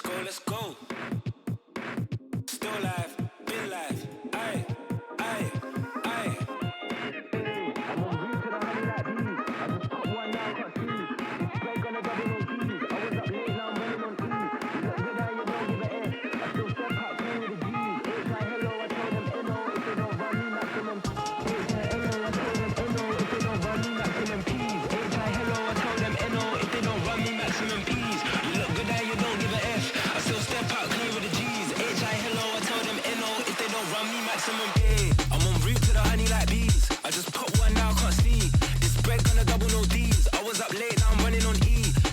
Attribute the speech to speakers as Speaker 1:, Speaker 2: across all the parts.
Speaker 1: let's go. Still live, been live. Aye, aye, aye. I'm on route to the honey like bees. I just pop one now, can't see. It's break on a double no keys. I was up late, now I'm running on E. You look good, how you don't give a F. I still step out, play with the G's. It's like hello, I told them NO. If they don't run me, maximum. It's like hello, I told them NO. If they don't run me, maximum P's. It's like hello, I told them NO. If they don't run me, maximum P's.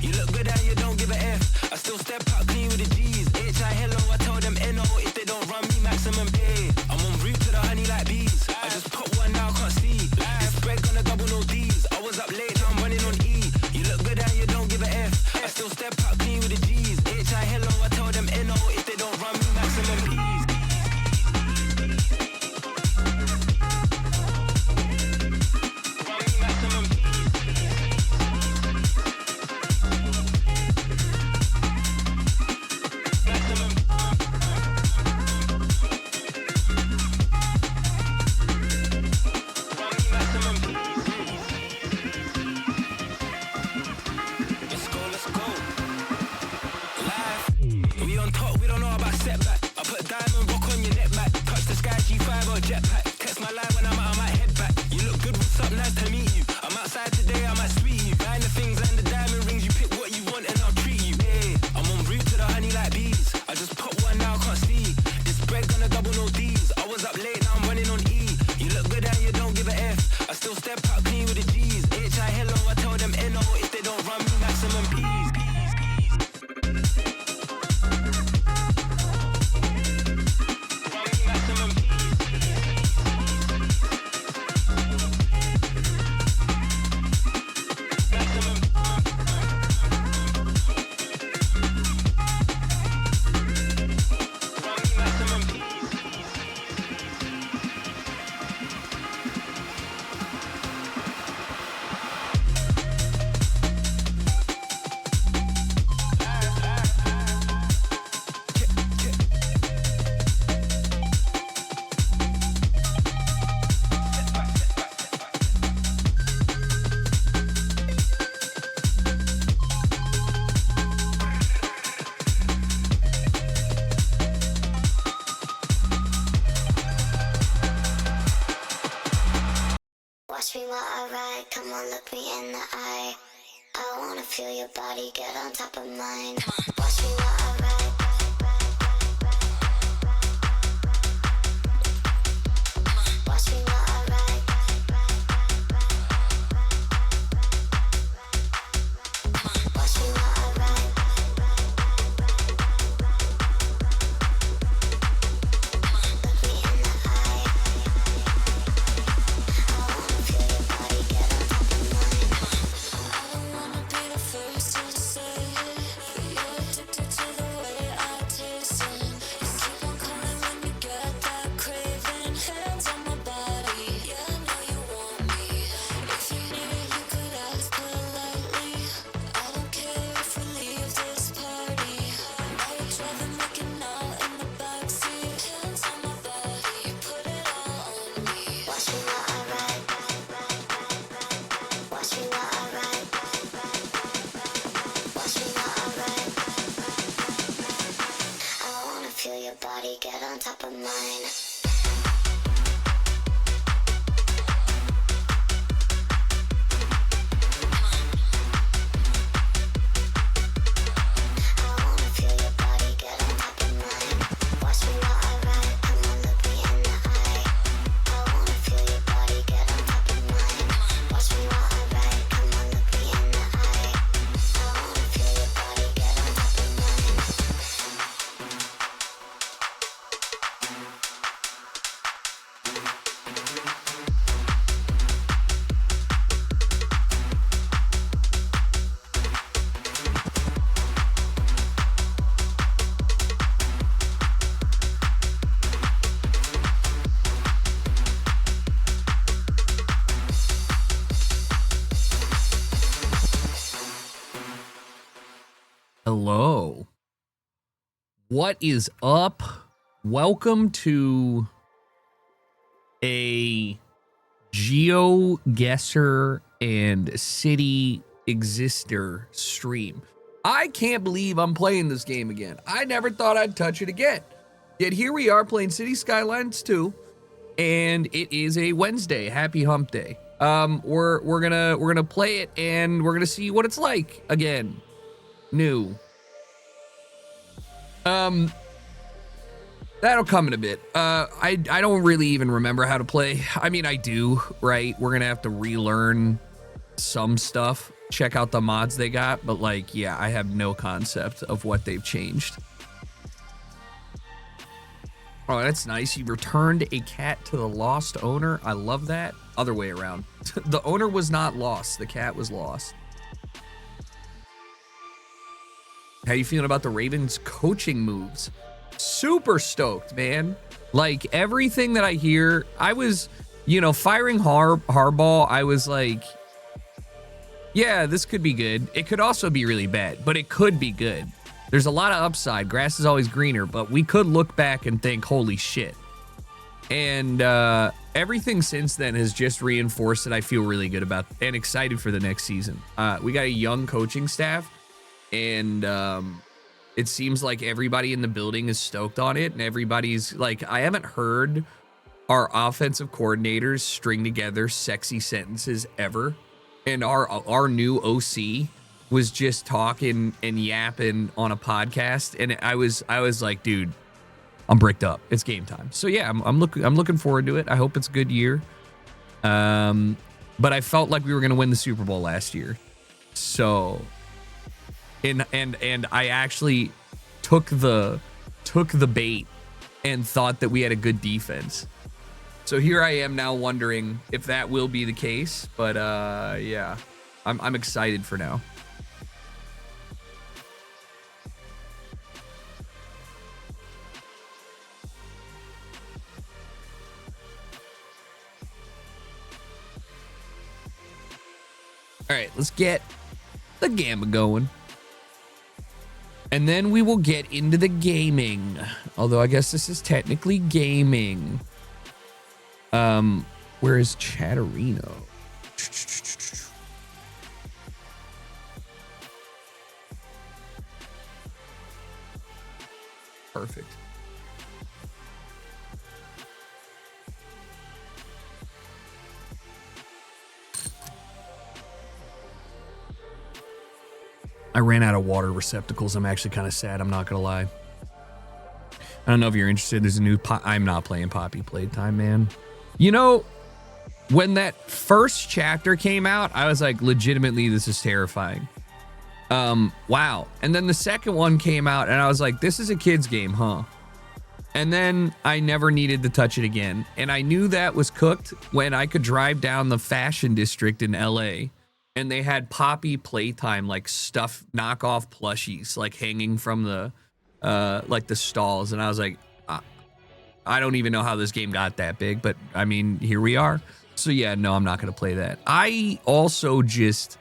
Speaker 1: You look good, how you don't give a F. I still step out, clean with the G's. H.I. hello, I told them NO. If they don't run me, maximum A. I'm on route to the honey like bees. I just pop one now, can't see. This break on a double no D's. I was up late, now I'm running on E. You look good, how you don't give a F. I still step out, clean with the G's. H.I. hello, I told them NO. If they don't run me, maximum A. I'm on route to the honey like bees. I just pop one now, can't see. This break on a double no D's. I was up late, now I'm running on E. You look good, how you don't give a F. I still step out, clean with the G's. H.I. hello, I told them NO. If they don't run me, maximum P's.
Speaker 2: Watch me while I ride, come on, look me in the eye. I wanna feel your body get on top of mine. Watch me while I ride. Watch me while I ride. Watch me while I ride. Look me in the eye. I wanna feel your body get on top of mine. I don't wanna be the first to say, but you're addicted to
Speaker 3: What is up? Welcome to a GeoGuessr and City Exister stream. I can't believe I'm playing this game again. I never thought I'd touch it again. Yet here we are playing City Skylines II, and it is a Wednesday. Happy Hump Day. We're gonna play it, and we're gonna see what it's like again. New. That'll come in a bit. I don't really even remember how to play. I mean, I do, right? We're gonna have to relearn some stuff, check out the mods they got, but like, yeah, I have no concept of what they've changed. Oh, that's nice. You returned a cat to the lost owner. I love that. Other way around. The owner was not lost. The cat was lost. How you feeling about the Ravens coaching moves? Super stoked, man. Like, everything that I hear, I was, you know, firing Harbaugh, I was like, yeah, this could be good. It could also be really bad, but it could be good. There's a lot of upside. Grass is always greener, but we could look back and think, holy shit. And everything since then has just reinforced that I feel really good about and excited for the next season. We got a young coaching staff, and it seems like everybody in the building is stoked on it, and everybody's like, I haven't heard our offensive coordinators string together sexy sentences ever. And our new OC was just talking and yapping on a podcast, and I was like, dude, I'm bricked up. It's game time. So yeah, I'm looking forward to it. I hope it's a good year. But I felt like we were gonna win the Super Bowl last year. So and I actually took the bait and thought that we had a good defense. So here I am now wondering if that will be the case, but yeah, I'm excited for now. All right, let's get the gamma going. And then we will get into the gaming. Although I guess this is technically gaming. Where is Chatterino? Perfect. I ran out of water receptacles. I'm actually kind of sad. I'm not gonna lie. I don't know if you're interested. There's a new I'm not playing Poppy Playtime, man. You know, when that first chapter came out, I was like, legitimately, this is terrifying. Wow. And then the second one came out, and I was like, this is a kid's game, huh? And then I never needed to touch it again. And I knew that was cooked when I could drive down the fashion district in LA, and they had Poppy Playtime, like stuff, knockoff plushies, like hanging from the, like the stalls. And I was like, I don't even know how this game got that big, but I mean, here we are. So yeah, no, I'm not going to play that. I also just,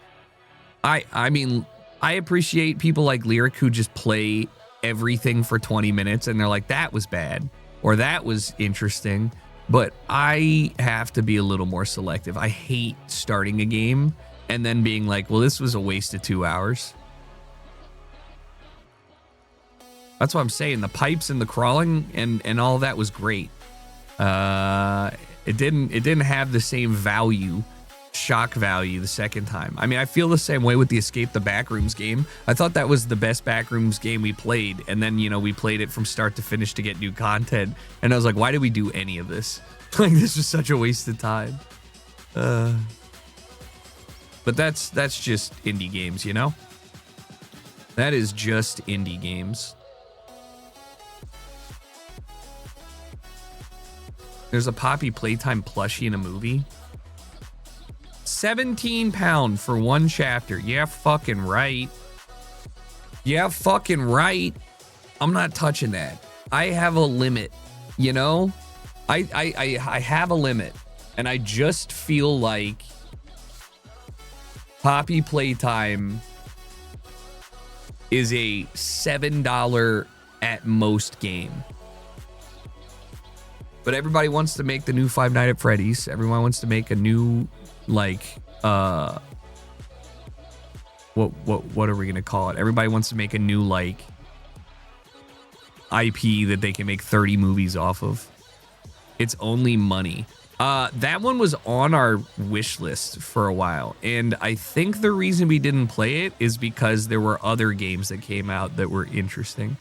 Speaker 3: I mean, I appreciate people like Lyric who just play everything for 20 minutes and they're like, that was bad or that was interesting. But I have to be a little more selective. I hate starting a game and then being like, well, this was a waste of 2 hours. That's what I'm saying. The pipes and the crawling and all that was great. It didn't have the same value, shock value the second time. I mean, I feel the same way with the Escape the Backrooms game. I thought that was the best Backrooms game we played, and then, you know, we played it from start to finish to get new content, and I was like, why did we do any of this? Like, this was such a waste of time. But that's just indie games, you know? That is just indie games. There's a Poppy Playtime plushie in a movie. £17 for one chapter. Yeah, fucking right. Yeah, fucking right. I'm not touching that. I have a limit, you know? I have a limit. And I just feel like Poppy Playtime is a $7 at most game. But everybody wants to make the new Five Nights at Freddy's. Everyone wants to make a new, like, what are we gonna call it? Everybody wants to make a new, like, IP that they can make 30 movies off of. It's only money. That one was on our wish list for a while, and I think the reason we didn't play it is because there were other games that came out that were interesting.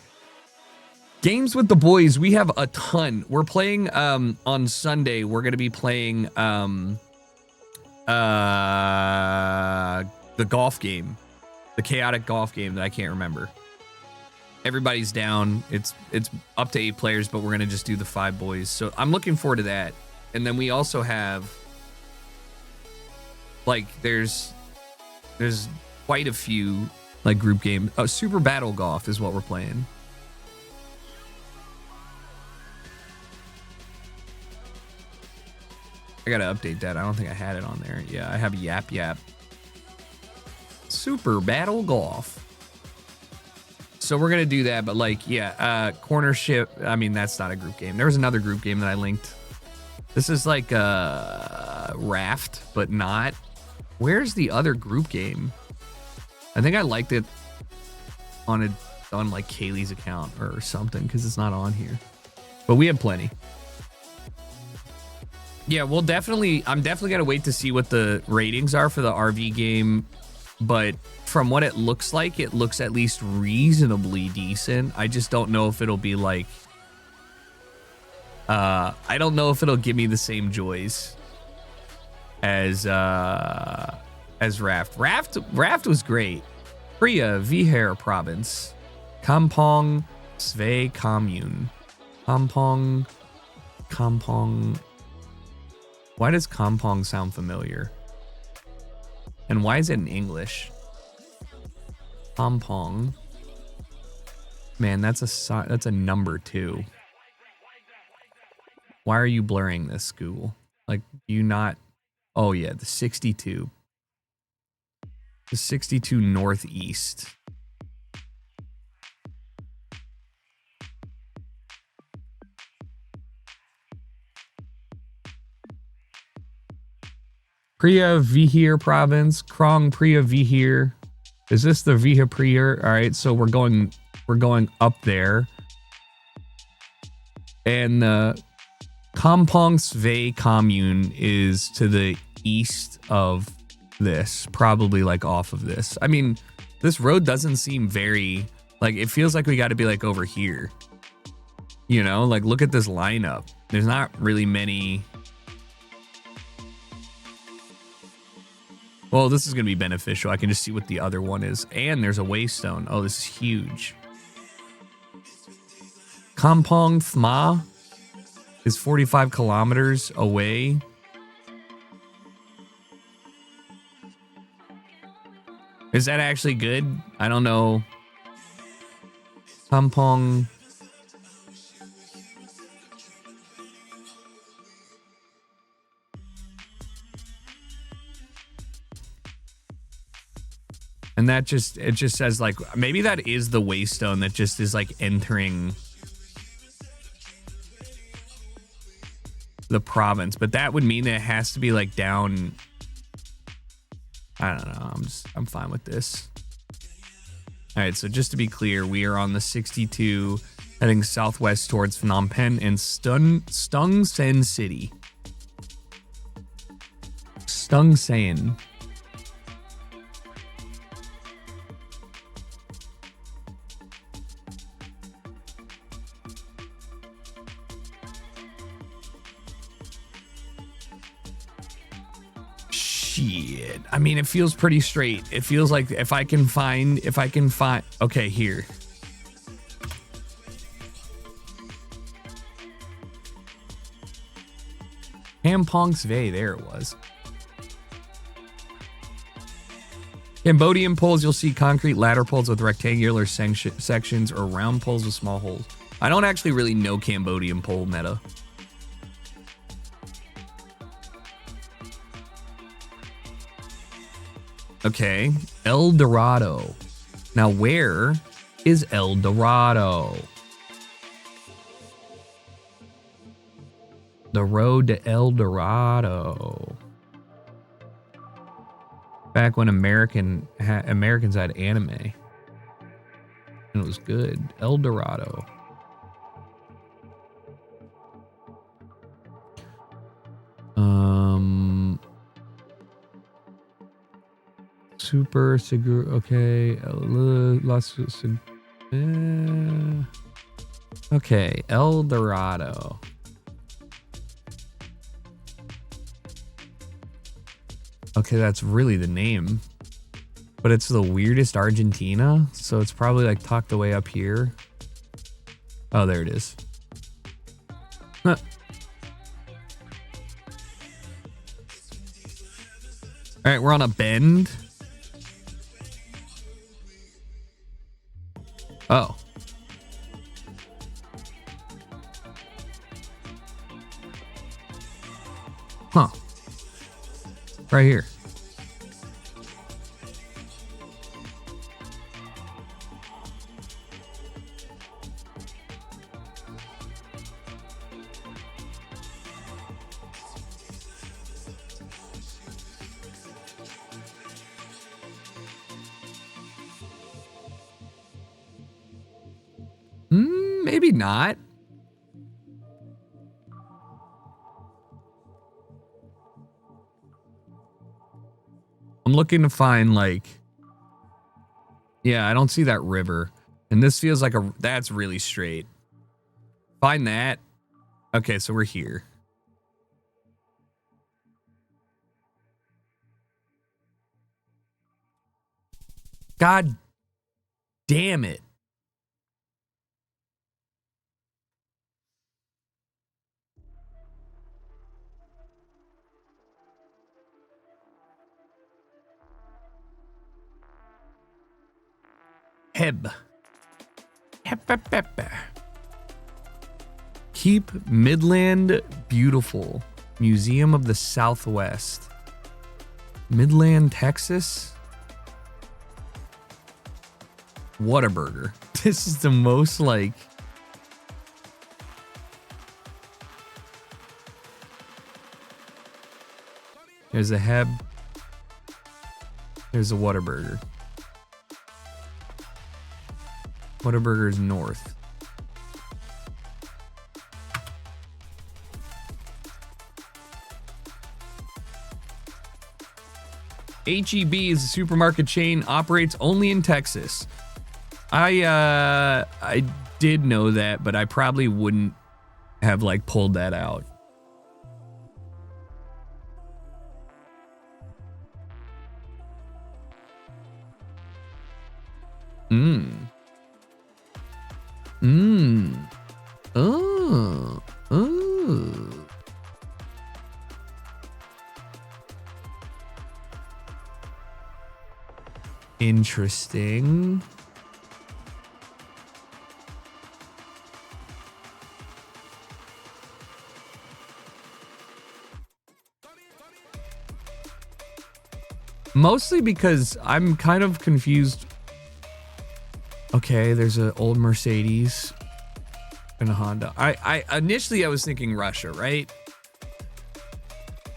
Speaker 3: Games with the boys, we have a ton. We're playing on Sunday. We're gonna be playing the golf game, the chaotic golf game that I can't remember. Everybody's down. It's up to 8 players, but we're gonna just do the 5 boys. So I'm looking forward to that. And then we also have, like, there's quite a few, like, group games. Super Battle Golf is what we're playing. I gotta update that. I don't think I had it on there. Yeah, I have Yap Yap. Super Battle Golf. So we're gonna do that, but, like, yeah, Corner Ship. I mean, that's not a group game. There was another group game that I linked. This is like a Raft, but not. Where's the other group game? I think I liked it on like Kaylee's account or something, because it's not on here. But we have plenty. Yeah, I'm definitely gonna wait to see what the ratings are for the RV game. But from what it looks like, it looks at least reasonably decent. I just don't know if it'll be like, I don't know if it'll give me the same joys as Raft. Raft was great. Priya Viher province. Kampong Sve commune. Kampong. Why does Kampong sound familiar? And why is it in English? Kampong. Man, that's a number 2. Why are you blurring this, Google? Like, you not... Oh, yeah, the 62. The 62 northeast. Priya Vihir province. Krong Priya Vihir. Is this the Vihir Priya? All right, so we're going up there. And the Kampong Sve commune is to the east of this, probably like off of this. I mean, this road doesn't seem very, like, it feels like we got to be like over here. You know, like, look at this lineup. There's not really many. Well, this is going to be beneficial. I can just see what the other one is. And there's a waystone. Oh, this is huge. Kampong Thma is 45 kilometers away. Is that actually good? I don't know. Kampong. And that just, it just says, like, maybe that is the waystone that just is like entering the province, but that would mean that it has to be like down. I don't know. I'm fine with this. All right. So just to be clear, we are on the 62 heading southwest towards Phnom Penh and Stung Sen City. Stung Sen. Shit. I mean, it feels pretty straight. It feels like if I can find, okay, here. Kampong Sve, there it was. Cambodian poles, you'll see concrete ladder poles with rectangular sections or round poles with small holes. I don't actually really know Cambodian pole meta. Okay, El Dorado. Now, where is El Dorado? The road to El Dorado. Back when Americans had anime. And it was good. El Dorado. Super Seguro. Okay. Okay. El Dorado. Okay, that's really the name. But it's the weirdest Argentina. So it's probably like tucked away up here. Oh, there it is. Huh. All right, we're on a bend. Oh. Huh. Right here. Maybe not. I'm looking to find like, yeah, I don't see that river. And this feels like that's really straight. Find that. Okay, so we're here. God damn it. Heb. Keep Midland Beautiful. Museum of the Southwest. Midland, Texas. Whataburger. This is the most like... There's a Heb. There's a Whataburger. Whataburger's north. HEB is a supermarket chain, operates only in Texas. I did know that, but I probably wouldn't have like pulled that out. Oh. Interesting. Mostly because I'm kind of confused. Okay, there's an old Mercedes and a Honda. I initially I was thinking Russia, right?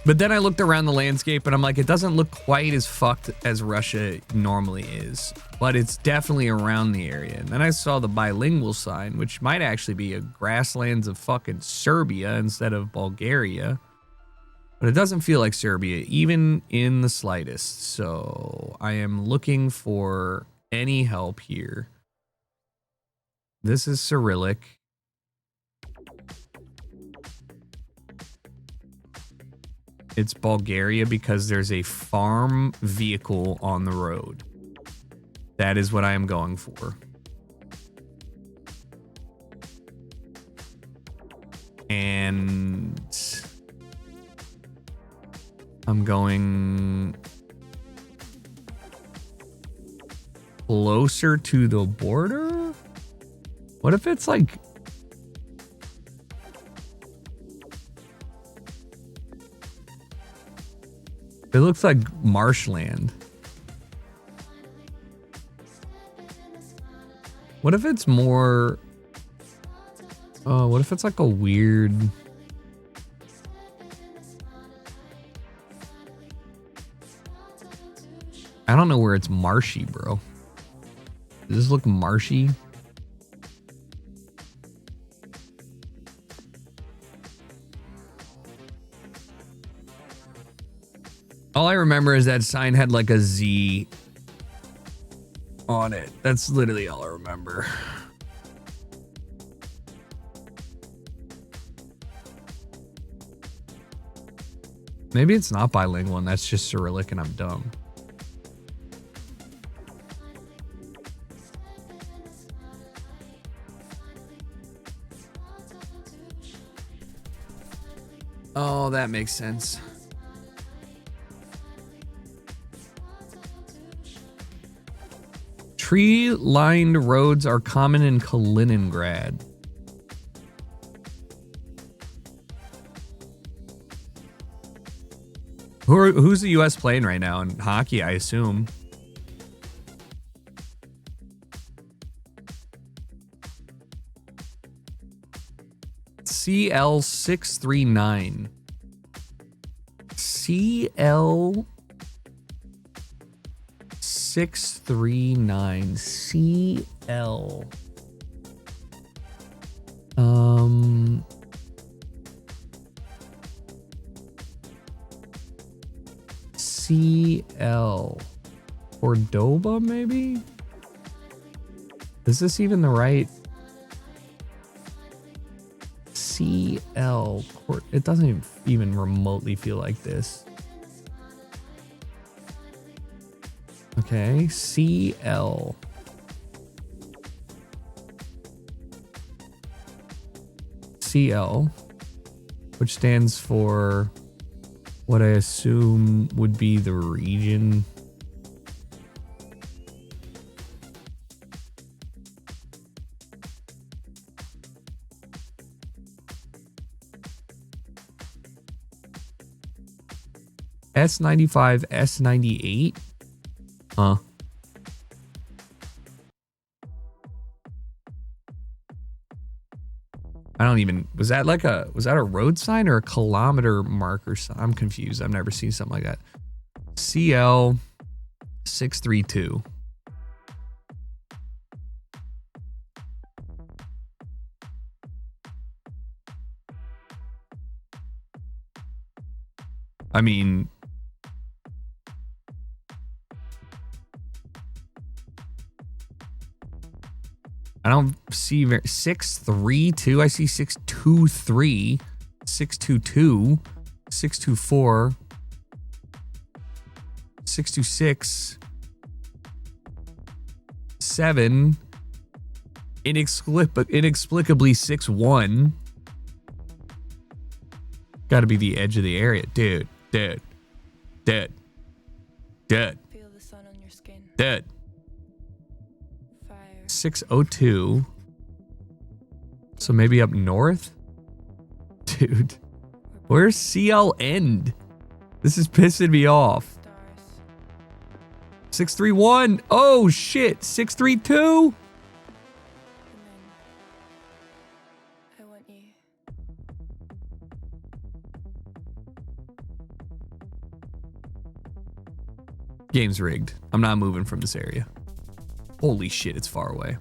Speaker 3: But then I looked around the landscape and I'm like, it doesn't look quite as fucked as Russia normally is, but it's definitely around the area. And then I saw the bilingual sign, which might actually be a grasslands of fucking Serbia instead of Bulgaria. But it doesn't feel like Serbia, even in the slightest. So I am looking for any help here. This is Cyrillic. It's Bulgaria because there's a farm vehicle on the road. That is what I am going for. And I'm going closer to the border? What if it's like... It looks like marshland. What if it's more... Oh, what if it's like a weird... I don't know where it's marshy, bro. Does this look marshy? All I remember is that sign had like a Z on it. That's literally all I remember. Maybe it's not bilingual and that's just Cyrillic and I'm dumb. Oh, that makes sense. Tree-lined roads are common in Kaliningrad. Who's the U.S. playing right now in hockey, I assume? CL639. CL639. CL. CL. Cordoba, maybe? Is this even the right? CL. It doesn't even remotely feel like this. Okay, CL. CL, which stands for what I assume would be the region. S95, S98? Huh. I don't even, was that a road sign or a kilometer marker sign? I'm confused. I've never seen something like that. CL 632. I mean, I don't see 632. I see 623, 622, 624, 626, 7, inexplicably 61. Got to be the edge of the area, dude. Feel the sun on your skin. 602. So maybe up north? Dude. Where's CL end? This is pissing me off. 631. Oh shit. 632. I want you. Game's rigged. I'm not moving from this area. Holy shit, it's far away.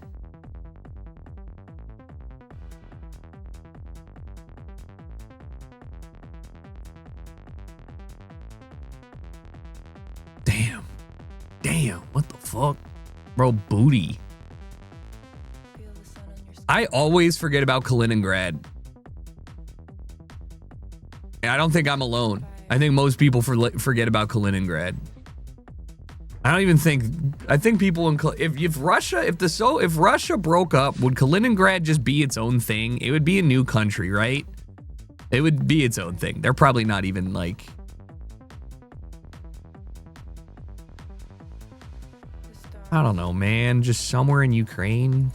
Speaker 3: Damn, what the fuck? Bro, booty. I always forget about Kaliningrad. And I don't think I'm alone. I think most people forget about Kaliningrad. I don't even think. I think people in if Russia broke up, would Kaliningrad just be its own thing? It would be a new country, right? It would be its own thing. They're probably not even like. I don't know, man. Just somewhere in Ukraine.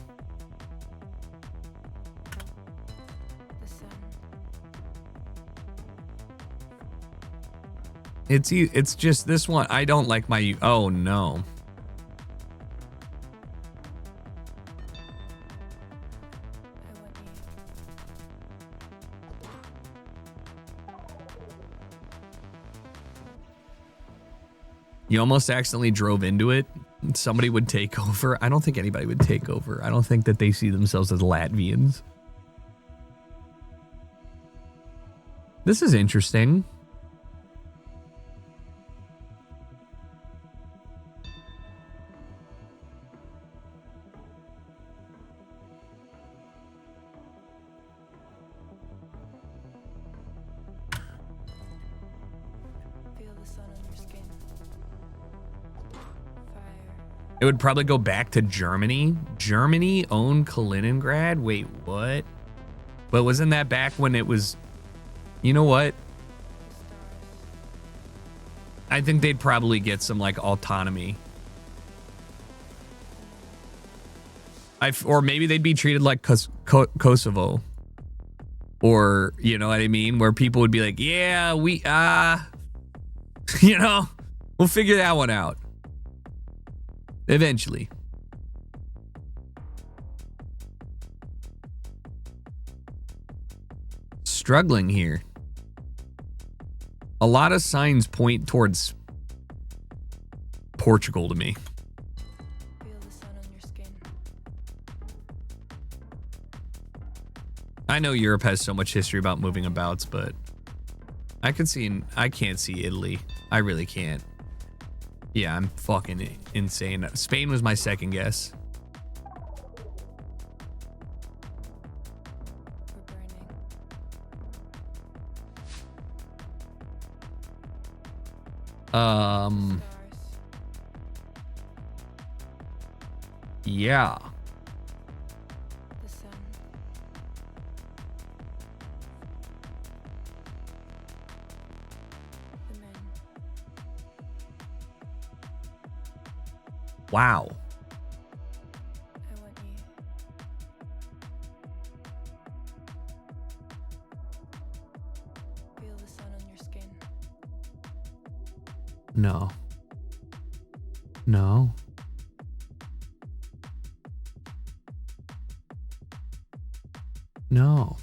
Speaker 3: It's just this one. I don't like my. Oh no. You almost accidentally drove into it. Somebody would take over. I don't think anybody would take over. I don't think that they see themselves as Latvians. This is interesting. It would probably go back to Germany. Germany owned Kaliningrad? Wait, what? But wasn't that back when it was... You know what? I think they'd probably get some, like, autonomy. Or maybe they'd be treated like Kosovo. Or, you know what I mean? Where people would be like, yeah, we, you know, we'll figure that one out. Eventually. Struggling here. A lot of signs point towards Portugal to me.
Speaker 4: Feel the sun on your skin.
Speaker 3: I know Europe has so much history about moving abouts, but I can't see Italy. I really can't. Yeah, I'm fucking insane. Spain was my second guess.
Speaker 4: We're burning.
Speaker 3: Yeah.
Speaker 4: The sun. The men.
Speaker 3: Wow.
Speaker 4: I want you. Feel the sun on your skin.
Speaker 3: No. No. No.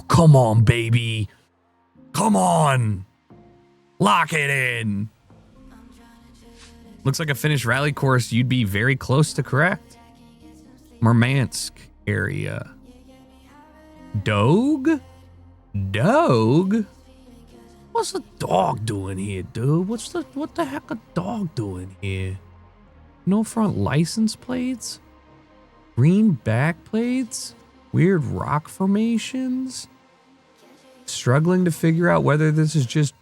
Speaker 3: Come on, baby. Come on. Lock it in. Looks like a Finnish rally course. You'd be very close to correct. Murmansk area. Dog? Dog? What's the dog doing here, dude? What the heck a dog doing here? No front license plates? Green back plates? Weird rock formations? Struggling to figure out whether this is just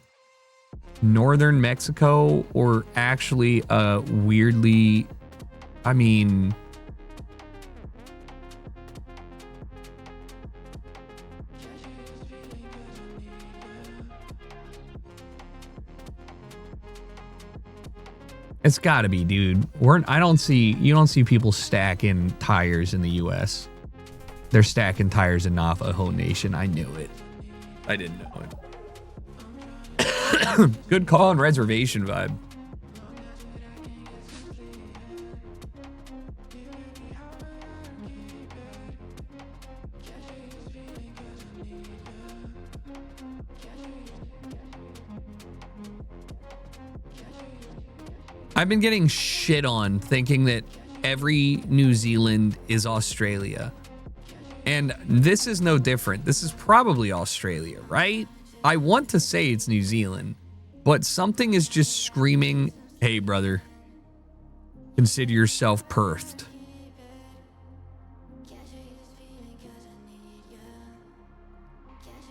Speaker 3: northern Mexico or actually weirdly, I mean, it's gotta be, dude. You don't see people stacking tires in the US. They're stacking tires in Navajo Nation. I knew it. I didn't know it. Good call on reservation vibe. I've been getting shit on thinking that every New Zealand is Australia. And this is no different. This is probably Australia, right? I want to say it's New Zealand, but something is just screaming, hey, brother, consider yourself Perthed.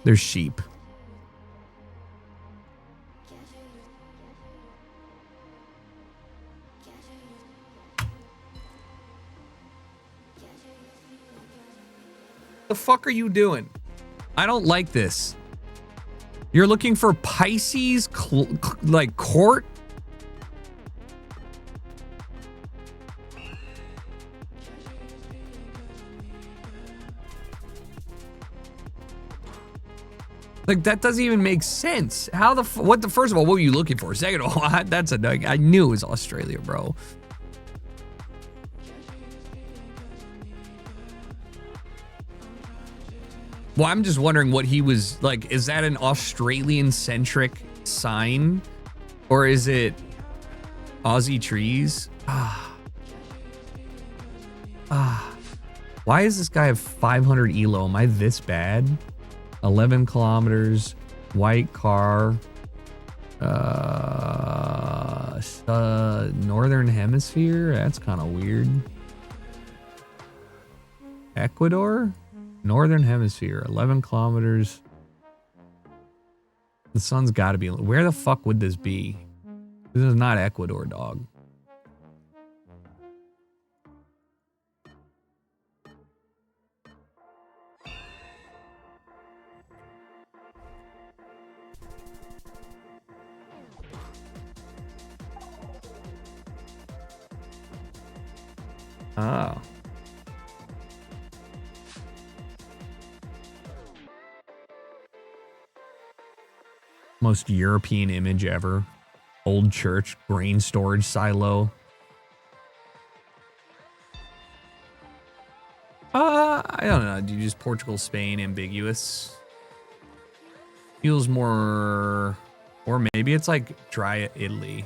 Speaker 3: There's sheep. The fuck are you doing? I don't like this. You're looking for Pisces, like, court? Like, that doesn't even make sense. How the what the first of all, what were you looking for? Second of all, that's I knew it was Australia, bro. Well, I'm just wondering what he was like. Is that an Australian-centric sign, or is it Aussie trees? Why does this guy have 500 elo? Am I this bad? 11 kilometers, white car, northern hemisphere. That's kind of weird. Ecuador, northern hemisphere, 11 kilometers. The sun's got to be. Where the fuck would this be? This is not Ecuador, dog. Oh. Most European image ever. Old church, grain storage silo. I don't know. Do you use Portugal, Spain, ambiguous? Feels more, or maybe it's like dry Italy.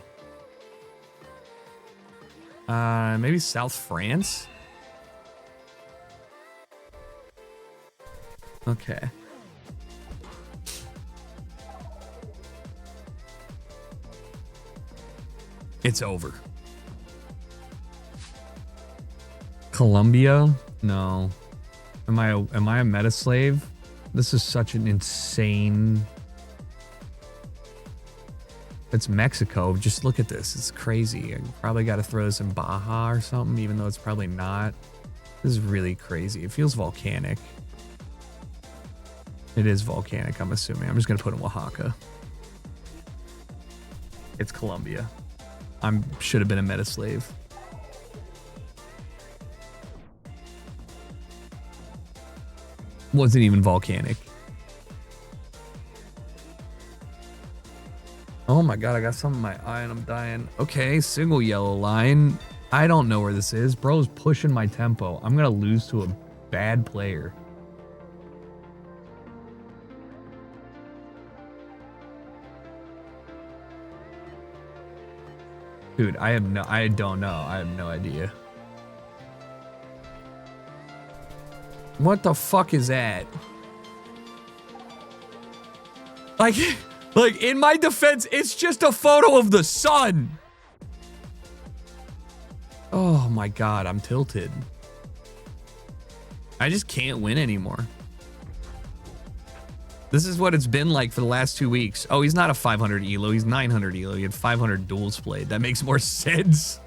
Speaker 3: Maybe South France. Okay. It's over. Colombia? No. Am I a meta slave? This is such an insane. It's Mexico. Just look at this. It's crazy. I probably got to throw this in Baja or something, even though it's probably not. This is really crazy. It feels volcanic. It is volcanic, I'm assuming. I'm just going to put in Oaxaca. It's Colombia. Should have been a meta slave. Wasn't even volcanic. Oh my god, I got something in my eye and I'm dying. Okay, single yellow line. I don't know where this is. Bro's pushing my tempo. I'm gonna lose to a bad player. Dude, I don't know. I have no idea. What the fuck is that? Like in my defense, it's just a photo of the sun. Oh my god, I'm tilted. I just can't win anymore. This is what it's been like for the last 2 weeks. Oh, he's not a 500 elo. He's 900 elo. He had 500 duels played. That makes more sense.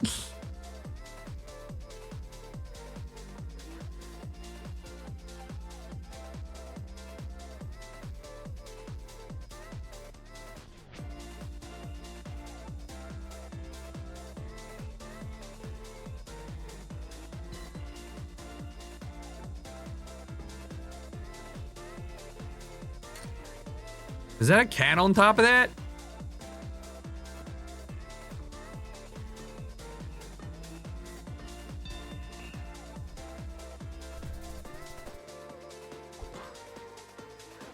Speaker 3: Is that a cat on top of that?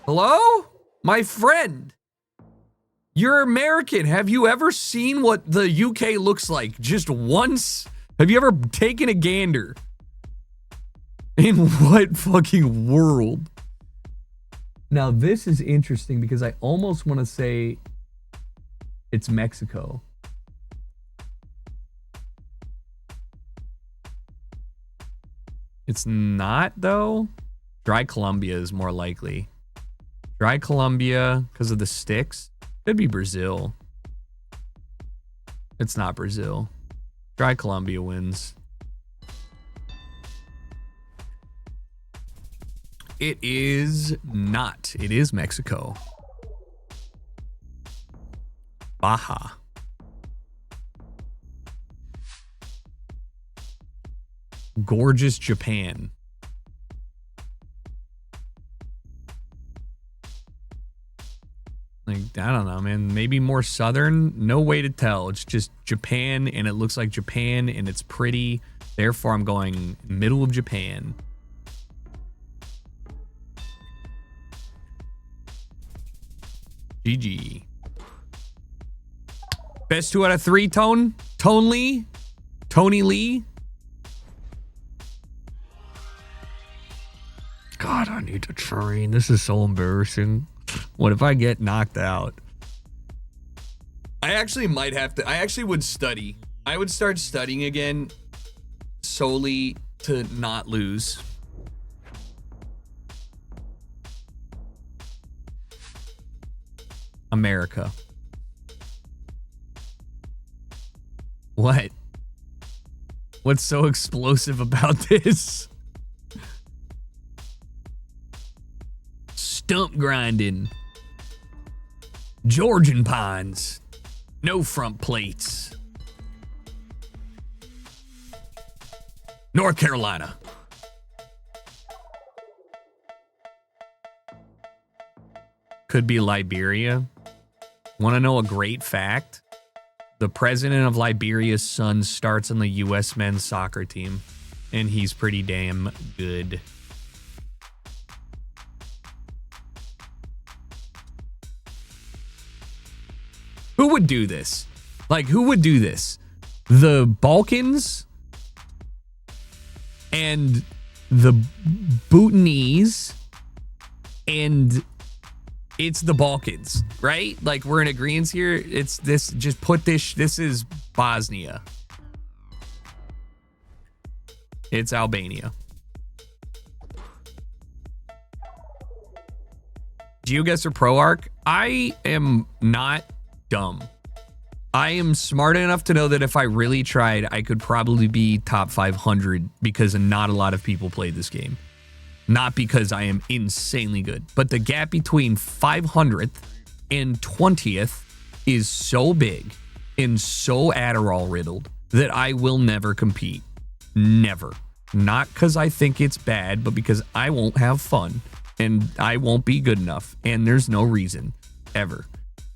Speaker 3: Hello? My friend. You're American. Have you ever seen what the UK looks like just once? Have you ever taken a gander? In what fucking world? Now, this is interesting because I almost want to say it's Mexico. It's not, though. Dry Colombia is more likely. Dry Colombia because of the sticks. Could be Brazil. It's not Brazil. Dry Colombia wins. It is not. It is Mexico. Baja. Gorgeous Japan. I don't know, man. Maybe more southern. No way to tell. It's just Japan, and it looks like Japan, and it's pretty. Therefore, I'm going middle of Japan. GG. Best 2 out of 3, Tony Lee. God, I need to train. This is so embarrassing. What if I get knocked out? I actually might have to. I actually would study. I would start studying again solely to not lose. America. What? What's so explosive about this? Stump grinding. Georgian pines. No front plates. North Carolina. Could be Liberia. Want to know a great fact? The president of Liberia's son starts on the U.S. men's soccer team, and he's pretty damn good. Who would do this? Like, who would do this? The Balkans and the Bhutanese, and it's the Balkans, right? Like, we're in agreement here. It's this, just put this is Bosnia. It's Albania. GeoGuessr Pro Arc. I am not dumb. I am smart enough to know that if I really tried, I could probably be top 500 because not a lot of people played this game. Not because I am insanely good, but the gap between 500th and 20th is so big and so Adderall riddled that I will never compete. Never. Not because I think it's bad, but because I won't have fun and I won't be good enough. And there's no reason ever.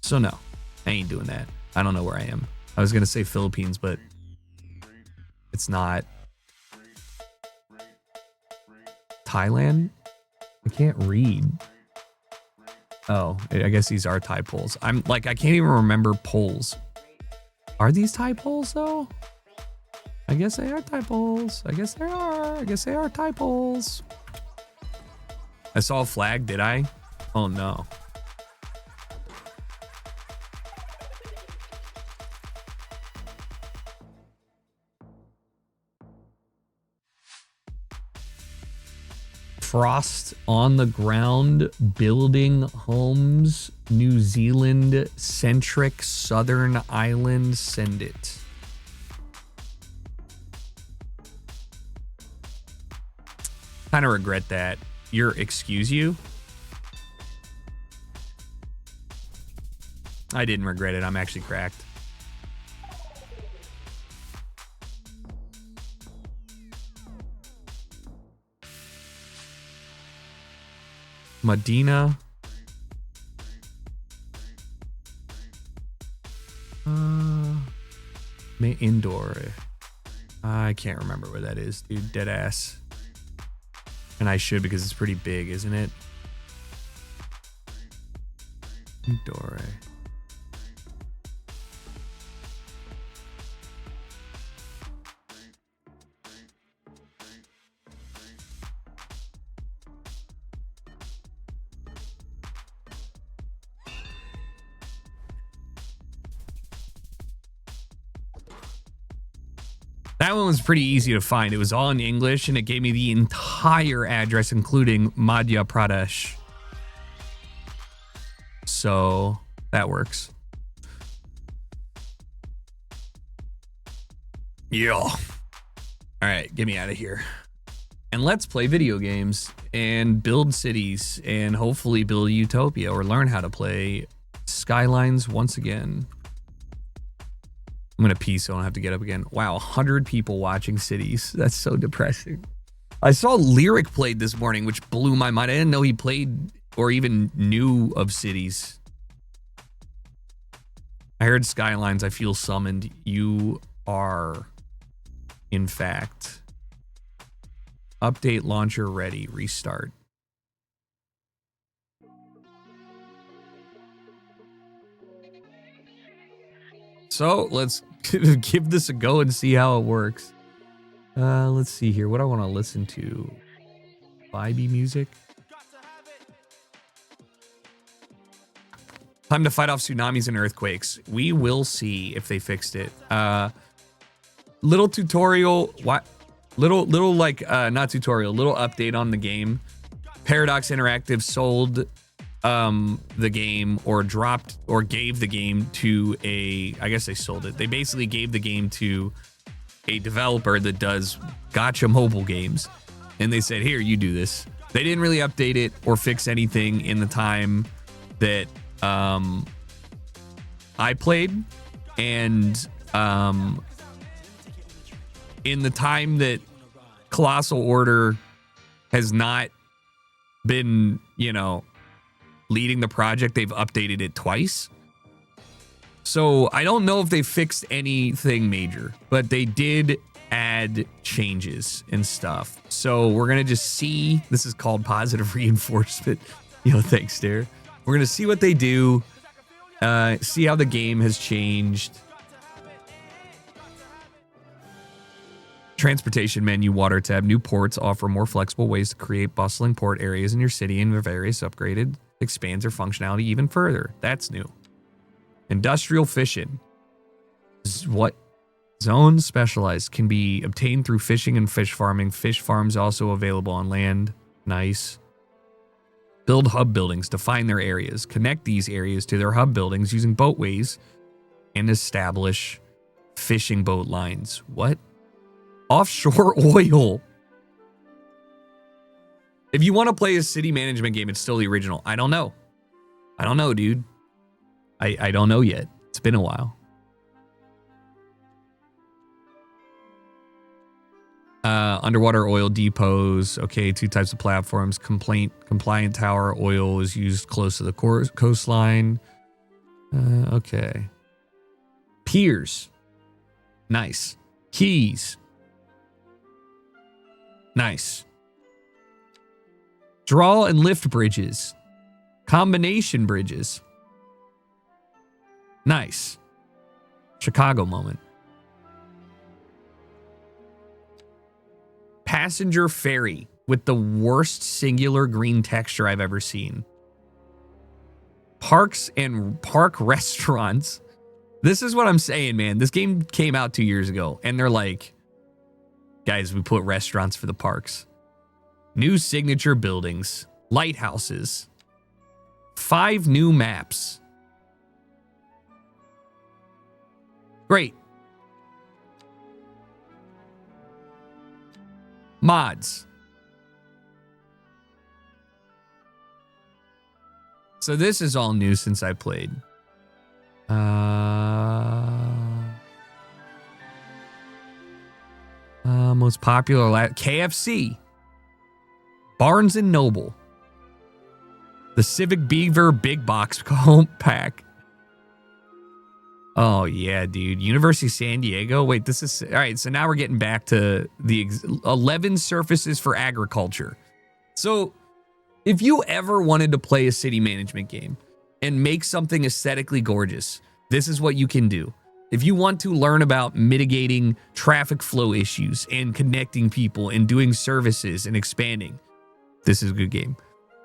Speaker 3: So no, I ain't doing that. I don't know where I am. I was going to say Philippines, but it's not. Thailand? I can't read. Oh, I guess these are Thai polls. I'm like, I can't even remember polls. Are these Thai polls though? I guess they are Thai polls. I guess they are. I guess they are Thai polls. I saw a flag, did I? Oh no. Frost on the ground, building homes, New Zealand centric southern island, send it. Kind of regret that. Excuse you? I didn't regret it. I'm actually cracked. Medina. Indoor. I can't remember where that is, dude. Dead ass. And I should because it's pretty big, isn't it? Indoor. That one was pretty easy to find. It was all in English, and it gave me the entire address, including Madhya Pradesh. So that works. Yeah. All right, get me out of here. And let's play video games and build cities and hopefully build Utopia or learn how to play Skylines once again. I'm going to pee so I don't have to get up again. Wow, 100 people watching Cities. That's so depressing. I saw Lyric played this morning, which blew my mind. I didn't know he played or even knew of Cities. I heard Skylines. I feel summoned. You are, in fact, update launcher ready. Restart. So let's give this a go and see how it works. Let's see here. What do I want to listen to? Vibey music. Time to fight off tsunamis and earthquakes. We will see if they fixed it. Little tutorial. What? Little like not tutorial. Little update on the game. Paradox Interactive sold the game or dropped or gave the game to a. I guess they sold it. They basically gave the game to a developer that does gotcha mobile games, and they said, "Here, you do this." They didn't really update it or fix anything in the time that I played, and in the time that Colossal Order has not been, you know, leading the project, they've updated it twice. So I don't know if they fixed anything major, but they did add changes and stuff. So we're going to just see. This is called positive reinforcement. You know, thanks, Dare. We're going to see what they do, see how the game has changed. Transportation menu, water tab. New ports offer more flexible ways to create bustling port areas in your city, and various upgraded expands their functionality even further. That's new. Industrial fishing. What zones specialized can be obtained through fishing and fish farming. Fish farms also available on land. Nice. Build hub buildings. Define their areas. Connect these areas to their hub buildings using boatways and establish fishing boat lines. What? Offshore oil. If you want to play a city management game, it's still the original. I don't know. I don't know, dude. I don't know yet. It's been a while. Underwater oil depots. Okay, 2 types of platforms. Compliant tower. Oil is used close to the coastline. Okay. Piers. Nice. Keys. Nice. Draw and lift bridges. Combination bridges. Nice. Chicago moment. Passenger ferry with the worst singular green texture I've ever seen. Parks and park restaurants. This is what I'm saying, man. This game came out 2 years ago, and they're like, guys, we put restaurants for the parks. New signature buildings. Lighthouses. 5 new maps. Great. Mods. So this is all new since I played. Most popular KFC. Barnes and Noble. The Civic Beaver Big Box Home Pack. Oh, yeah, dude. University of San Diego. Wait, this is... All right, so now we're getting back to the 11 surfaces for agriculture. So if you ever wanted to play a city management game and make something aesthetically gorgeous, this is what you can do. If you want to learn about mitigating traffic flow issues and connecting people and doing services and expanding, this is a good game.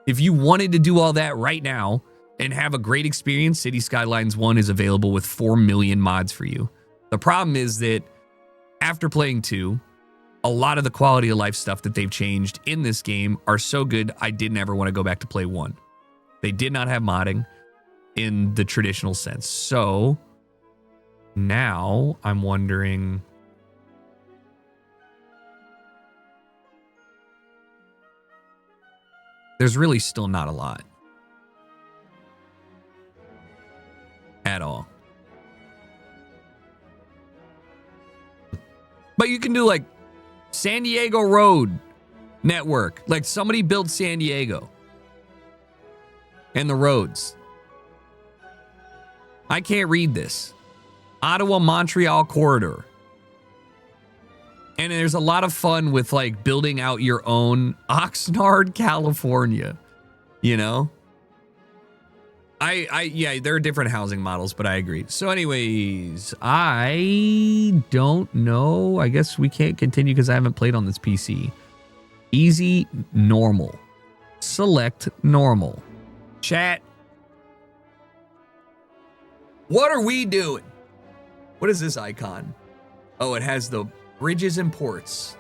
Speaker 3: If you wanted to do all that right now and have a great experience, City Skylines 1 is available with 4 million mods for you. The problem is that after playing 2, a lot of the quality of life stuff that they've changed in this game are so good, I didn't ever want to go back to play 1. They did not have modding in the traditional sense. So now I'm wondering... There's really still not a lot. At all. But you can do like San Diego Road Network. Like somebody built San Diego. And the roads. I can't read this. Ottawa-Montreal corridor. And there's a lot of fun with like building out your own Oxnard, California. You know? Yeah, there are different housing models, but I agree. So anyways, I don't know. I guess we can't continue because I haven't played on this PC. Easy, normal. Select normal. Chat. What are we doing? What is this icon? Oh, it has the bridges and ports.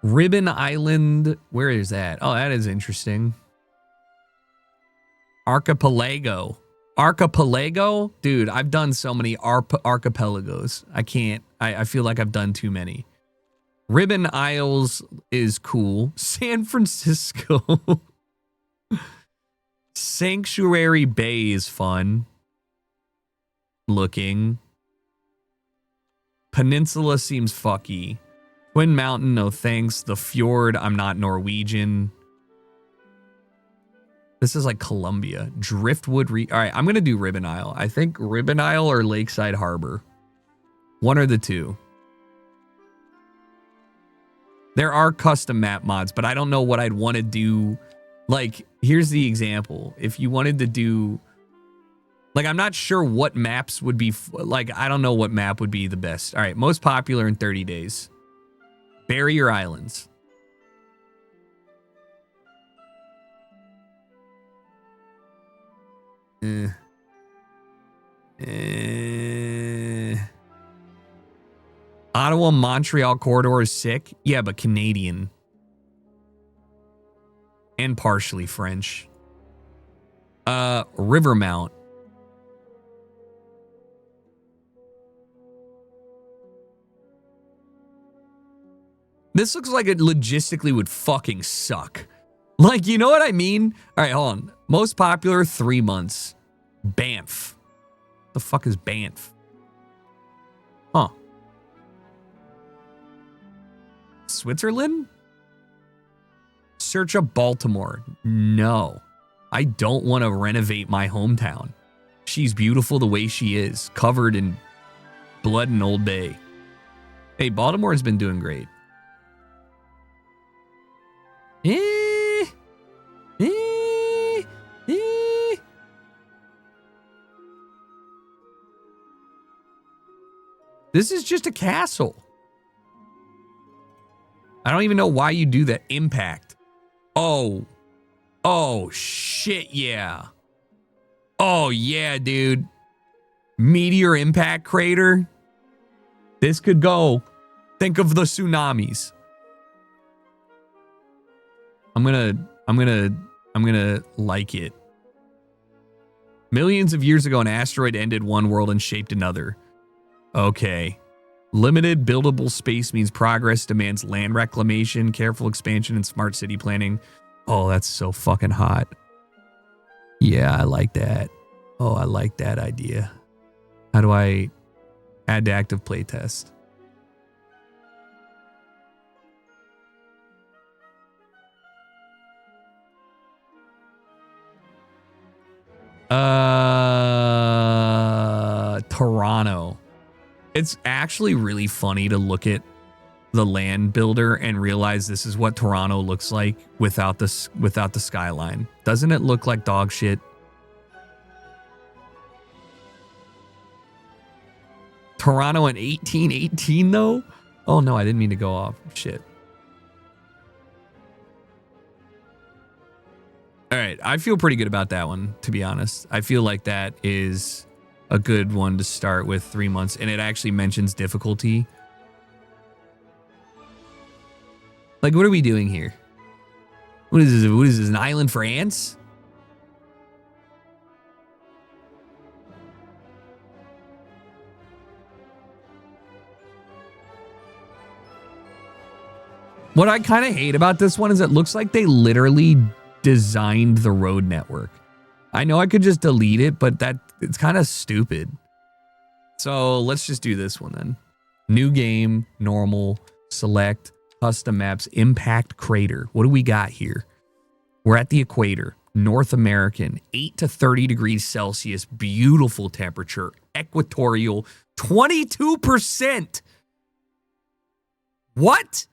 Speaker 3: Ribbon Island. Where is that? Oh, that is interesting. Archipelago. Archipelago? Dude, I've done so many archipelagos. I can't. I feel like I've done too many. Ribbon Isles is cool. San Francisco. Sanctuary Bay is fun looking. Peninsula seems fucky. Twin Mountain, no thanks. The Fjord, I'm not Norwegian. This is like Colombia. Driftwood. All right, I'm going to do Ribbon Isle. I think Ribbon Isle or Lakeside Harbor. One or the two. There are custom map mods, but I don't know what I'd want to do. Like, here's the example. If you wanted to do... Like, I'm not sure what maps would be... Like, I don't know what map would be the best. All right, most popular in 30 days. Barrier Islands. Ottawa-Montreal corridor is sick. Yeah, but Canadian. And partially French. Rivermount. This looks like it logistically would fucking suck. Like, you know what I mean? All right, hold on. Most popular, 3 months. Banff. The fuck is Banff? Huh. Switzerland? Search of Baltimore. No. I don't want to renovate my hometown. She's beautiful the way she is, covered in blood and Old Bay. Hey, Baltimore has been doing great. This is just a castle. I don't even know why you do that. Impact. Oh. Oh, shit, yeah. Oh, yeah, dude. Meteor impact crater. This could go. Think of the tsunamis. I'm gonna like it. Millions of years ago, an asteroid ended one world and shaped another. Okay. Limited buildable space means progress demands land reclamation, careful expansion, and smart city planning. Oh, that's so fucking hot. Yeah, I like that. Oh, I like that idea. How do I add to active playtest? Toronto. It's actually really funny to look at the land builder and realize this is what Toronto looks like without the skyline. Doesn't it look like dog shit? Toronto in 1818 though? Oh no, I didn't mean to go off. Shit. All right, I feel pretty good about that one, to be honest. I feel like that is a good one to start with 3 months, and it actually mentions difficulty. Like, what are we doing here? What is this? What is this, an island for ants? What I kind of hate about this one is it looks like they literally designed the road network. I know I could just delete it, but it's kind of stupid. So let's just do this one then. New game, normal, select, Custom maps, impact crater. What do we got here? We're at the equator, North American, 8 to 30 degrees Celsius, beautiful temperature, equatorial, 22%. What?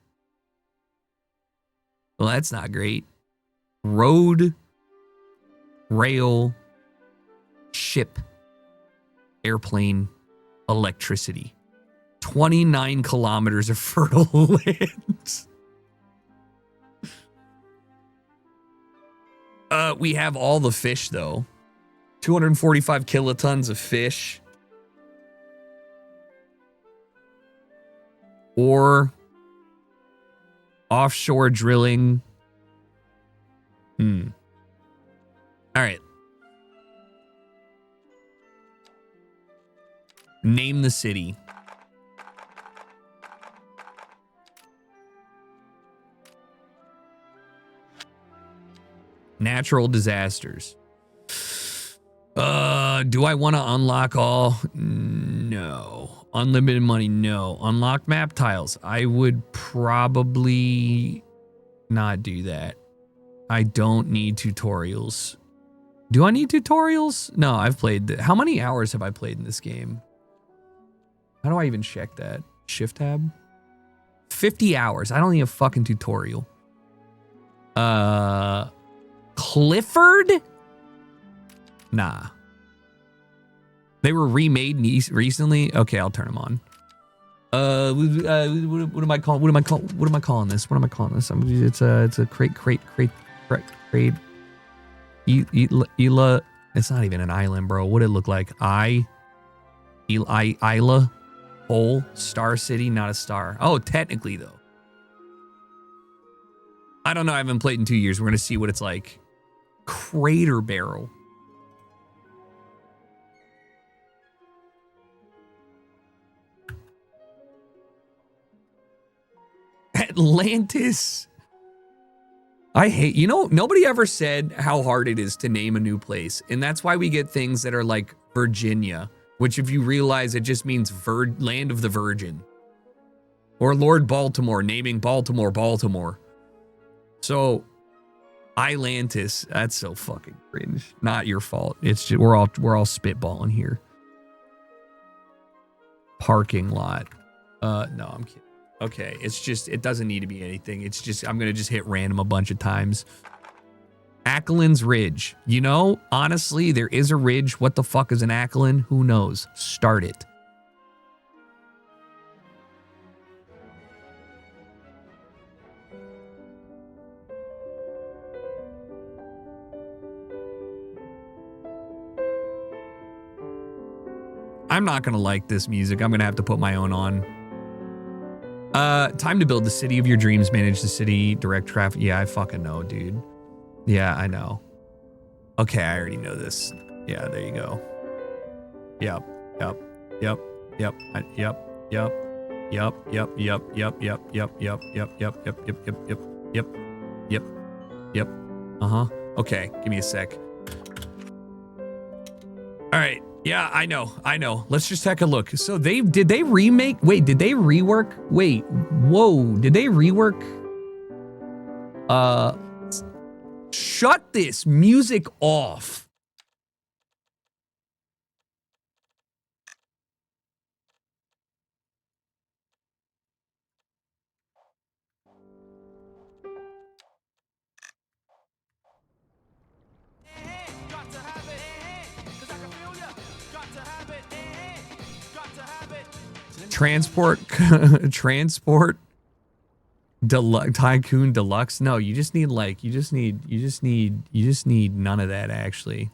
Speaker 3: Well, that's not great. Road, rail, ship, airplane, electricity. 29 kilometers of fertile land. We have all the fish, though. 245 kilotons of fish. Or offshore drilling. All right. Name the city. Natural disasters. Do I want to unlock all? No. Unlimited money? No. Unlock map tiles? I would probably not do that. I don't need tutorials. Do I need tutorials? No, I've played. How many hours have I played in this game? How do I even check that? Shift tab? 50 hours. I don't need a fucking tutorial. Clifford? Nah. They were remade recently. Okay, I'll turn them on. What am I calling? What am I calling this? It's a crate. Ela. It's not even an island, bro. What did it look like? Isla. Hole. Star City, not a star. Oh, technically though. I don't know. I haven't played in 2 years. We're gonna see what it's like. Crater Barrel. Atlantis. I hate, nobody ever said how hard it is to name a new place. And that's why we get things that are like Virginia, which if you realize it just means land of the Virgin. Or Lord Baltimore, naming Baltimore, Baltimore. So, Islantis, that's so fucking cringe. Not your fault. It's just, we're all spitballing here. Parking lot. No, I'm kidding. Okay, it's just, it doesn't need to be anything. It's just, I'm going to just hit random a bunch of times. Ackland's Ridge. Honestly, there is a ridge. What the fuck is an Ackland? Who knows? Start it. I'm not going to like this music. I'm going to have to put my own on. Time to build the city of your dreams, manage the city, direct traffic. Yeah, I fucking know, dude. Yeah, I know. Okay, I already know this. Yeah, there you go. Yep. Okay, give me a sec. All right. Yeah, I know. Let's just take a look. So did they remake? Wait, did they rework? Wait, whoa, did they rework? Shut this music off. Transport Tycoon Deluxe. No, you just need none of that actually.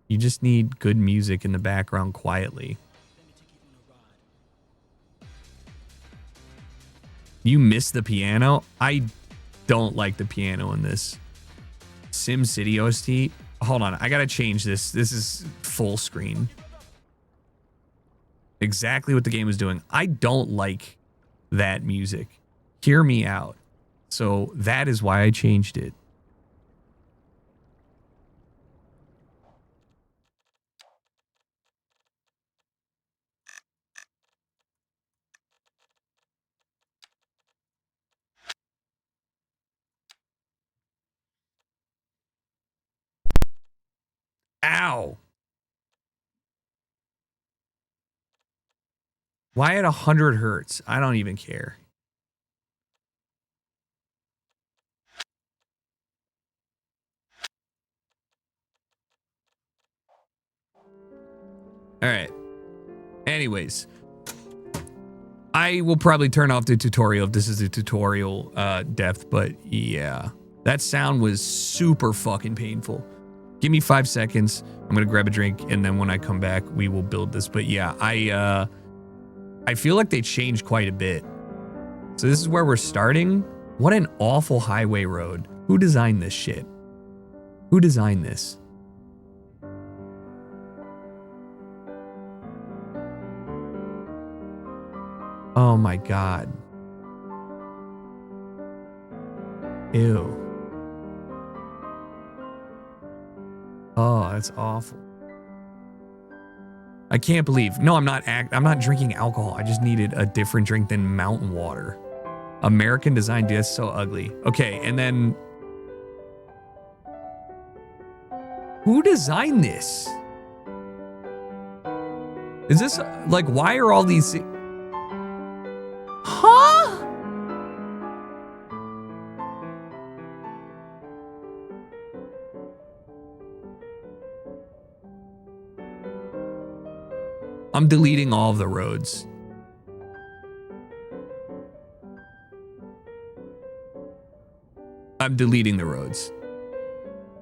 Speaker 3: You just need good music in the background quietly. You miss the piano? I don't like the piano in this. Sim City OST. Hold on, I gotta change this. This is full screen. Exactly what the game is doing. I don't like that music. Hear me out. So that is why I changed it. Ow. Why at 100 hertz? I don't even care. All right. Anyways, I will probably turn off the tutorial if this is a tutorial depth, but yeah, that sound was super fucking painful. Give me 5 seconds. I'm gonna grab a drink, and then when I come back, we will build this. But yeah, I feel like they changed quite a bit. So this is where we're starting. What an awful highway road. Who designed this shit? Who designed this? Oh my God. Ew. Oh, that's awful. I can't believe. No, I'm not drinking alcohol. I just needed a different drink than mountain water. American design, dude, that's so ugly. Okay, and then who designed this? Is this like, why are all these? Huh? I'm deleting all of the roads. I'm deleting the roads.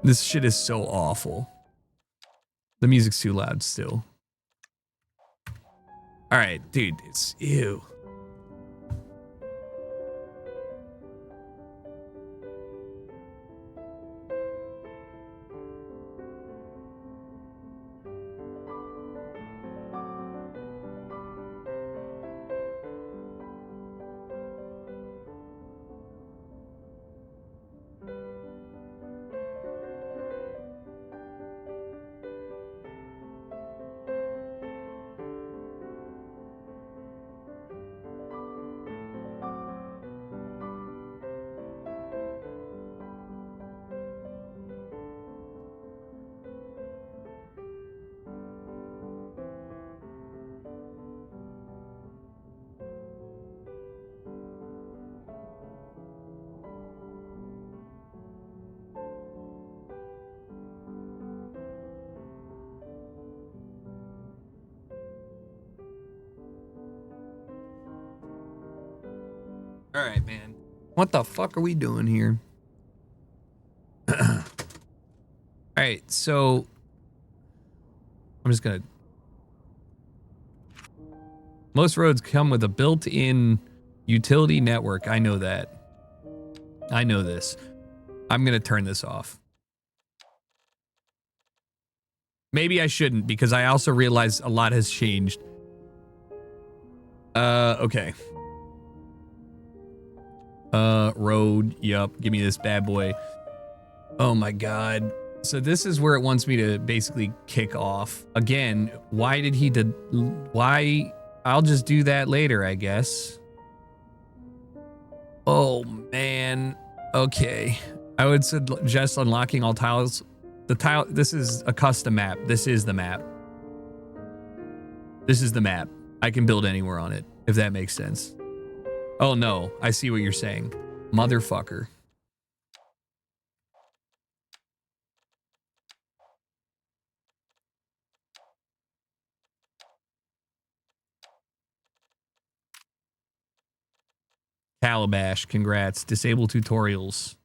Speaker 3: This shit is so awful. The music's too loud still. All right, dude, it's ew. All right, man. What the fuck are we doing here? All right, so I'm just gonna. Most roads come with a built-in utility network. I know that. I know this. I'm gonna turn this off. Maybe I shouldn't, because I also realize a lot has changed. Okay. Road. Yup. Give me this bad boy. Oh my God. So this is where it wants me to basically kick off. Again, why did he why? I'll just do that later, I guess. Oh man. Okay. I would suggest unlocking all tiles. The tile, this is a custom map. This is the map. This is the map. I can build anywhere on it, if that makes sense. Oh no, I see what you're saying. Motherfucker. Calabash, congrats. Disable tutorials.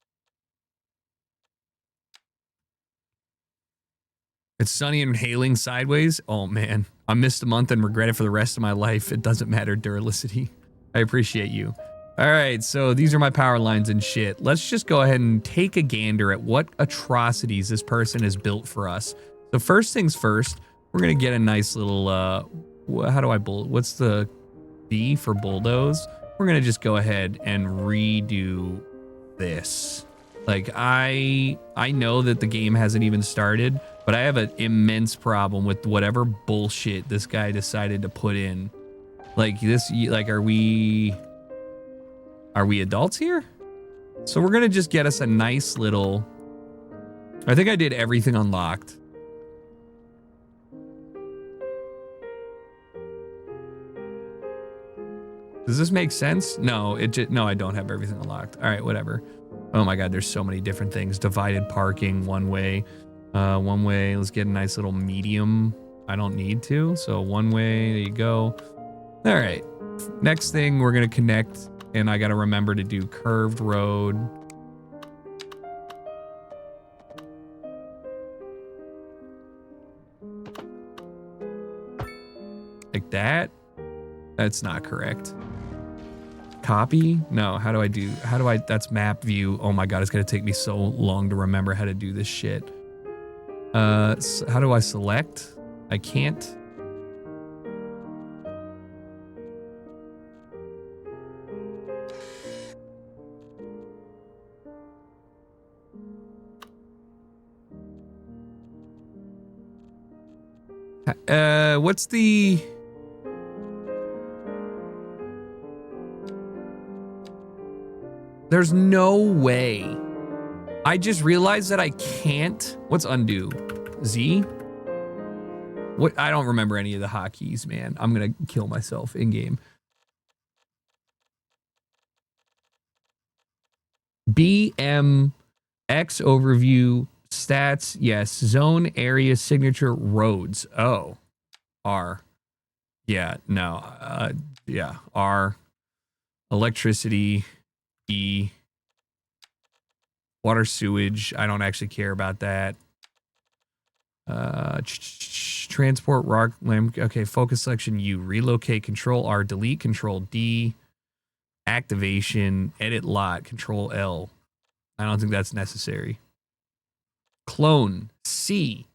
Speaker 3: It's sunny and hailing sideways. Oh man, I missed a month and regret it for the rest of my life. It doesn't matter, Duralicity. I appreciate you. All right, so these are my power lines and shit. Let's just go ahead and take a gander at what atrocities this person has built for us. So first things first, we're gonna get a nice little, how do I what's the B for bulldoze? We're gonna just go ahead and redo this. Like I know that the game hasn't even started, but I have an immense problem with whatever bullshit this guy decided to put in. Like this, like, are we adults here? So we're gonna just get us a nice little, I think I did everything unlocked. Does this make sense? No, no, I don't have everything unlocked. All right, whatever. Oh my God, there's so many different things. Divided parking, one way. One way, let's get a nice little medium. I don't need to, so one way, there you go. All right, next thing we're gonna connect, and I gotta remember to do curved road. Like that? That's not correct. Copy? No, how do I, that's map view. Oh my God, it's gonna take me so long to remember how to do this shit. How do I select? I can't. What's the... There's no way. I just realized that I can't. What's undo? Z? What? I don't remember any of the hotkeys, man. I'm gonna kill myself in game. B, M, X overview, stats, yes. Zone, area, signature, roads. Oh. R. Yeah, no. Yeah, R. Electricity, E. Water, sewage. I don't actually care about that. Transport, rock, lamp. Okay, focus selection U. Relocate, control R. Delete, control D. Activation, edit lot, control L. I don't think that's necessary. Clone, C.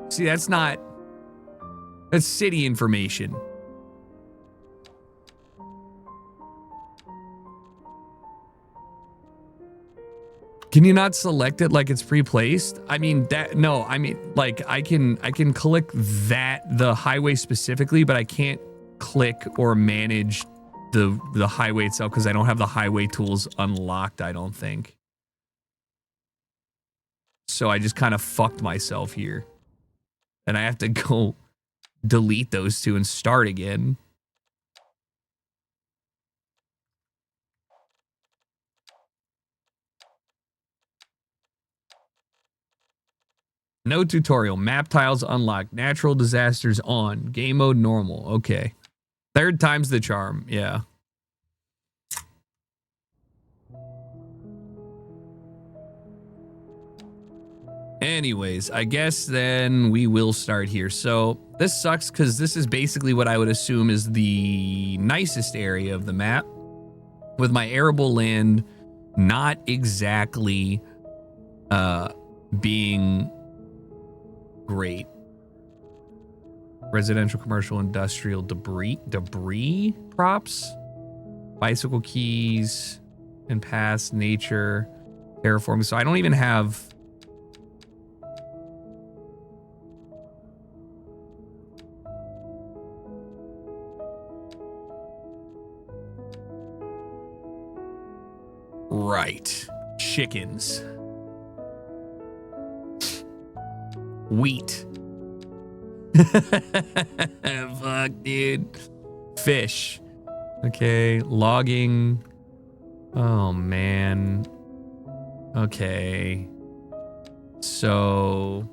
Speaker 3: See, that's city information. Can you not select it like it's pre-placed? I mean like I can click the highway specifically, but I can't click or manage the highway itself because I don't have the highway tools unlocked, I don't think. So I just kind of fucked myself here. And I have to go delete those two and start again. No tutorial. Map tiles unlocked. Natural disasters on. Game mode normal. Okay. Third time's the charm. Yeah. Anyways, I guess then we will start here. So this sucks because this is basically what I would assume is the nicest area of the map, with my arable land not exactly being great. Residential, commercial, industrial, debris props, bicycle keys and paths, nature, terraforming. So I don't even have... Right. Chickens. Wheat. Fuck, dude. Fish. Okay, logging. Oh, man. Okay. So...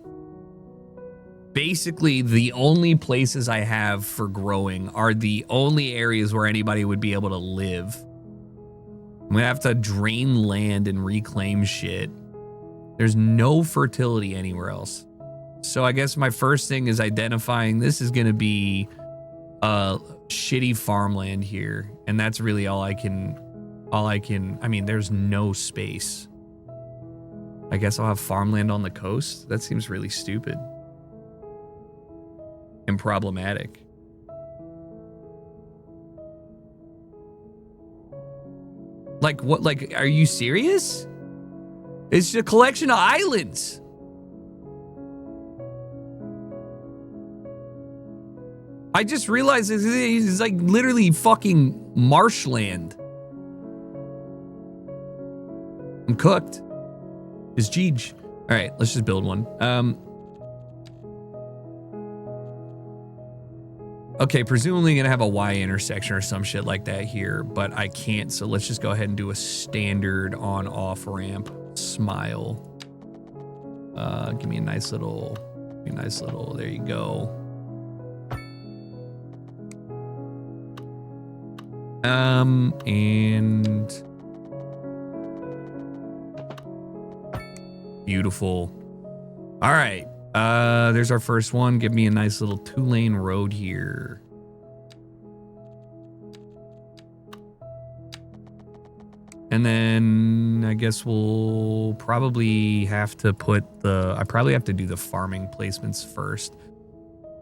Speaker 3: basically, the only places I have for growing are the only areas where anybody would be able to live. I'm gonna have to drain land and reclaim shit. There's no fertility anywhere else. So I guess my first thing is identifying this is gonna be shitty farmland here. And that's really all I can, I mean, there's no space. I guess I'll have farmland on the coast. That seems really stupid and problematic. Like, what? Like, are you serious? It's a collection of islands. I just realized it's like literally fucking marshland. I'm cooked. It's Jeej. All right, let's just build one. Okay, presumably gonna have a Y intersection or some shit like that here, but I can't, so let's just go ahead and do a standard on-off ramp. Smile. Give me a nice little, there you go. And beautiful. All right. There's our first one. Give me a nice little 2-lane road here. And then I guess we'll probably have to put I probably have to do the farming placements first.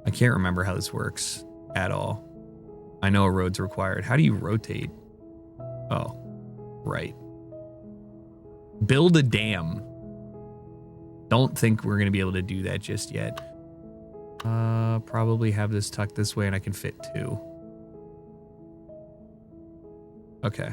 Speaker 3: I can't remember how this works at all. I know a road's required. How do you rotate? Oh, right. Build a dam. Don't think we're going to be able to do that just yet. Probably have this tucked this way and I can fit 2. Okay.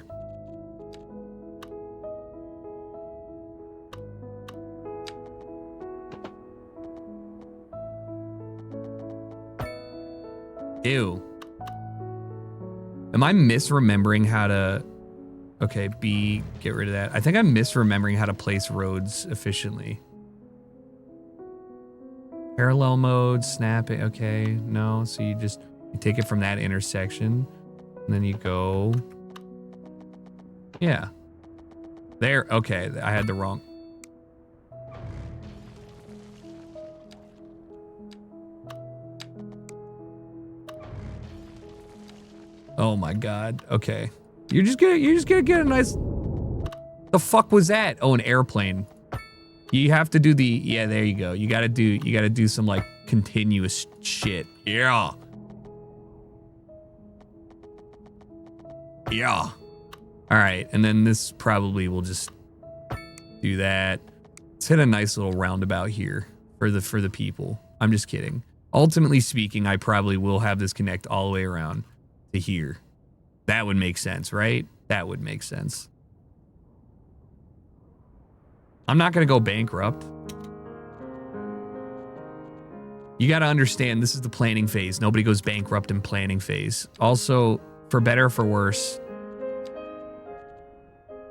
Speaker 3: Ew. Am I misremembering how to... Okay, B, get rid of that. I think I'm misremembering how to place roads efficiently. Parallel mode, snap it. Okay, no. So you take it from that intersection and then you go. Yeah. There. Okay, I had the wrong. Oh my God. Okay. You're just gonna get a nice. The fuck was that? Oh, an airplane. You have to do the, yeah, there you go. You gotta do some like continuous shit. Yeah. Yeah. All right. And then this probably will just do that. Let's hit a nice little roundabout here for the people. I'm just kidding. Ultimately speaking, I probably will have this connect all the way around to here. That would make sense, right? That would make sense. I'm not going to go bankrupt. You got to understand, this is the planning phase. Nobody goes bankrupt in planning phase. Also, for better or for worse,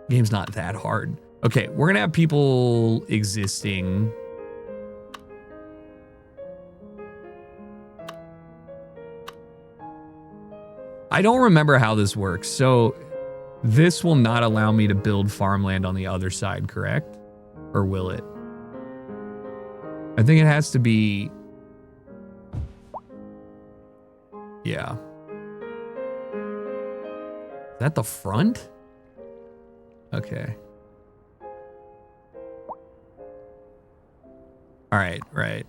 Speaker 3: game's not that hard. Okay, we're going to have people existing. I don't remember how this works. So this will not allow me to build farmland on the other side, correct? Or will it? I think it has to be... Yeah. Is that the front? Okay. All right, right.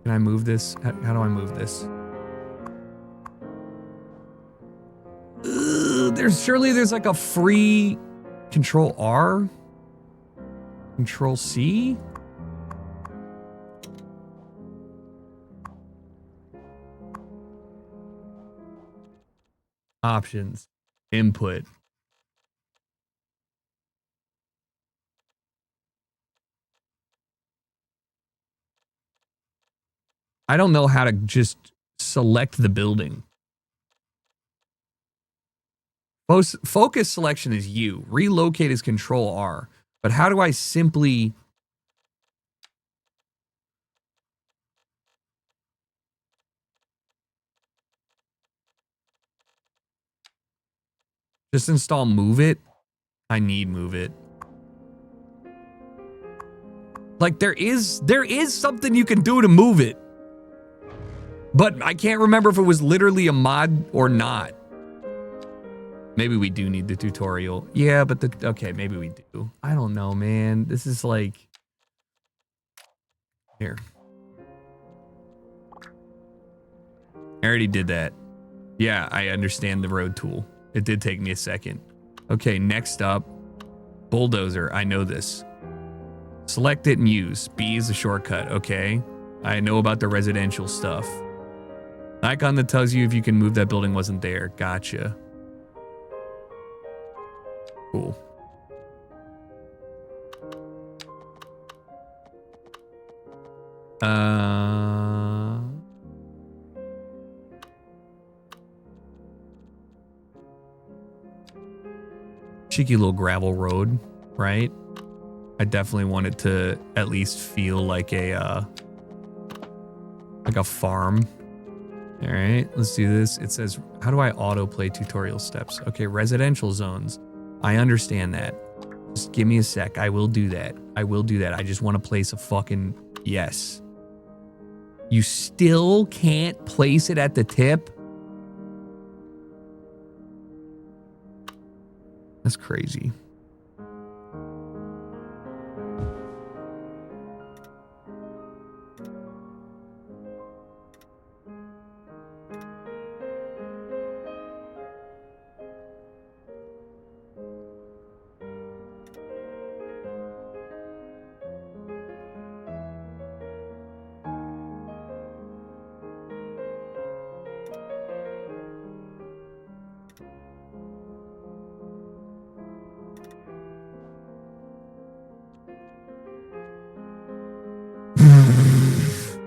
Speaker 3: Can I move this? How do I move this? There's like a free Control R, Control C. Options, input. I don't know how to just select the building. Focus selection is U. Relocate is Control R. But how do I simply... Just install Move It? I need Move It. Like there is something you can do to move it. But I can't remember if it was literally a mod or not. Maybe we do need the tutorial. Yeah, but okay, maybe we do. I don't know, man. This is like... Here. I already did that. Yeah, I understand the road tool. It did take me a second. Okay, next up. Bulldozer. I know this. Select it and use. B is a shortcut. Okay. I know about the residential stuff. Icon that tells you if you can move that building wasn't there. Gotcha. Cool. Uh, cheeky little gravel road, right? I definitely want it to at least feel like a farm. All right, let's do this. It says, how do I autoplay tutorial steps? Okay, residential zones. I understand that. Just give me a sec. I will do that. I will do that. I just want to place a fucking yes. You still can't place it at the tip? That's crazy.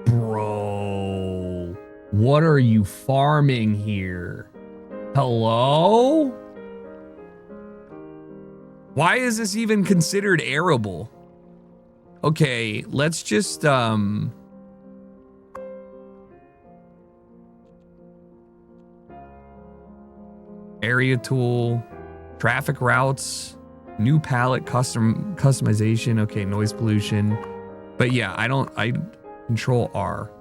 Speaker 3: Bro, what are you farming here? Hello? Why is this even considered arable? Okay, let's just area tool, traffic routes, new palette customization. Okay, noise pollution. But yeah, I control R.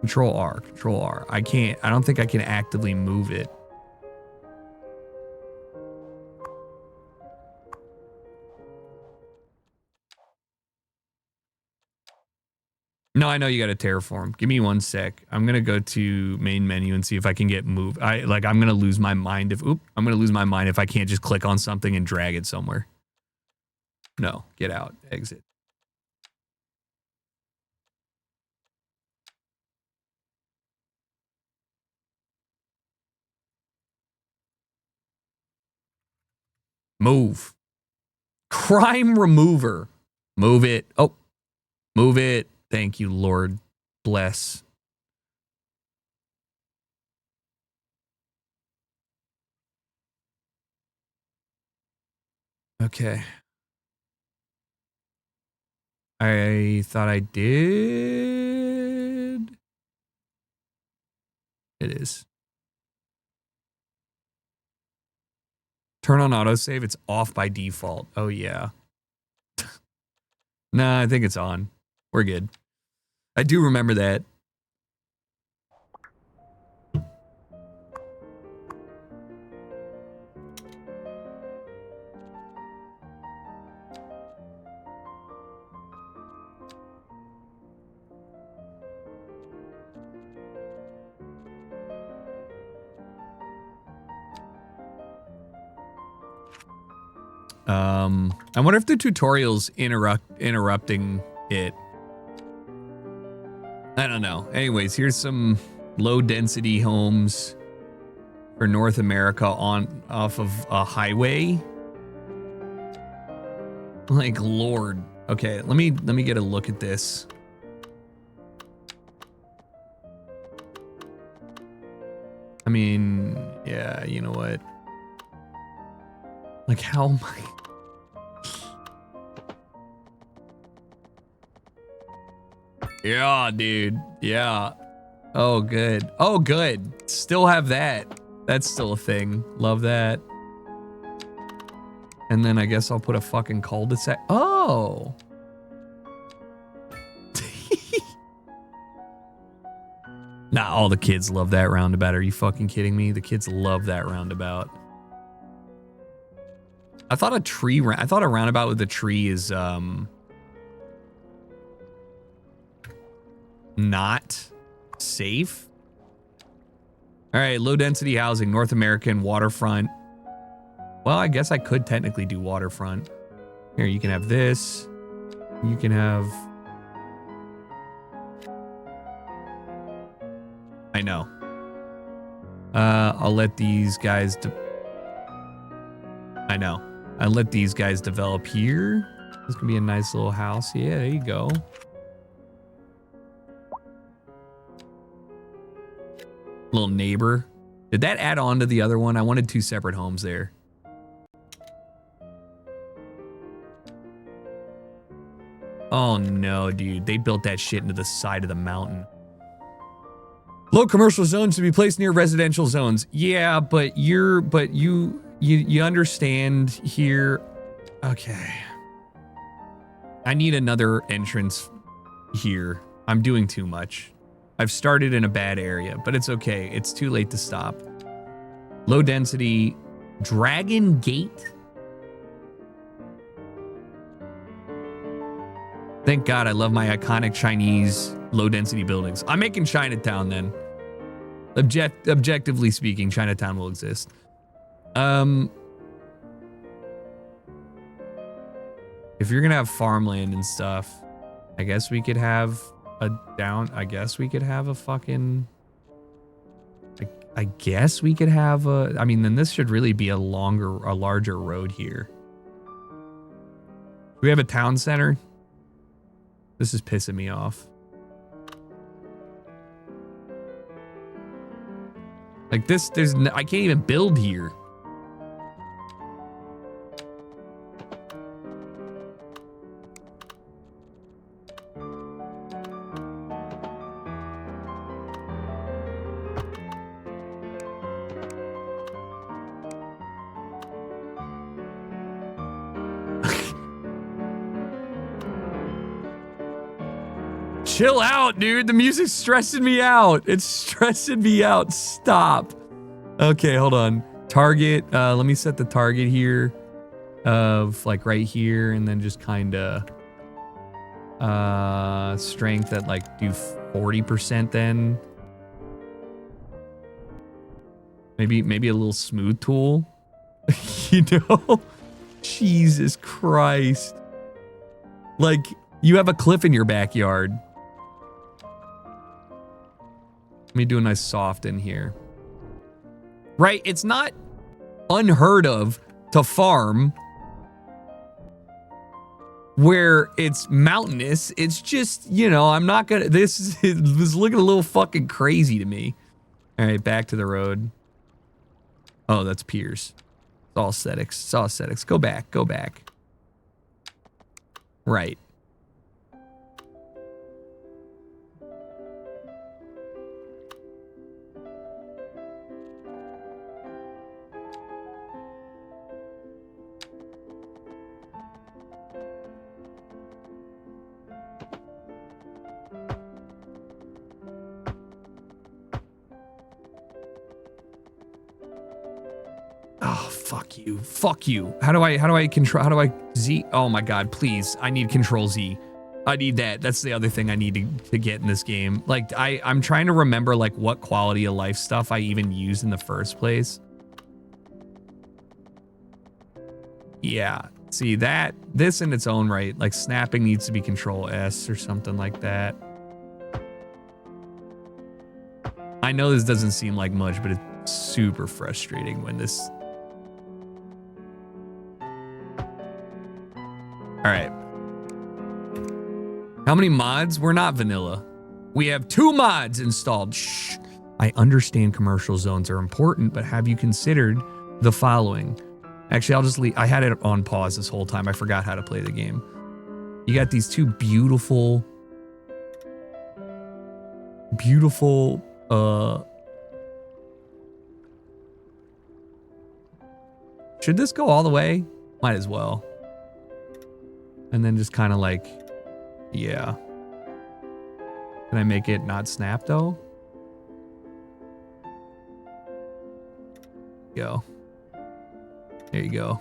Speaker 3: Control R, control R. I don't think I can actively move it. No, I know you got to terraform. Give me one sec. I'm going to go to main menu and see if I can get moved. I'm going to lose my mind if I can't just click on something and drag it somewhere. No, get out, exit. Move. Crime remover. Move it. Oh, move it. Thank you, Lord. Bless. Okay. I thought I did. It is. Turn on autosave. It's off by default. Oh, yeah. Nah, I think it's on. We're good. I do remember that. I wonder if the tutorial's interrupting it. I don't know. Anyways, here's some low density homes for North America off of a highway. Like, Lord. Okay, let me get a look at this. I mean, yeah, you know what? Like, how am I? Yeah, dude. Yeah. Oh, good. Oh, good. Still have that. That's still a thing. Love that. And then I guess I'll put a fucking cul-de-sac. Oh. Nah, all the kids love that roundabout. Are you fucking kidding me? The kids love that roundabout. I thought a roundabout with a tree is not safe. All right, low density housing, North American waterfront. Well, I guess I could technically do waterfront. Here, you can have this. You can have. I know. I'll let these guys. I know. I'll let these guys develop here. This could be a nice little house. Yeah, there you go. Little neighbor. Did that add on to the other one? I wanted 2 separate homes there. Oh no, dude. They built that shit into the side of the mountain. Low commercial zones to be placed near residential zones. Yeah, but you understand here. Okay. I need another entrance here. I'm doing too much. I've started in a bad area, but it's okay. It's too late to stop. Low density Dragon Gate. Thank God I love my iconic Chinese low density buildings. I'm making Chinatown then. Objectively speaking, Chinatown will exist. If you're gonna have farmland and stuff, I guess we could have a I guess we could have a fucking. I guess we could have a. I mean, then this should really be a larger road here. Do we have a town center? This is pissing me off. Like this, I can't even build here. Chill out, dude. The music's stressing me out. It's stressing me out. Stop. Okay, hold on. Target. Let me set the target here of like right here, and then just kind of strength at like do 40% then. Maybe a little smooth tool. You know? Jesus Christ. Like you have a cliff in your backyard. Let me do a nice soft in here. Right? It's not unheard of to farm where it's mountainous. It's just, you know, I'm not gonna, this is looking a little fucking crazy to me. All right, back to the road. Oh, that's piers. It's all aesthetics. It's all aesthetics. Go back. Go back. Right. Oh, fuck you. Fuck you. How do I control, how do I Z? Oh my God, please. I need control Z. I need that. That's the other thing I need to get in this game. Like I'm trying to remember like what quality of life stuff I even used in the first place. Yeah. See this in its own right, like snapping needs to be control S or something like that. I know this doesn't seem like much, but it's super frustrating when this. All right. How many mods? We're not vanilla. We have 2 mods installed. Shh. I understand commercial zones are important, but have you considered the following? Actually, I'll just leave. I had it on pause this whole time. I forgot how to play the game. You got these 2 beautiful, should this go all the way? Might as well. And then just kind of like, yeah. Can I make it not snap though? Go. There you go.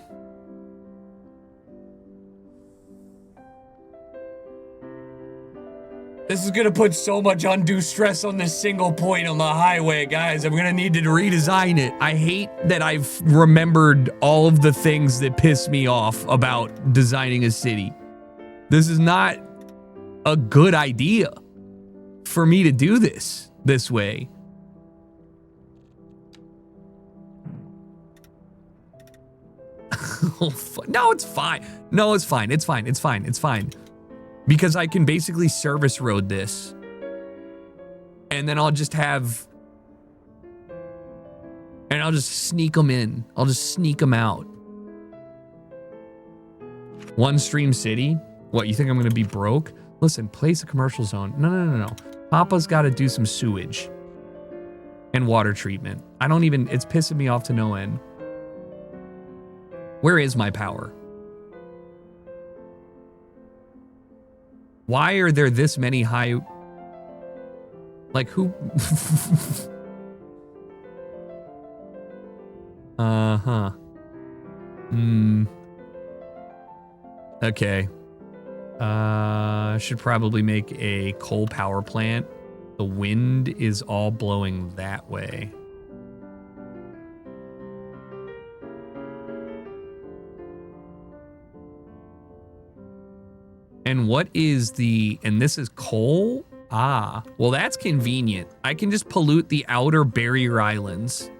Speaker 3: This is gonna put so much undue stress on this single point on the highway, guys. I'm gonna need to redesign it. I hate that I've remembered all of the things that piss me off about designing a city. This is not a good idea for me to do this way. No, it's fine. No, it's fine. It's fine. It's fine. It's fine. Because I can basically service road this. And then I'll just have And I'll just sneak them in. I'll just sneak them out. One stream city? What, you think I'm going to be broke? Listen, place a commercial zone. No. Papa's got to do some sewage and water treatment. I don't even, it's pissing me off to no end. Where is my power? Why are there this many high... Like, who... Uh-huh. Okay. Should probably make a coal power plant. The wind is all blowing that way. And what is the... And this is coal? Ah, well, that's convenient. I can just pollute the outer barrier islands.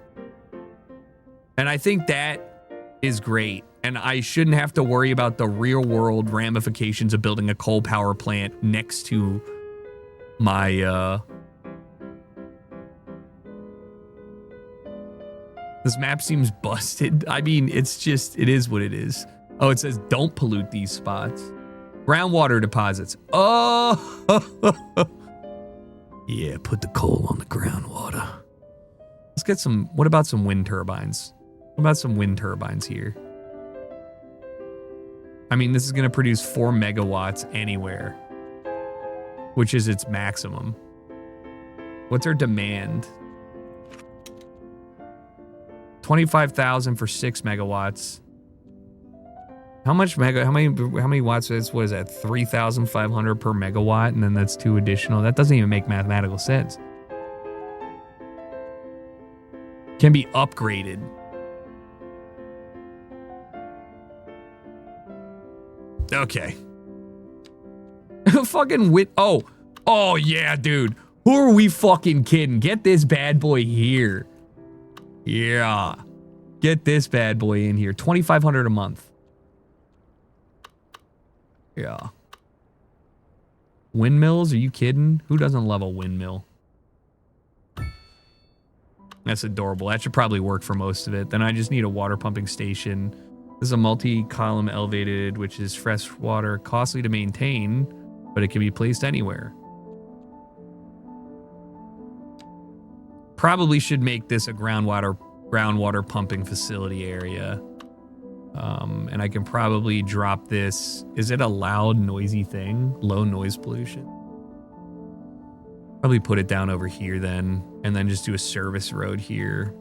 Speaker 3: And I think that is great. And I shouldn't have to worry about the real world ramifications of building a coal power plant next to my, This map seems busted. I mean, it's just, it is what it is. Oh, it says don't pollute these spots. Groundwater deposits. Oh, yeah, put the coal on the groundwater. Let's get some, what about some wind turbines? What about some wind turbines here? I mean, this is going to produce 4 megawatts anywhere, which is its maximum. What's our demand? 25,000 for 6 megawatts. How many watts is, what is that? 3,500 per megawatt, and then that's 2 additional. That doesn't even make mathematical sense. Can be upgraded. Okay. Fucking wit. Oh yeah, dude. Who are we fucking kidding? Get this bad boy here. Yeah. Get this bad boy in here. 2,500 a month. Yeah. Windmills? Are you kidding? Who doesn't love a windmill? That's adorable. That should probably work for most of it. Then I just need a water pumping station. This is a multi-column elevated, which is fresh water, costly to maintain, but it can be placed anywhere. Probably should make this a groundwater pumping facility area. And I can probably drop this. Is it a loud, noisy thing? Low noise pollution. Probably put it down over here then, and then just do a service road here.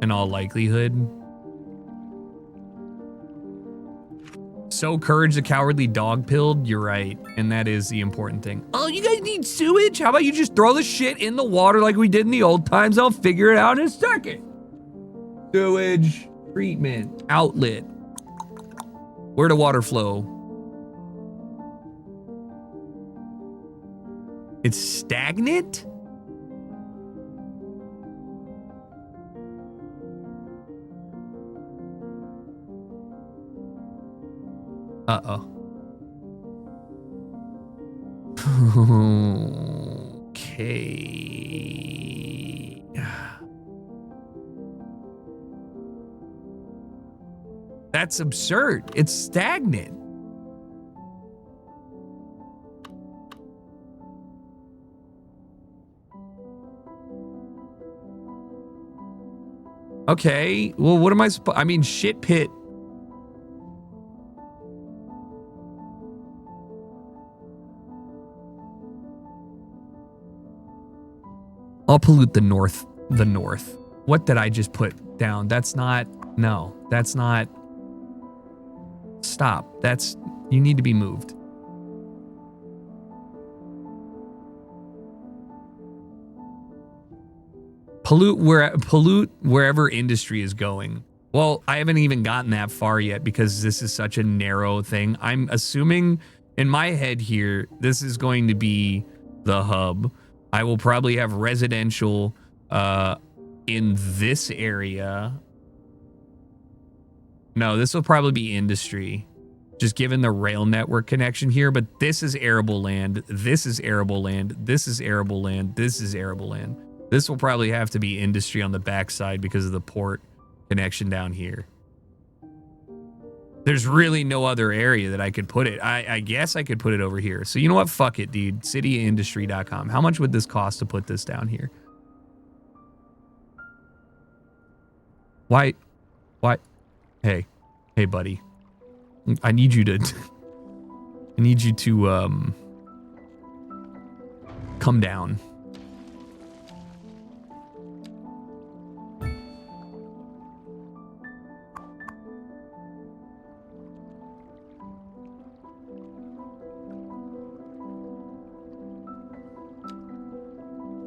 Speaker 3: In all likelihood. So Courage the Cowardly Dog pilled, you're right. And that is the important thing. Oh, you guys need sewage? How about you just throw the shit in the water like we did in the old times? I'll figure it out in a second. Sewage, treatment, outlet. Where to water flow? It's stagnant? Uh-oh. Okay. That's absurd. It's stagnant. Okay. Well, what am I supposed... I mean, shit pit. I'll pollute the north. The north. What did I just put down? That's not... No, that's not... Stop. That's... You need to be moved. Pollute wherever industry is going. Well, I haven't even gotten that far yet because this is such a narrow thing. I'm assuming in my head here, this is going to be the hub. I will probably have residential in this area. No, this will probably be industry, just given the rail network connection here. But this is arable land. This is arable land. This is arable land. This is arable land. This will probably have to be industry on the backside because of the port connection down here. There's really no other area that I could put it. I guess I could put it over here. So you know what? Fuck it, dude. Cityindustry.com. How much would this cost to put this down here? Why? Hey, buddy. I need you to come down.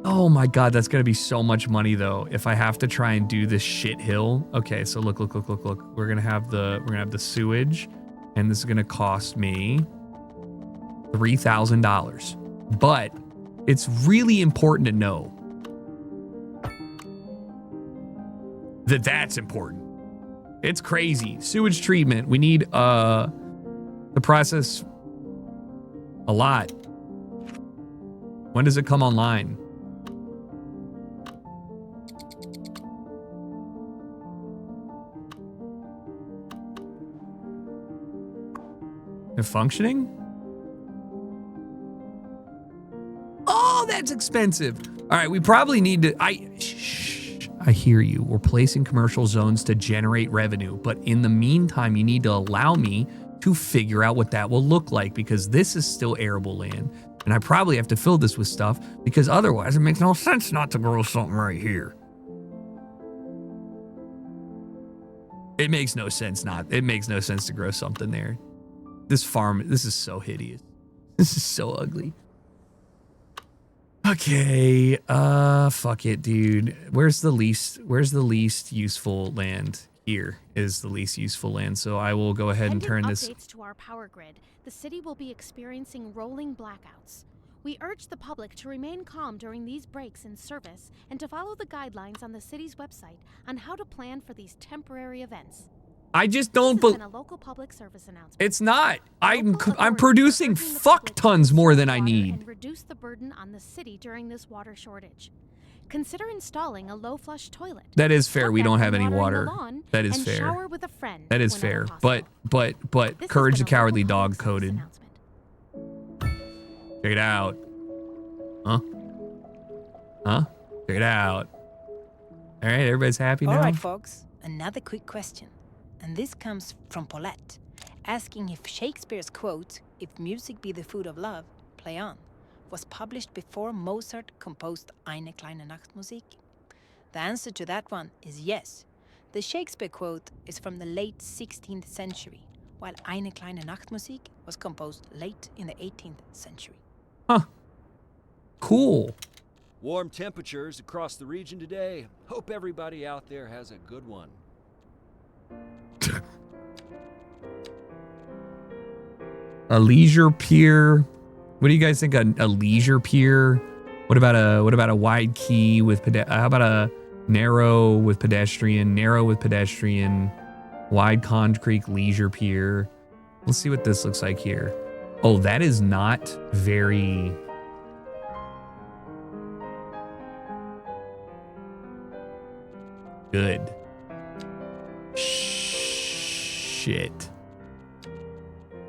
Speaker 3: Oh my god, that's gonna be so much money though if I have to try and do this shit hill. Okay, so look. We're gonna have the sewage, and this is gonna cost me $3,000. But it's really important to know that that's important. It's crazy. Sewage treatment. We need to process a lot. When does it come online? They're functioning? Oh, that's expensive. All right, we probably need to, I hear you. We're placing commercial zones to generate revenue, but in the meantime, you need to allow me to figure out what that will look like because this is still arable land. And I probably have to fill this with stuff because otherwise it makes no sense not to grow something right here. It makes no sense to grow something there. This farm, this is so hideous. This is so ugly. Okay, fuck it, dude. Where's the least useful land? Here is the least useful land. So I will go ahead and turn this.
Speaker 5: Updates to our power grid. The city will be experiencing rolling blackouts. We urge the public to remain calm during these breaks in service and to follow the guidelines on the city's website on how to plan for these temporary events.
Speaker 3: I just don't
Speaker 5: believe a local public service announcement.
Speaker 3: It's not. I'm producing fuck tons more than I need.
Speaker 5: And reduce the burden on the city during this water shortage. Consider installing a low flush toilet.
Speaker 3: That is fair. We don't have any
Speaker 5: water.
Speaker 3: water. That is fair.
Speaker 5: Shower with a friend.
Speaker 3: That is fair. But Courage the Cowardly Dog coded. Check it out. Huh? Check it out. All right, everybody's happy now.
Speaker 6: All right, folks. Another quick question. And this comes from Paulette, asking if Shakespeare's quote, "If music be the food of love, play on," was published before Mozart composed Eine kleine Nachtmusik. The answer to that one is yes. The Shakespeare quote is from the late 16th century, while Eine kleine Nachtmusik was composed late in the 18th century.
Speaker 3: Huh. Cool.
Speaker 7: Warm temperatures across the region today. Hope everybody out there has a good one.
Speaker 3: A leisure pier. What do you guys think? A leisure pier? What about a wide quay with how about a narrow with pedestrian, wide concrete leisure pier? Let's see what this looks like here. Oh, that is not very good. Shit.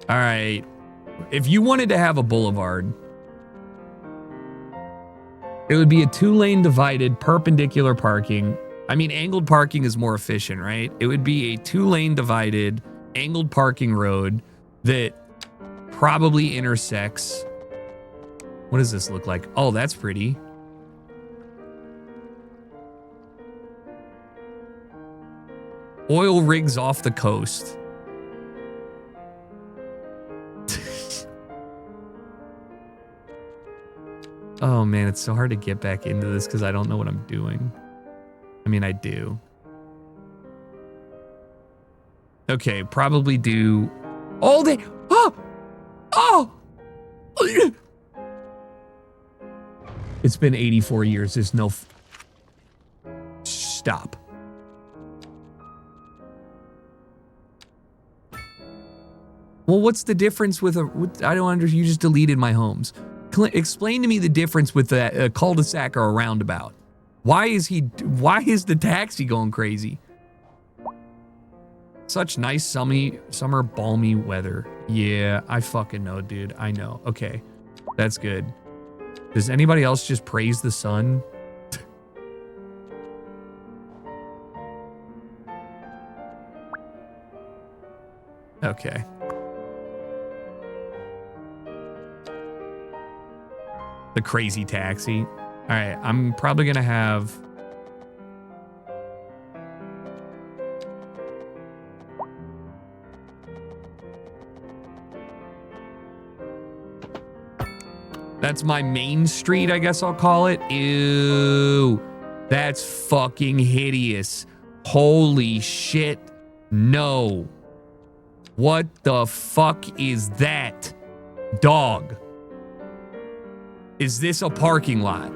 Speaker 3: All right. If you wanted to have a boulevard, it would be a 2-lane divided perpendicular parking. I mean, angled parking is more efficient, right? It would be a 2-lane divided angled parking road that probably intersects. What does this look like? Oh, that's pretty. Oil rigs off the coast. Oh man, it's so hard to get back into this because I don't know what I'm doing. I mean, I do. Okay, probably do all day. Oh! It's been 84 years. There's no. Stop. Well, what's the difference with I don't understand. You just deleted my homes. Explain to me the difference with a cul-de-sac or a roundabout. Why is the taxi going crazy? Such nice summer balmy weather. Yeah, I fucking know, dude. I know. Okay, that's good. Does anybody else just praise the sun? Okay. The crazy taxi. All right, I'm probably gonna have... That's my main street, I guess I'll call it. Ew. That's fucking hideous. Holy shit. No. What the fuck is that? Dog. Is this a parking lot?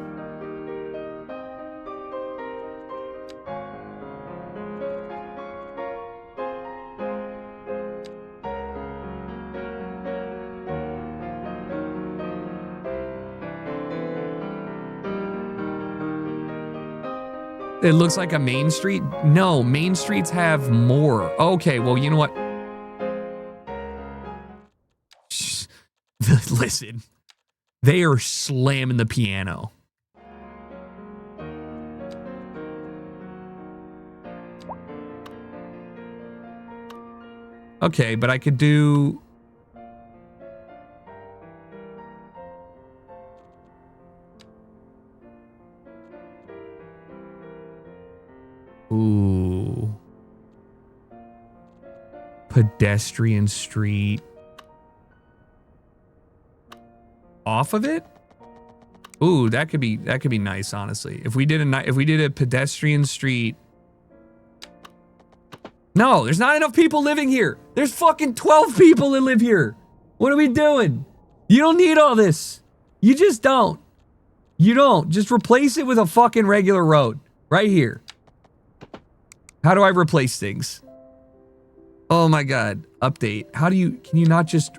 Speaker 3: It looks like a main street. No, main streets have more. Okay, well, you know what? Listen, they are slamming the piano. Okay, but I could do... Ooh. Pedestrian street. Off of it? Ooh, that could be nice, honestly. If we did a pedestrian street. No, there's not enough people living here. There's fucking 12 people that live here. What are we doing? You don't need all this. You just don't. You don't. Just replace it with a fucking regular road. Right here. How do I replace things? Oh my god. Update. How do you... Can you not just...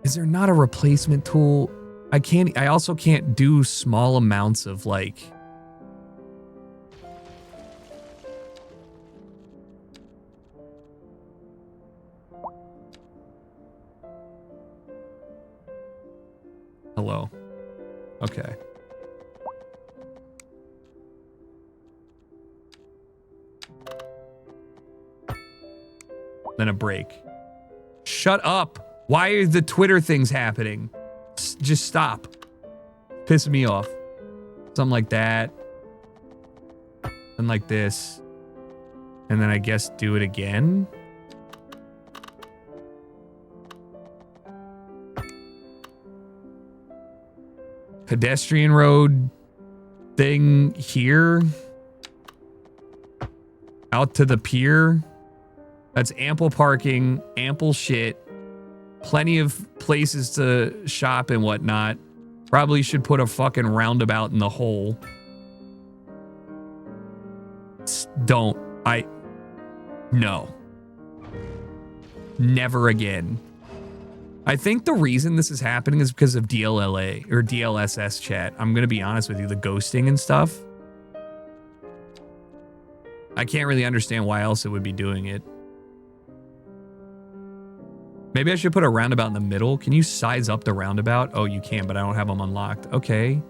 Speaker 3: Is there not a replacement tool? I also can't do small amounts of like... Hello. Okay. Then a break. Shut up. Why are the Twitter things happening? Just stop. Pissing me off. Something like that. And like this. And then I guess do it again. Pedestrian road thing here. Out to the pier. That's ample parking, ample shit. Plenty of places to shop and whatnot. Probably should put a fucking roundabout in the hole. Don't. No. Never again. I think the reason this is happening is because of DLLA or DLSS chat. I'm going to be honest with you, the ghosting and stuff. I can't really understand why else it would be doing it. Maybe I should put a roundabout in the middle. Can you size up the roundabout? Oh, you can, but I don't have them unlocked. Okay.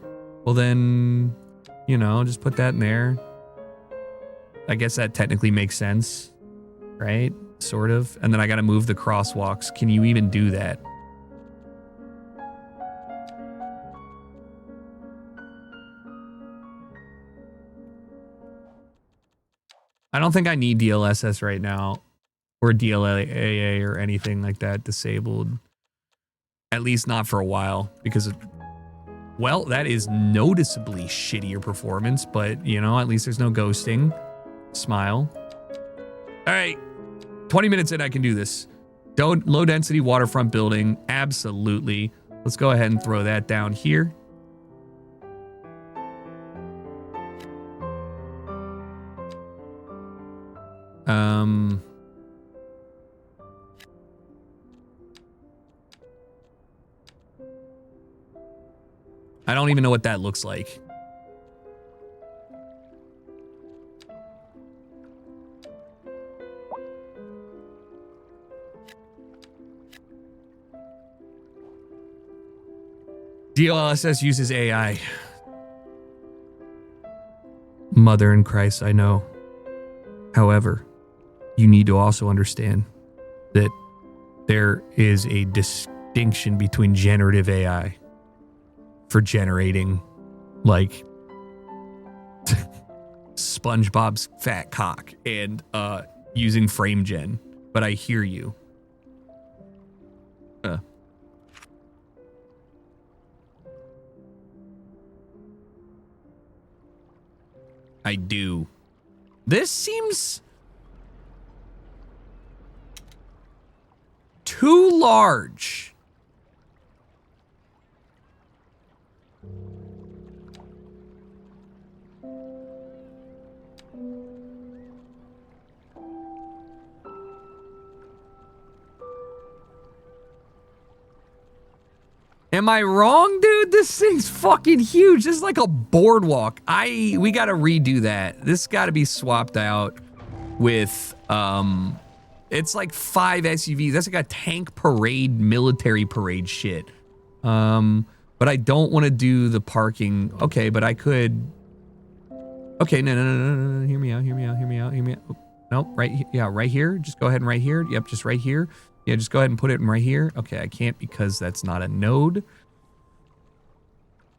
Speaker 3: Well then, you know, just put that in there. I guess that technically makes sense, right? Sort of. And then I got to move the crosswalks. Can you even do that? I don't think I need DLSS right now. Or DLAA or anything like that disabled. At least not for a while. Because, well, that is noticeably shittier performance. But, you know, at least there's no ghosting. Smile. All right. 20 minutes in, I can do this. Low density waterfront building. Absolutely. Let's go ahead and throw that down here. don't even know what that looks like. DLSS uses AI. Mother in Christ, I know. However, you need to also understand that there is a distinction between generative AI for generating, like, SpongeBob's fat cock and using frame gen. But I hear you. I do. This seems too large. Am I wrong, dude? This thing's fucking huge. This is like a boardwalk. We gotta redo that. This gotta be swapped out with, it's like 5 SUVs. That's like a tank parade, military parade shit. But I don't want to do the parking. Okay, but I could. Okay, no. Hear me out. Oh, nope, right here. Just go ahead and right here. Yep, just right here. Yeah, just go ahead and put it in right here. Okay, I can't because that's not a node.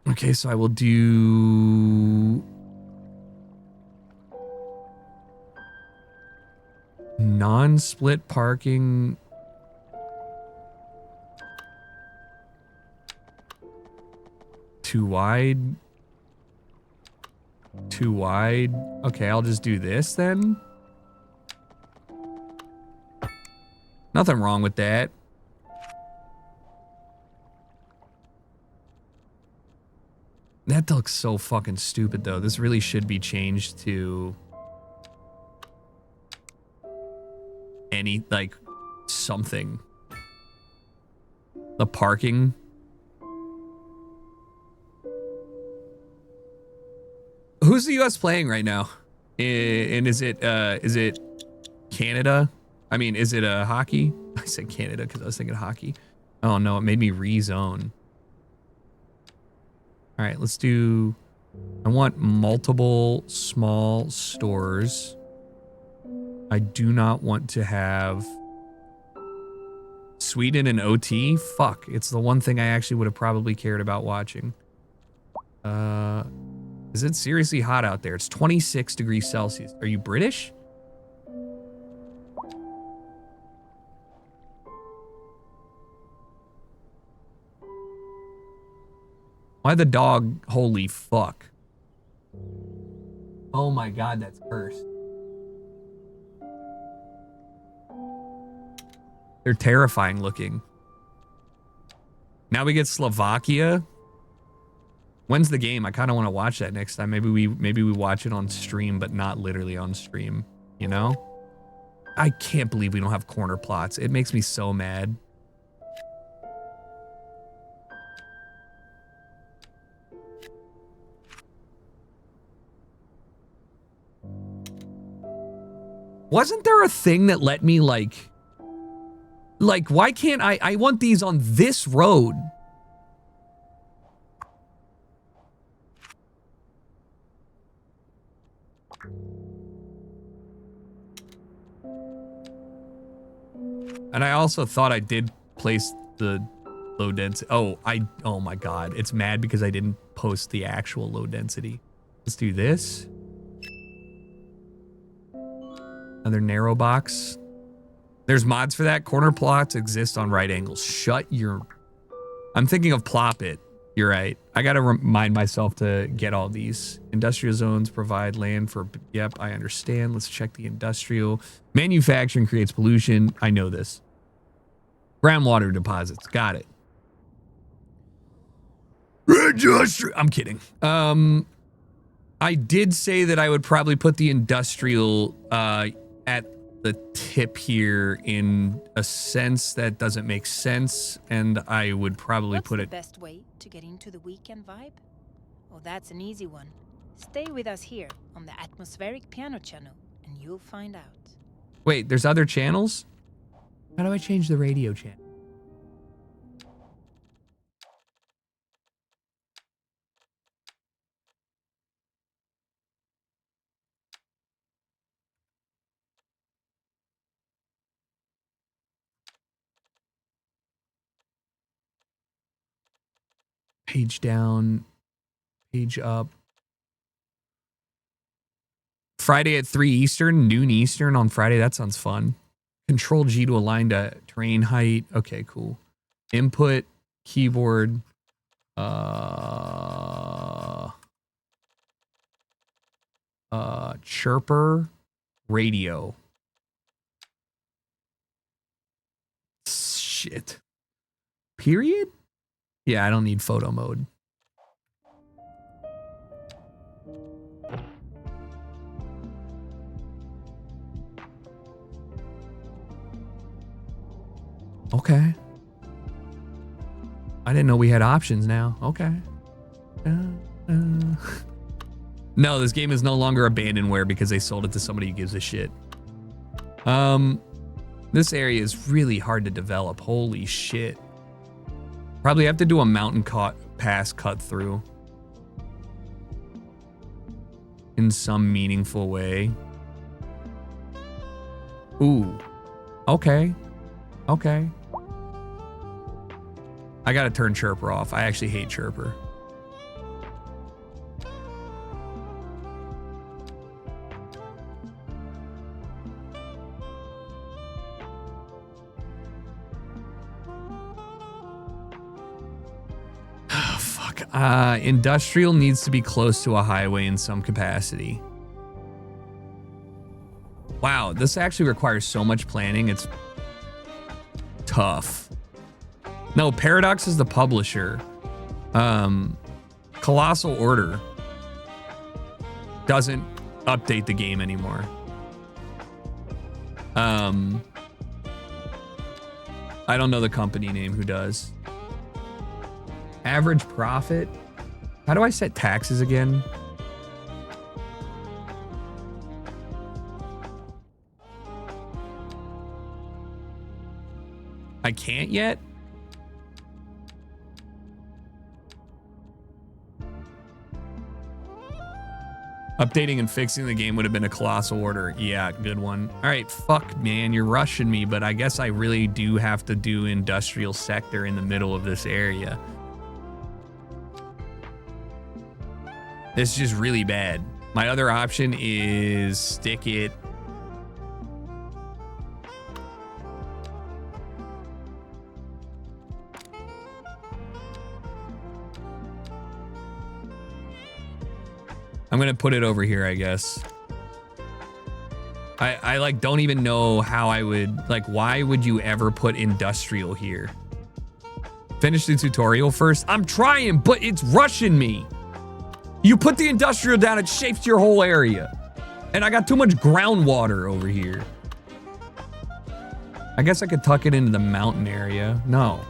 Speaker 3: Okay, so I will do non-split parking. Too wide. Okay, I'll just do this then. Nothing wrong with that. That looks so fucking stupid though. This really should be changed to any, like, something. The parking. Who's the US playing right now? And is it Canada? I mean, is it hockey? I said Canada because I was thinking hockey. Oh no, it made me rezone. All right, let's do, I want multiple small stores. I do not want to have Sweden and OT. Fuck, it's the one thing I actually would have probably cared about watching. Is it seriously hot out there? It's 26 degrees Celsius. Are you British? Why the dog? Holy fuck. Oh my god, that's cursed. They're terrifying looking. Now we get Slovakia. When's the game? I kind of want to watch that next time. Maybe we watch it on stream, but not literally on stream, you know? I can't believe we don't have corner plots. It makes me so mad. Wasn't there a thing that let me like why can't I want these on this road? And I also thought I did place the low density. Oh my god, it's mad because I didn't post the actual low density. Let's do this. Another narrow box. There's mods for that. Corner plots exist on right angles. Shut your... I'm thinking of Plop It. You're right. I gotta remind myself to get all these. Industrial zones provide land for... Yep, I understand. Let's check the industrial. Manufacturing creates pollution. I know this. Groundwater deposits. Got it. I'm kidding. I did say that I would probably put the industrial at the tip here in a sense that doesn't make sense, and I would probably
Speaker 6: What's
Speaker 3: put
Speaker 6: the
Speaker 3: it.
Speaker 6: best way to get into the weekend vibe? Oh, that's an easy one. Stay with us here on the atmospheric piano channel, and you'll find out.
Speaker 3: Wait, there's other channels? How do I change the radio channel? Page down, page up. Friday at 3 Eastern, noon Eastern on Friday. That sounds fun. Control G to align to terrain height. Okay, cool. Input, keyboard, chirper, radio. Shit. Period? Yeah, I don't need photo mode. Okay. I didn't know we had options now. Okay. No, this game is no longer abandonware because they sold it to somebody who gives a shit. This area is really hard to develop. Holy shit. Probably have to do a mountain pass cut through in some meaningful way. Ooh. Okay. Okay. I gotta turn Chirper off. I actually hate Chirper. Oh, fuck. Industrial needs to be close to a highway in some capacity. Wow, this actually requires so much planning. It's tough. No, Paradox is the publisher. Colossal Order doesn't update the game anymore. I don't know the company name who does. Average profit. How do I set taxes again? I can't yet? Updating and fixing the game would have been a colossal order. Yeah, good one. All right, fuck, man, you're rushing me, but I guess I really do have to do industrial sector in the middle of this area. It's just really bad. My other option is stick it. I'm gonna put it over here, I guess. I like don't even know how I would, like, why would you ever put industrial here? Finish the tutorial first. I'm trying, but it's rushing me. You put the industrial down, it shapes your whole area. And I got too much groundwater over here. I guess I could tuck it into the mountain area. No,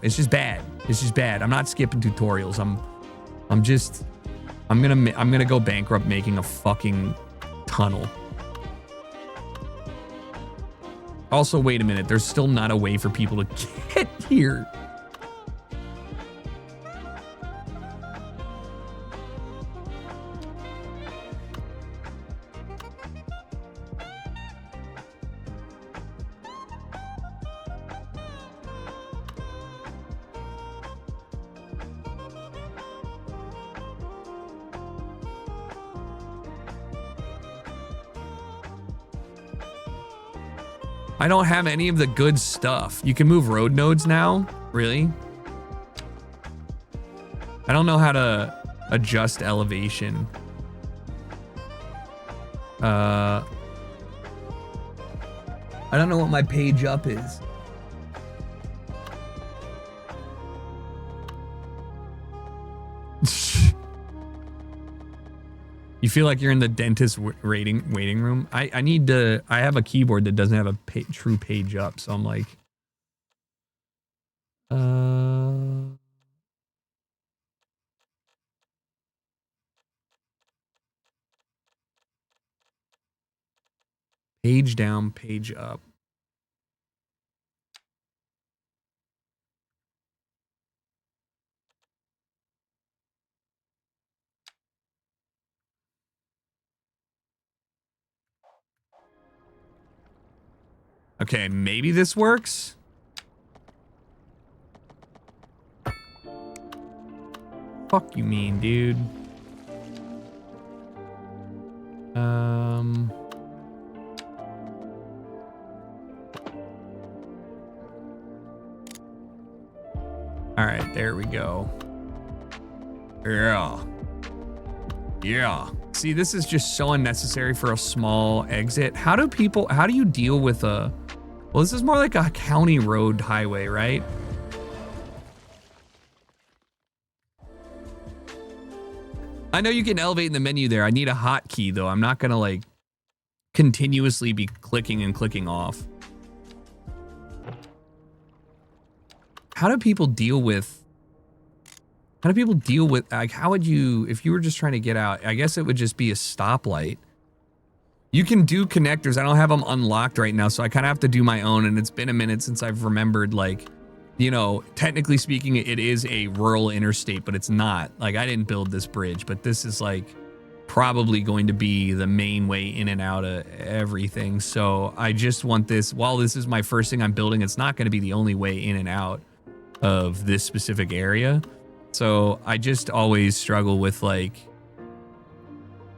Speaker 3: it's just bad. It's just bad. I'm not skipping tutorials. I'm gonna go bankrupt making a fucking tunnel. Also, wait a minute. There's still not a way for people to get here. I don't have any of the good stuff. You can move road nodes now? Really? I don't know how to adjust elevation. I don't know what my page up is. You feel like you're in the dentist waiting room. I need to. I have a keyboard that doesn't have a true page up, so I'm like, page down, page up. Okay, maybe this works. Fuck you mean, dude. All right, there we go. Yeah. Yeah. See, this is just so unnecessary for a small exit. How do you deal with a, well, this is more like a county road highway, right? I know you can elevate in the menu there. I need a hotkey though. I'm not gonna like continuously be clicking and clicking off. How do people deal with like, how would you, if you were just trying to get out, I guess it would just be a stoplight. You can do connectors. I don't have them unlocked right now, so I kind of have to do my own, and it's been a minute since I've remembered, like, you know, technically speaking, it is a rural interstate, but it's not. Like, I didn't build this bridge, but this is like probably going to be the main way in and out of everything. So I just want this, while this is my first thing I'm building, it's not going to be the only way in and out of this specific area. So I just always struggle with, like,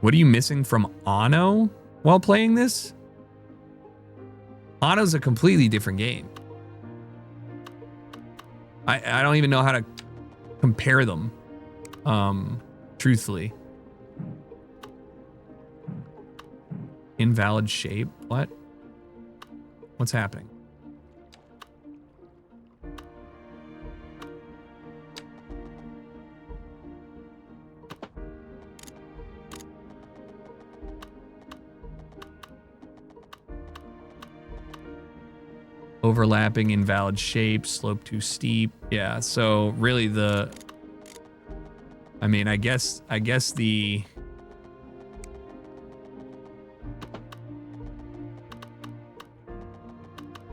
Speaker 3: what are you missing from Anno while playing this? Anno's a completely different game. I don't even know how to compare them, truthfully. Invalid shape? What? What's happening? Overlapping, invalid shape, slope too steep. Yeah, so really I mean, I guess the,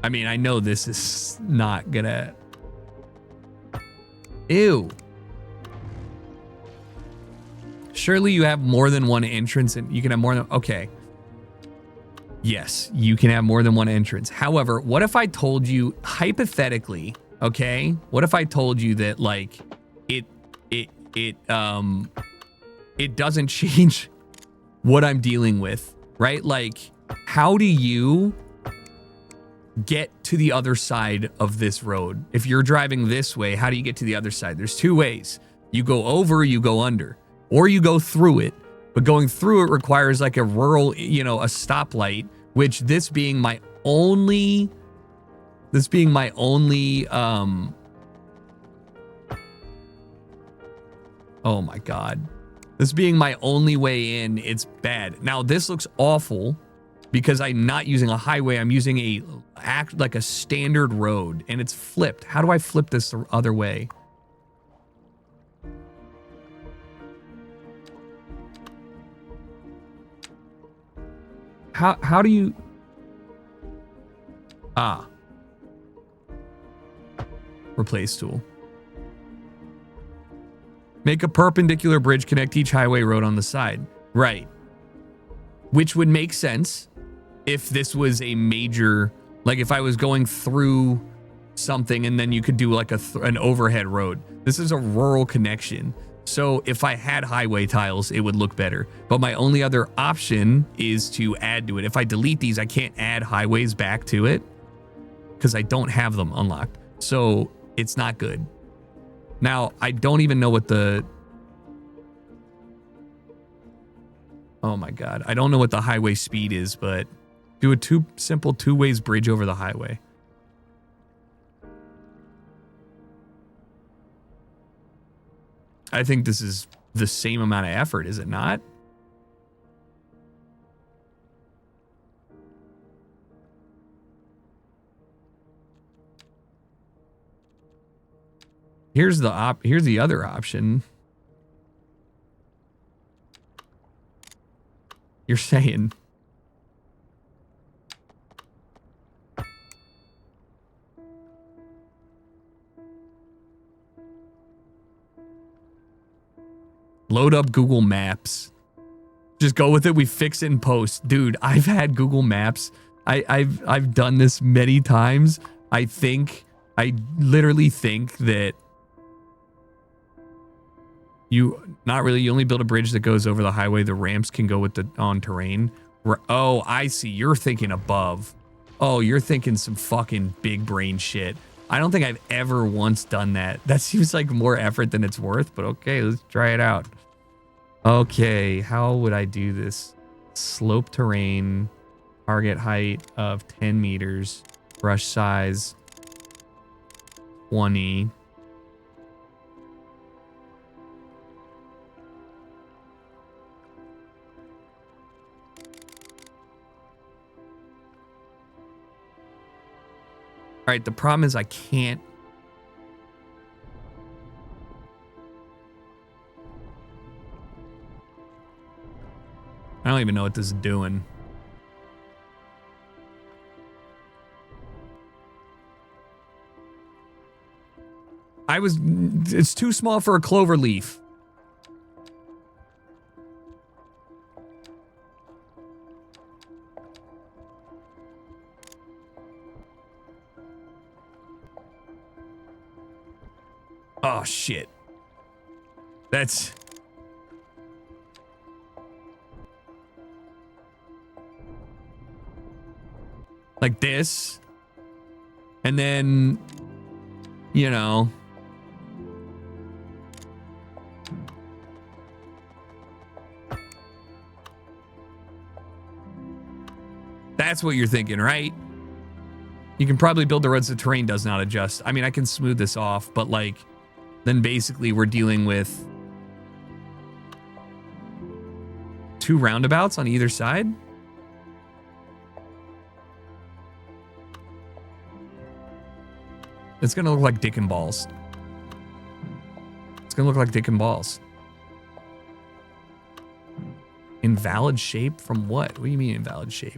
Speaker 3: I mean, I know this is not gonna, ew. Surely you have more than one entrance and you can have more than, okay. Yes, you can have more than one entrance. However, what if I told you, hypothetically, okay? What if I told you that, like, it doesn't change what I'm dealing with, right? Like, how do you get to the other side of this road? If you're driving this way, how do you get to the other side? There's two ways. You go over, you go under, or you go through it. But going through it requires like a rural, you know, a stoplight, which this being my only, oh my God, this being my only way in, it's bad. Now this looks awful because I'm not using a highway. I'm using like a standard road and it's flipped. How do I flip this the other way? How do you, replace tool. Make a perpendicular bridge, connect each highway road on the side. Right. Which would make sense if this was a major, like if I was going through something and then you could do like an overhead road. This is a rural connection. So if I had highway tiles, it would look better. But my only other option is to add to it. If I delete these, I can't add highways back to it because I don't have them unlocked. So it's not good. Now, I don't even know what the, oh my God. I don't know what the highway speed is, but do a simple two-ways bridge over the highway. I think this is the same amount of effort, is it not? Here's the other option. You're saying load up Google Maps. Just go with it. We fix it in post. Dude, I've had Google Maps. I've done this many times. I literally think that you only build a bridge that goes over the highway. The ramps can go with the on terrain. Oh, I see. You're thinking above. Oh, you're thinking some fucking big brain shit. I don't think I've ever once done that. That seems like more effort than it's worth, but okay, let's try it out. Okay, how would I do this? Slope terrain, target height of 10 meters, brush size 20. All right, the problem is I can't. I don't even know what this is doing. It's too small for a clover leaf. Oh, shit. That's... like this. And then, you know... that's what you're thinking, right? You can probably build the roads the terrain does not adjust. I mean, I can smooth this off, but like... then basically we're dealing with 2 roundabouts on either side. It's gonna look like dick and balls. It's gonna look like dick and balls. Invalid shape from what? What do you mean invalid shape?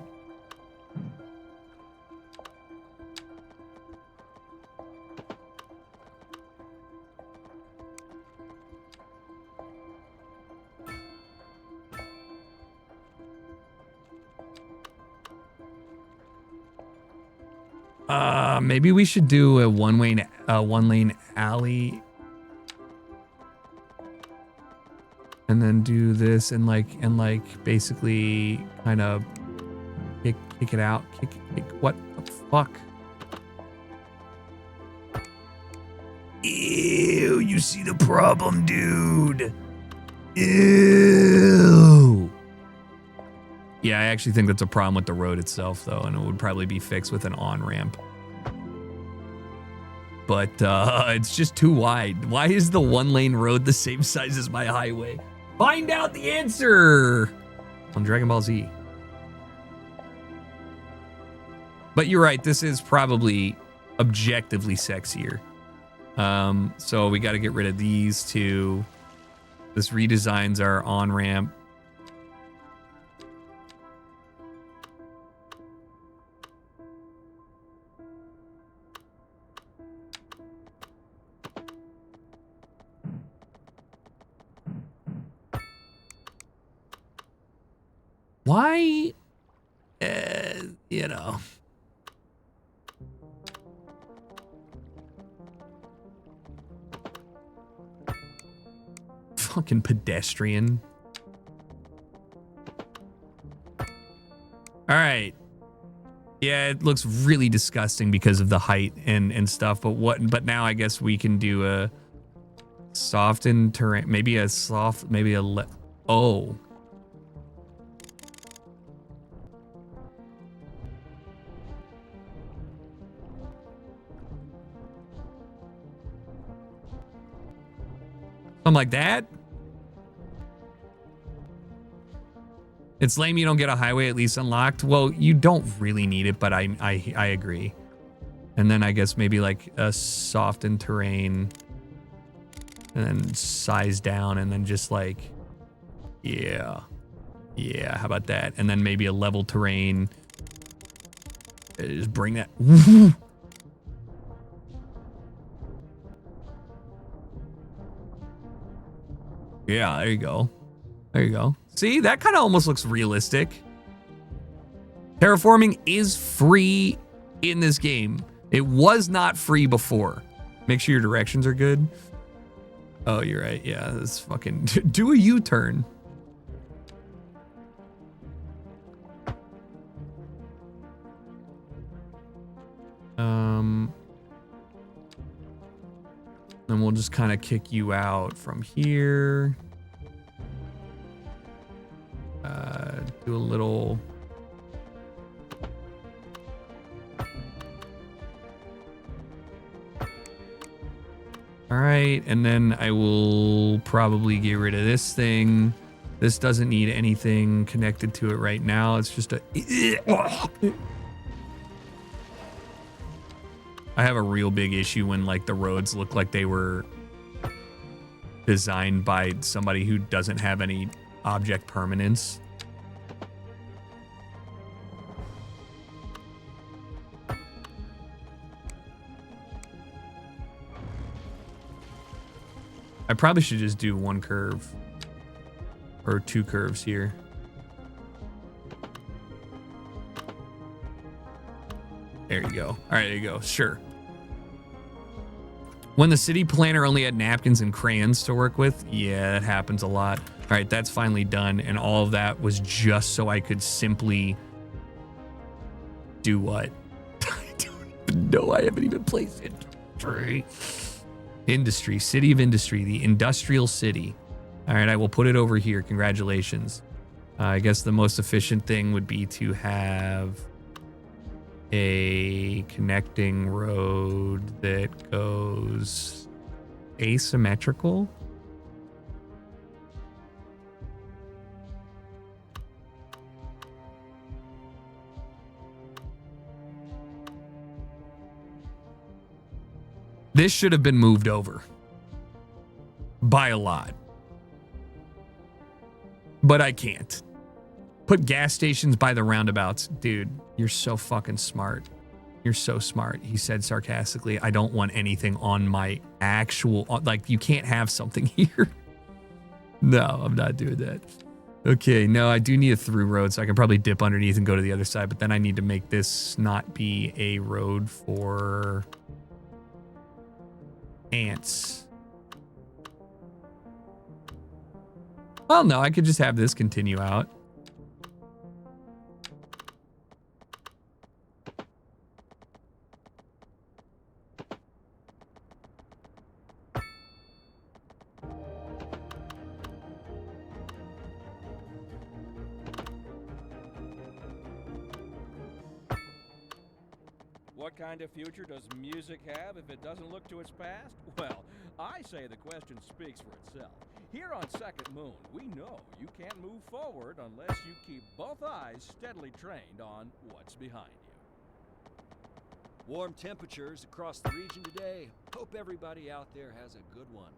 Speaker 3: Maybe we should do a one lane alley, and then do this and like basically kind of kick it out. Kick. What the fuck? Ew! You see the problem, dude? Ew! Yeah, I actually think that's a problem with the road itself, though, and it would probably be fixed with an on-ramp. But it's just too wide. Why is the 1-lane road the same size as my highway? Find out the answer on Dragon Ball Z. But you're right, this is probably objectively sexier. So we got to get rid of these two. This redesigns our on-ramp. Why, you know. Fucking pedestrian. All right. Yeah, it looks really disgusting because of the height and stuff, but now I guess we can do a softened terrain, maybe a soft, maybe a oh. Something like that. It's lame you don't get a highway at least unlocked. Well, you don't really need it, but I agree. And then I guess maybe like a softened terrain. and then size down, and then just like, yeah, how about that? And then maybe a level terrain. Just bring that. Yeah, there you go. There you go. See, that kind of almost looks realistic. Terraforming is free in this game. It was not free before. Make sure your directions are good. Oh, you're right. Yeah, this fucking do a U-turn. Then we'll just kind of kick you out from here. Do a little. All right, and then I will probably get rid of this thing. This doesn't need anything connected to it right now. It's just a. I have a real big issue when like the roads look like they were designed by somebody who doesn't have any object permanence. I probably should just do one curve or two curves here. There you go. All right, there you go. Sure. When the city planner only had napkins and crayons to work with, yeah, that happens a lot. All right, that's finally done. And all of that was just so I could simply do what? I don't even know. I haven't even placed industry. Industry, city of industry, the industrial city. All right, I will put it over here. Congratulations. I guess the most efficient thing would be to have a connecting road that goes asymmetrical. This should have been moved over by a lot, but I can't. Put gas stations by the roundabouts. Dude, you're so fucking smart. You're so smart. He said sarcastically, I don't want anything on my actual, like you can't have something here. No, I'm not doing that. Okay, no, I do need a through road, so I can probably dip underneath and go to the other side, but then I need to make this not be a road for ants. Well, no, I could just have this continue out.
Speaker 8: What kind of future does music have if it doesn't look to its past? Well, I say the question speaks for itself. Here on Second Moon, we know you can't move forward unless you keep both eyes steadily trained on what's behind you.
Speaker 7: Warm temperatures across the region today. Hope everybody out there has a good one.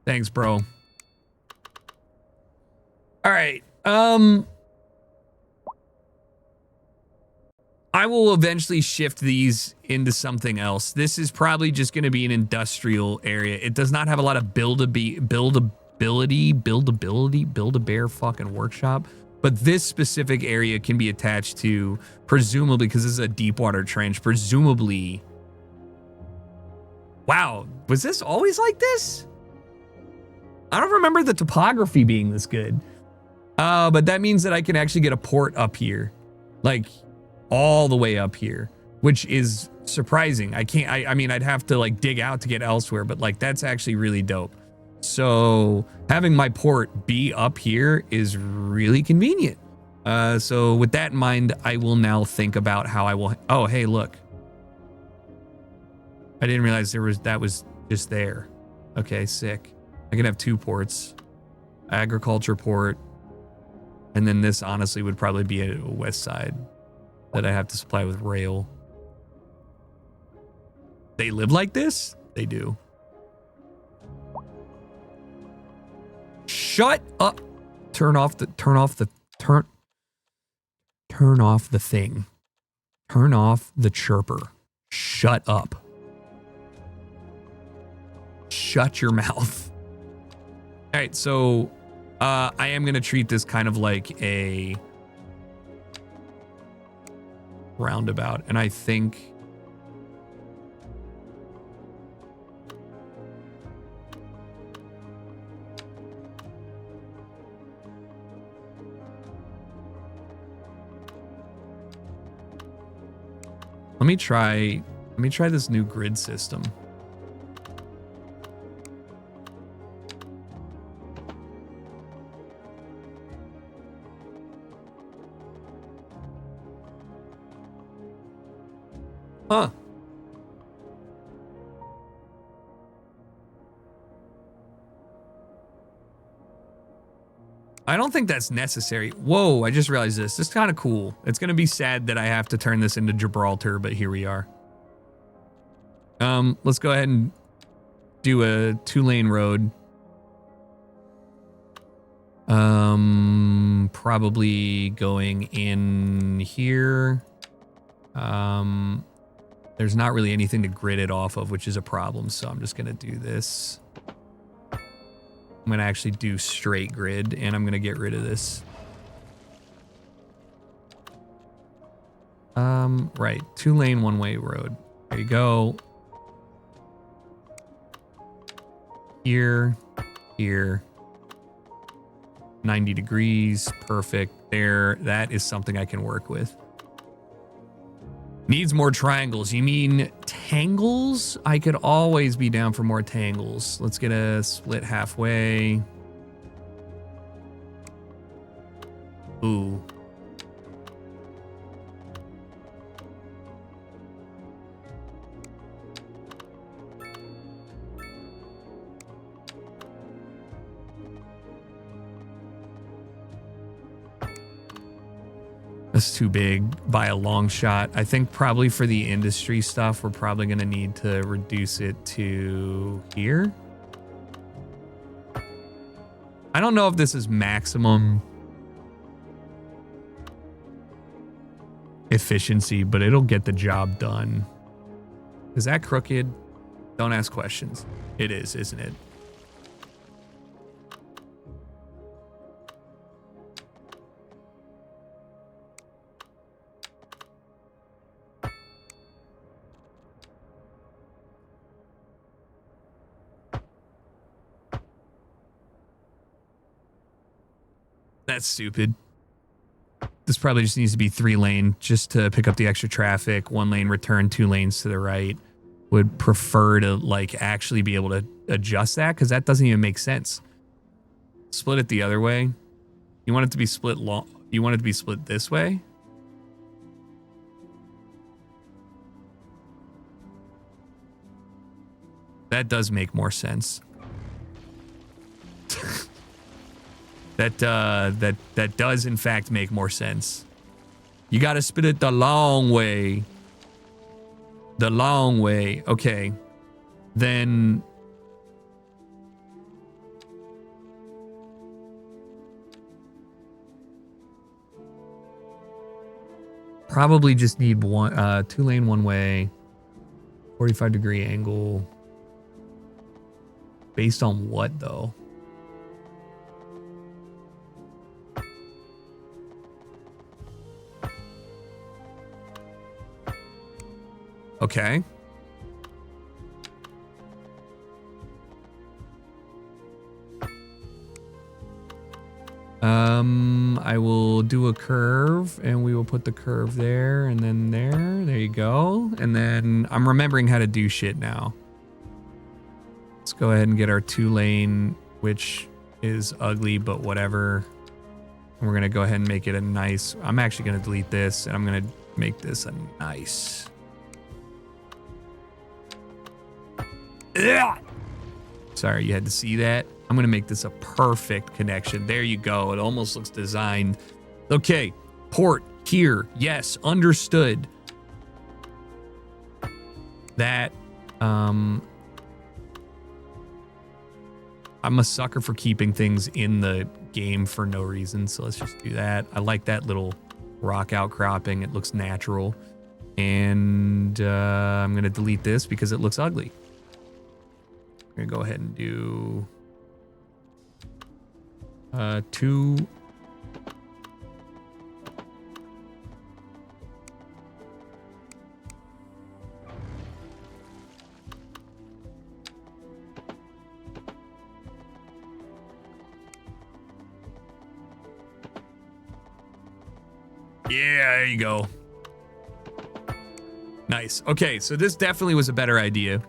Speaker 3: Thanks, bro. All right. I will eventually shift these into something else. This is probably just going to be an industrial area. It does not have a lot of build-a-bear fucking workshop. But this specific area can be attached to, presumably, because this is a deep water trench, presumably. Wow, was this always like this? I don't remember the topography being this good. But that means that I can actually get a port up here. Like, all the way up here, which is surprising. I mean, I'd have to like dig out to get elsewhere, but like that's actually really dope. So having my port be up here is really convenient. So with that in mind, I will now think about how I will. Oh, hey, look. I didn't realize that was just there. Okay, sick. I can have two ports, agriculture port, and then this honestly would probably be a west side that I have to supply with rail. They live like this? They do. Shut up. Turn off the thing. Turn off the chirper. Shut up. Shut your mouth. All right, so I am going to treat this kind of like a roundabout, and I think let me try this new grid system. Huh. I don't think that's necessary. Whoa, I just realized this. This is kind of cool. It's going to be sad that I have to turn this into Gibraltar, but here we are. Let's go ahead and do a 2-lane road. Probably going in here. There's not really anything to grid it off of, which is a problem, so I'm just going to do this. I'm going to actually do straight grid, and I'm going to get rid of this. Right, 2-lane, 1-way road. There you go. Here, here. 90 degrees, perfect. There, that is something I can work with. Needs more triangles. You mean tangles? I could always be down for more tangles. Let's get a split halfway. Ooh. That's too big by a long shot. I think probably for the industry stuff, we're probably going to need to reduce it to here. I don't know if this is maximum efficiency, but it'll get the job done. Is that crooked? Don't ask questions. It is, isn't it? That's stupid. This probably just needs to be 3-lane just to pick up the extra traffic. 1-lane return, 2 lanes to the right. Would prefer to like actually be able to adjust that because that doesn't even make sense. Split it the other way. You want it to be split long. You want it to be split this way. That does make more sense. That does in fact make more sense. You gotta split it the long way. The long way. Okay. Then probably just need one 2-lane 1-way, 45-degree angle. Based on what though? Okay. I will do a curve and we will put the curve there and then there. There you go. And then I'm remembering how to do shit now. Let's go ahead and get our 2-lane, which is ugly, but whatever. And we're going to go ahead and make it a nice, I'm actually going to delete this and I'm going to make this a nice. Ugh. Sorry, you had to see that. I'm going to make this a perfect connection. There you go. It almost looks designed. Okay, port here. Yes, understood. That, I'm a sucker for keeping things in the game for no reason. So let's just do that. I like that little rock outcropping. It looks natural. And I'm going to delete this because it looks ugly. I'm going to go ahead and do 2. Yeah, there you go. Nice. Okay, so this definitely was a better idea.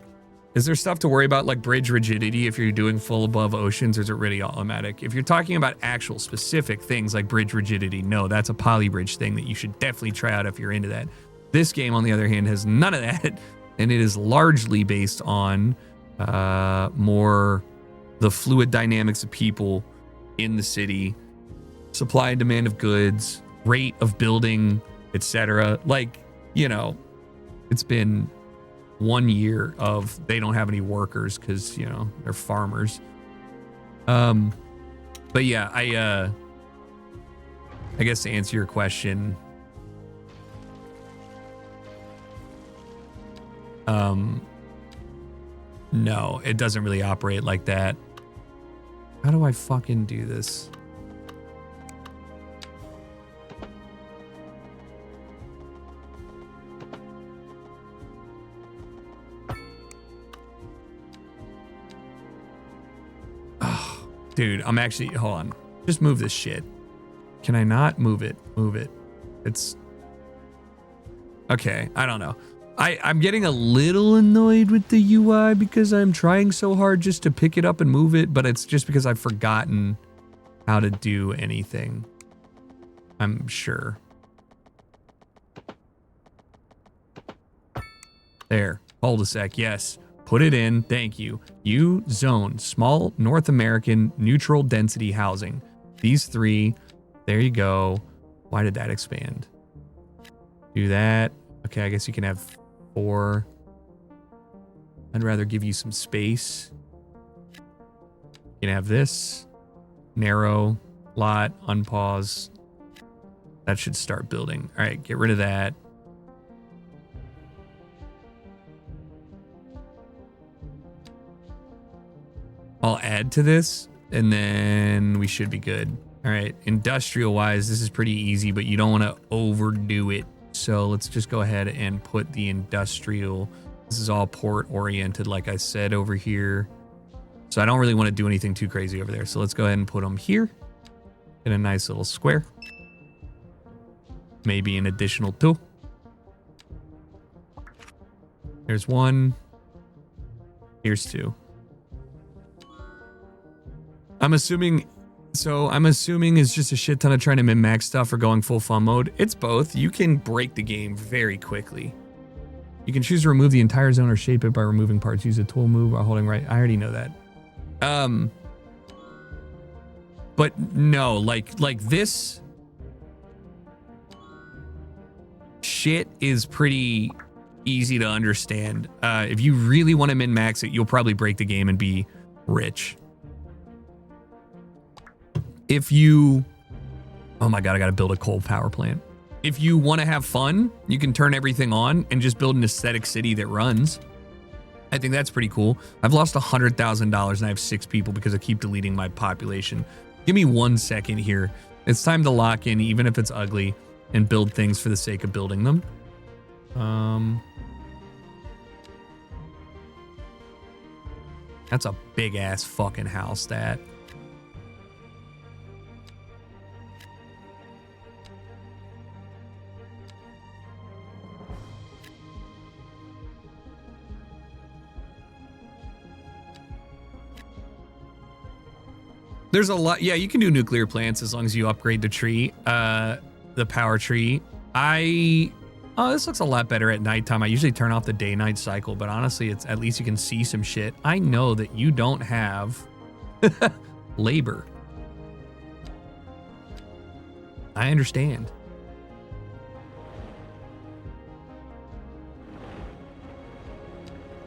Speaker 3: Is there stuff to worry about like bridge rigidity if you're doing full above oceans, or is it really automatic? If you're talking about actual specific things like bridge rigidity, no, that's a polybridge thing that you should definitely try out if you're into that. This game, on the other hand, has none of that, and it is largely based on more the fluid dynamics of people in the city, supply and demand of goods, rate of building, etc. Like, you know, it's been 1 year of they don't have any workers because, you know, they're farmers. But yeah, I guess to answer your question, no, it doesn't really operate like that. How do I fucking do this? Dude, I'm actually, hold on. Just move this shit. Can I not move it? Move it. It's okay. I don't know. I'm getting a little annoyed with the UI because I'm trying so hard just to pick it up and move it, but it's just because I've forgotten how to do anything. I'm sure. There. Hold a sec. Yes. Put it in. Thank you. U zone. Small North American neutral density housing. These 3. There you go. Why did that expand? Do that. Okay, I guess you can have 4. I'd rather give you some space. You can have this. Narrow. Lot. Unpause. That should start building. All right, get rid of that. I'll add to this, and then we should be good. All right, industrial-wise, this is pretty easy, but you don't want to overdo it. So let's just go ahead and put the industrial. This is all port-oriented, like I said over here. So I don't really want to do anything too crazy over there. So let's go ahead and put them here in a nice little square. Maybe an additional 2. There's 1. Here's 2. I'm assuming it's just a shit ton of trying to min-max stuff or going full fun mode. It's both. You can break the game very quickly. You can choose to remove the entire zone or shape it by removing parts. Use a tool move while holding right. I already know that. But no, like this shit is pretty easy to understand. If you really want to min-max it, you'll probably break the game and be rich. If you, oh my God, I got to build a coal power plant. If you want to have fun, you can turn everything on and just build an aesthetic city that runs. I think that's pretty cool. I've lost $100,000 and I have 6 people because I keep deleting my population. Give me 1 second here. It's time to lock in, even if it's ugly, and build things for the sake of building them. That's a big ass fucking house, that. There's a lot. Yeah, you can do nuclear plants as long as you upgrade the tree, the power tree. Oh, this looks a lot better at nighttime. I usually turn off the day-night cycle, but honestly, it's at least you can see some shit. I know that you don't have labor. I understand.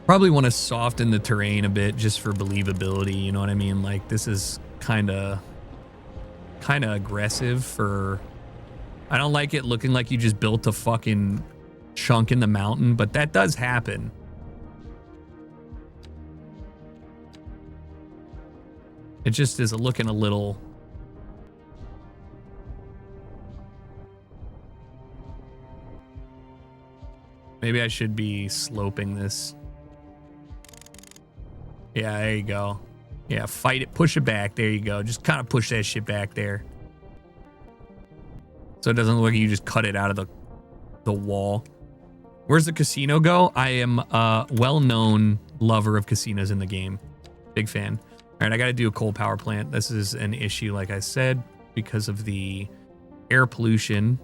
Speaker 3: Probably want to soften the terrain a bit just for believability, you know what I mean? Like, this is kind of aggressive for... I don't like it looking like you just built a fucking chunk in the mountain, but that does happen. It just is looking a little... Maybe I should be sloping this. Yeah, there you go. Yeah, fight it, push it back. There you go. Just kind of push that shit back there. So it doesn't look like you just cut it out of the wall. Where's the casino go? I am a well-known lover of casinos in the game. Big fan. All right, I got to do a coal power plant. This is an issue, like I said, because of the air pollution.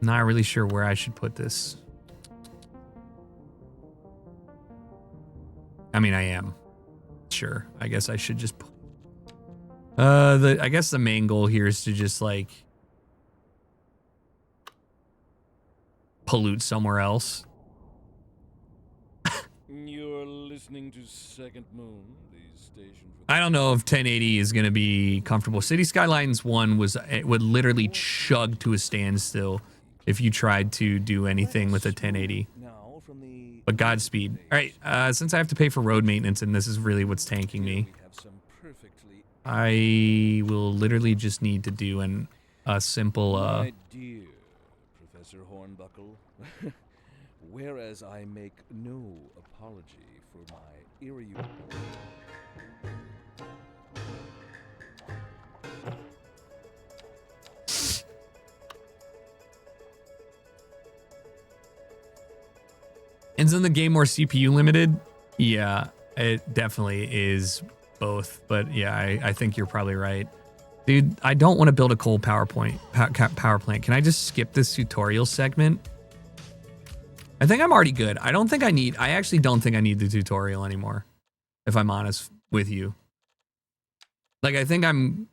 Speaker 3: Not really sure where I should put this. I mean, I am. Sure. I guess I should just put... I guess the main goal here is to just, like... pollute somewhere else.
Speaker 8: You're listening to Second Moon, the station for...
Speaker 3: I don't know if 1080 is going to be comfortable. City Skylines 1 it would literally chug to a standstill if you tried to do anything with a 1080. But Godspeed. All right, since I have to pay for road maintenance and this is really what's tanking me, I will literally just need to do a simple...
Speaker 8: My dear Professor Hornbuckle, whereas I make no apology for my irregular...
Speaker 3: Isn't the game more CPU limited? Yeah, it definitely is both. But yeah, I think you're probably right. Dude, I don't want to build a coal power plant. Can I just skip this tutorial segment? I think I'm already good. I actually don't think I need the tutorial anymore, if I'm honest with you. Like, I think I'm...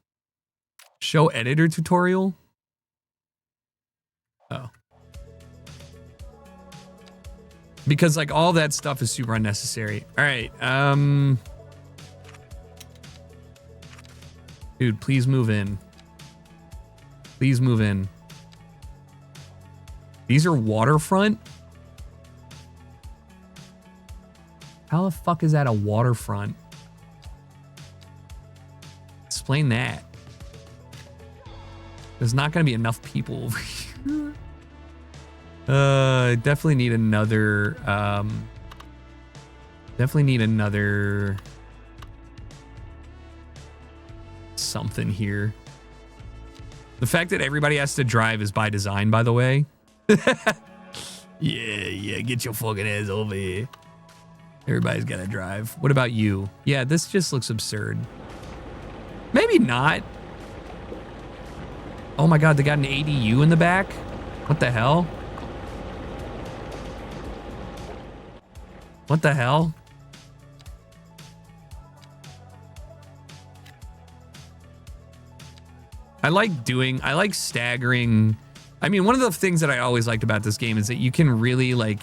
Speaker 3: Show editor tutorial? Oh. Because, like, all that stuff is super unnecessary. All right, dude, please move in. Please move in. These are waterfront? How the fuck is that a waterfront? Explain that. There's not gonna be enough people over here. Definitely need another, something here. The fact that everybody has to drive is by design, by the way. Yeah, get your fucking ass over here. Everybody's gotta drive. What about you? Yeah, this just looks absurd. Maybe not. Oh my god, they got an ADU in the back? What the hell? What the hell? I like staggering. I mean, one of the things that I always liked about this game is that you can really, like,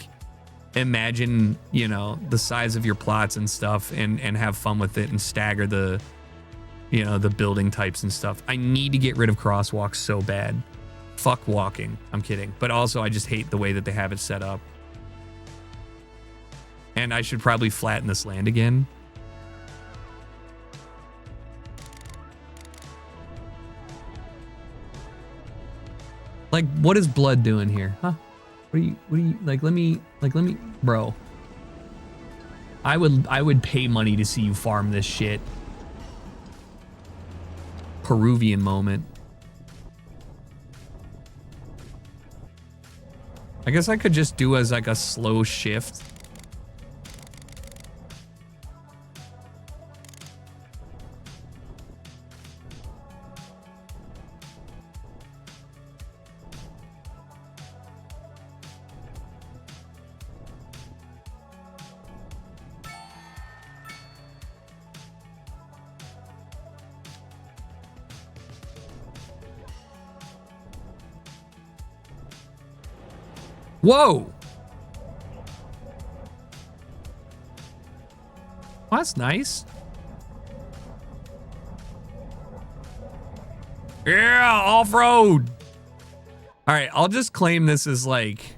Speaker 3: imagine, you know, the size of your plots and stuff and have fun with it and stagger the, you know, the building types and stuff. I need to get rid of crosswalks so bad. Fuck walking. I'm kidding. But also, I just hate the way that they have it set up. And I should probably flatten this land again. Like, what is blood doing here? Huh? What are you, like, let me, bro. I would pay money to see you farm this shit. Peruvian moment. I guess I could just do as like a slow shift. Whoa! Well, that's nice. Yeah, off-road. All right, I'll just claim this is like...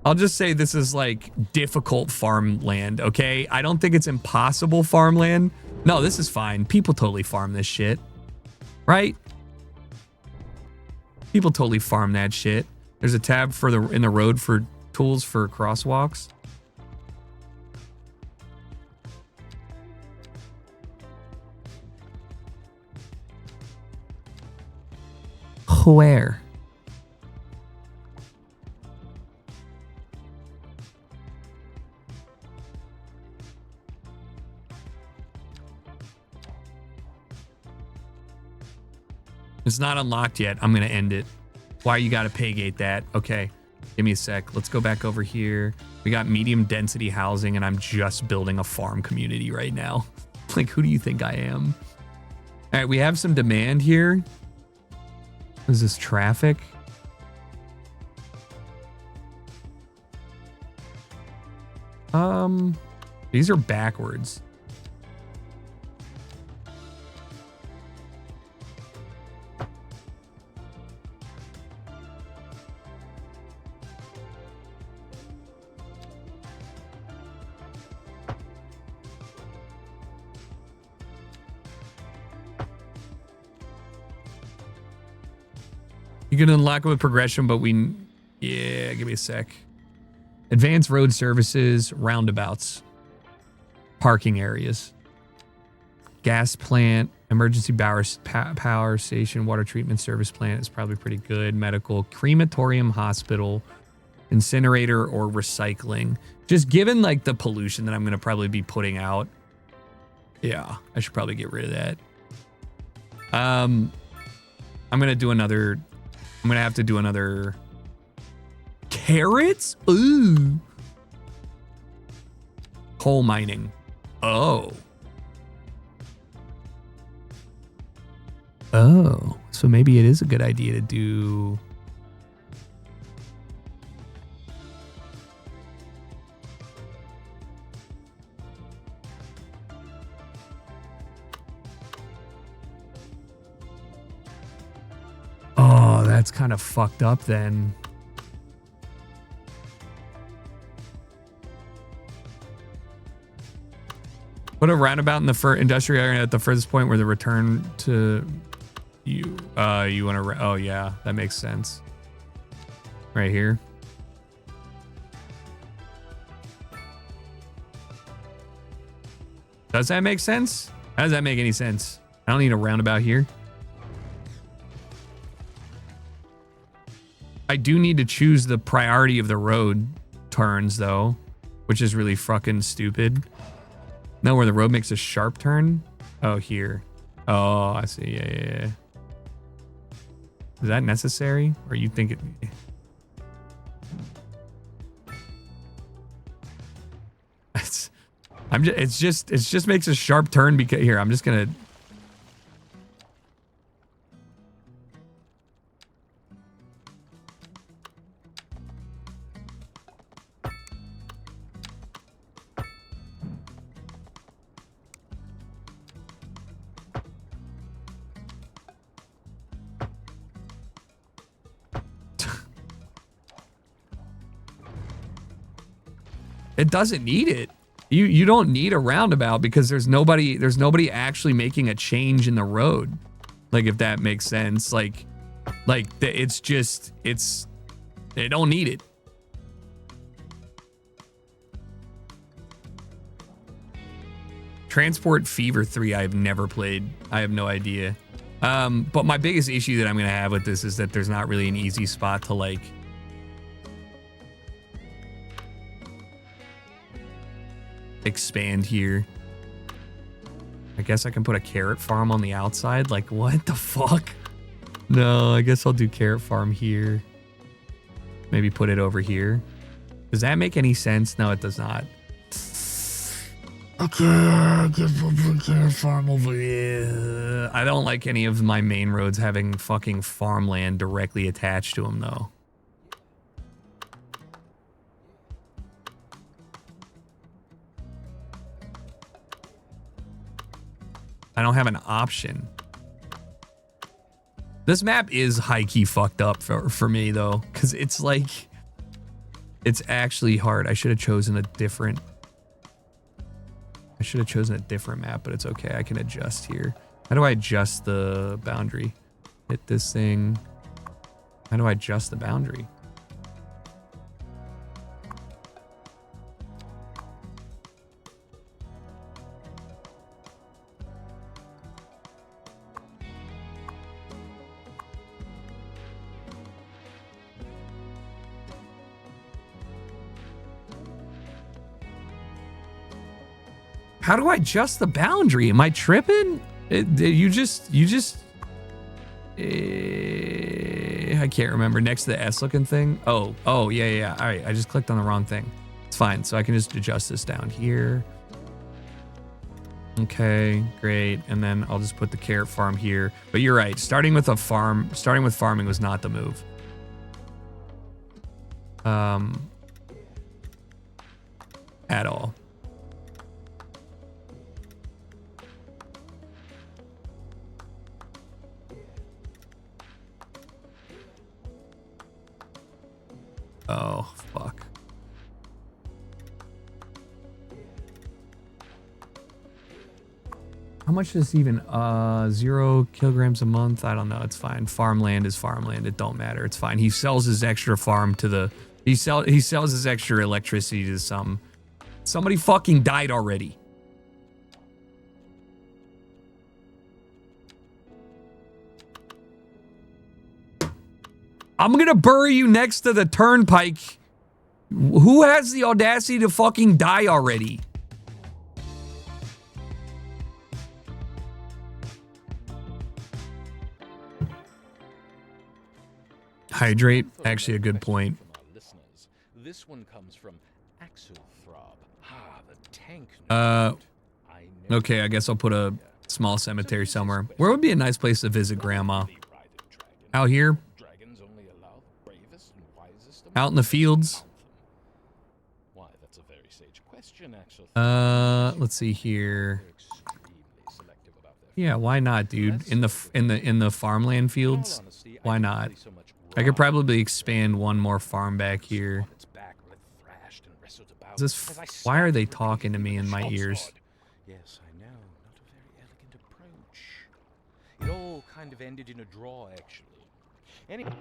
Speaker 3: I'll just say this is like difficult farmland, okay? I don't think it's impossible farmland. No, this is fine. People totally farm this shit. Right? People totally farm that shit. There's a tab for in the road for tools for crosswalks. Where? It's not unlocked yet. I'm going to end it. Why you got to pay gate that? Okay. Give me a sec. Let's go back over here. We got medium density housing and I'm just building a farm community right now. Like, who do you think I am? All right. We have some demand here. What is this, traffic? These are backwards. You can unlock it with progression, but yeah, give me a sec. Advanced road services, roundabouts, parking areas, gas plant, emergency power station, water treatment service plant is probably pretty good. Medical, crematorium, hospital, incinerator, or recycling. Just given like the pollution that I'm going to probably be putting out. Yeah, I should probably get rid of that. I'm going to do another... I'm going to have to do another... Carrots? Ooh. Coal mining. Oh. Oh. So maybe it is a good idea to do... Oh, that's kind of fucked up then. Put a roundabout in the industrial area at the furthest point where the return to you want to... Oh, yeah, that makes sense. Right here. Does that make sense? How does that make any sense? I don't need a roundabout here. I do need to choose the priority of the road turns, though, which is really fucking stupid. No, where the road makes a sharp turn? Oh, here. Oh, I see. Yeah. Is that necessary? Or you think it... It just makes a sharp turn because... Here, I'm just gonna... It doesn't need it. You don't need a roundabout because there's nobody actually making a change in the road. Like, if that makes sense. They don't need it. Transport Fever 3 I've never played. I have no idea. But my biggest issue that I'm gonna have with this is that there's not really an easy spot to like expand here. I guess I can put a carrot farm on the outside. Like, what the fuck? No, I guess I'll do carrot farm here. Maybe put it over here. Does that make any sense? No, it does not. Okay, I guess I'll put carrot farm over here. I don't like any of my main roads having fucking farmland directly attached to them, though. I don't have an option. This map is high-key fucked up for me, though, because it's like... It's actually hard. I should have chosen a different... map, but it's okay. I can adjust here. How do I adjust the boundary? Hit this thing. How do I adjust the boundary? How do I adjust the boundary? Am I tripping? I can't remember. Next to the S looking thing. Oh, yeah. All right, I just clicked on the wrong thing. It's fine. So I can just adjust this down here. Okay, great. And then I'll just put the carrot farm here. But you're right. Starting with farming was not the move. At all. Oh, fuck. How much is even 0 kilograms a month? I don't know. It's fine. Farmland is farmland. It don't matter. It's fine. He sells his extra farm to the he sells his extra electricity to somebody fucking died already. I'm gonna bury you next to the turnpike. Who has the audacity to fucking die already? Hydrate, actually a good point.
Speaker 8: This one comes from Axelthrob. The tank.
Speaker 3: Okay, I guess I'll put a small cemetery somewhere. Where would be a nice place to visit Grandma? Out here? Out in the fields?
Speaker 8: Why, that's a very sage question,
Speaker 3: Let's see here. Yeah, why not, dude? In the farmland fields? Why not? I could probably expand one more farm back here. Why are they talking to me in my ears?
Speaker 8: Yes, I know. Not a very elegant approach. It all kind of ended in a draw, actually. Anyway.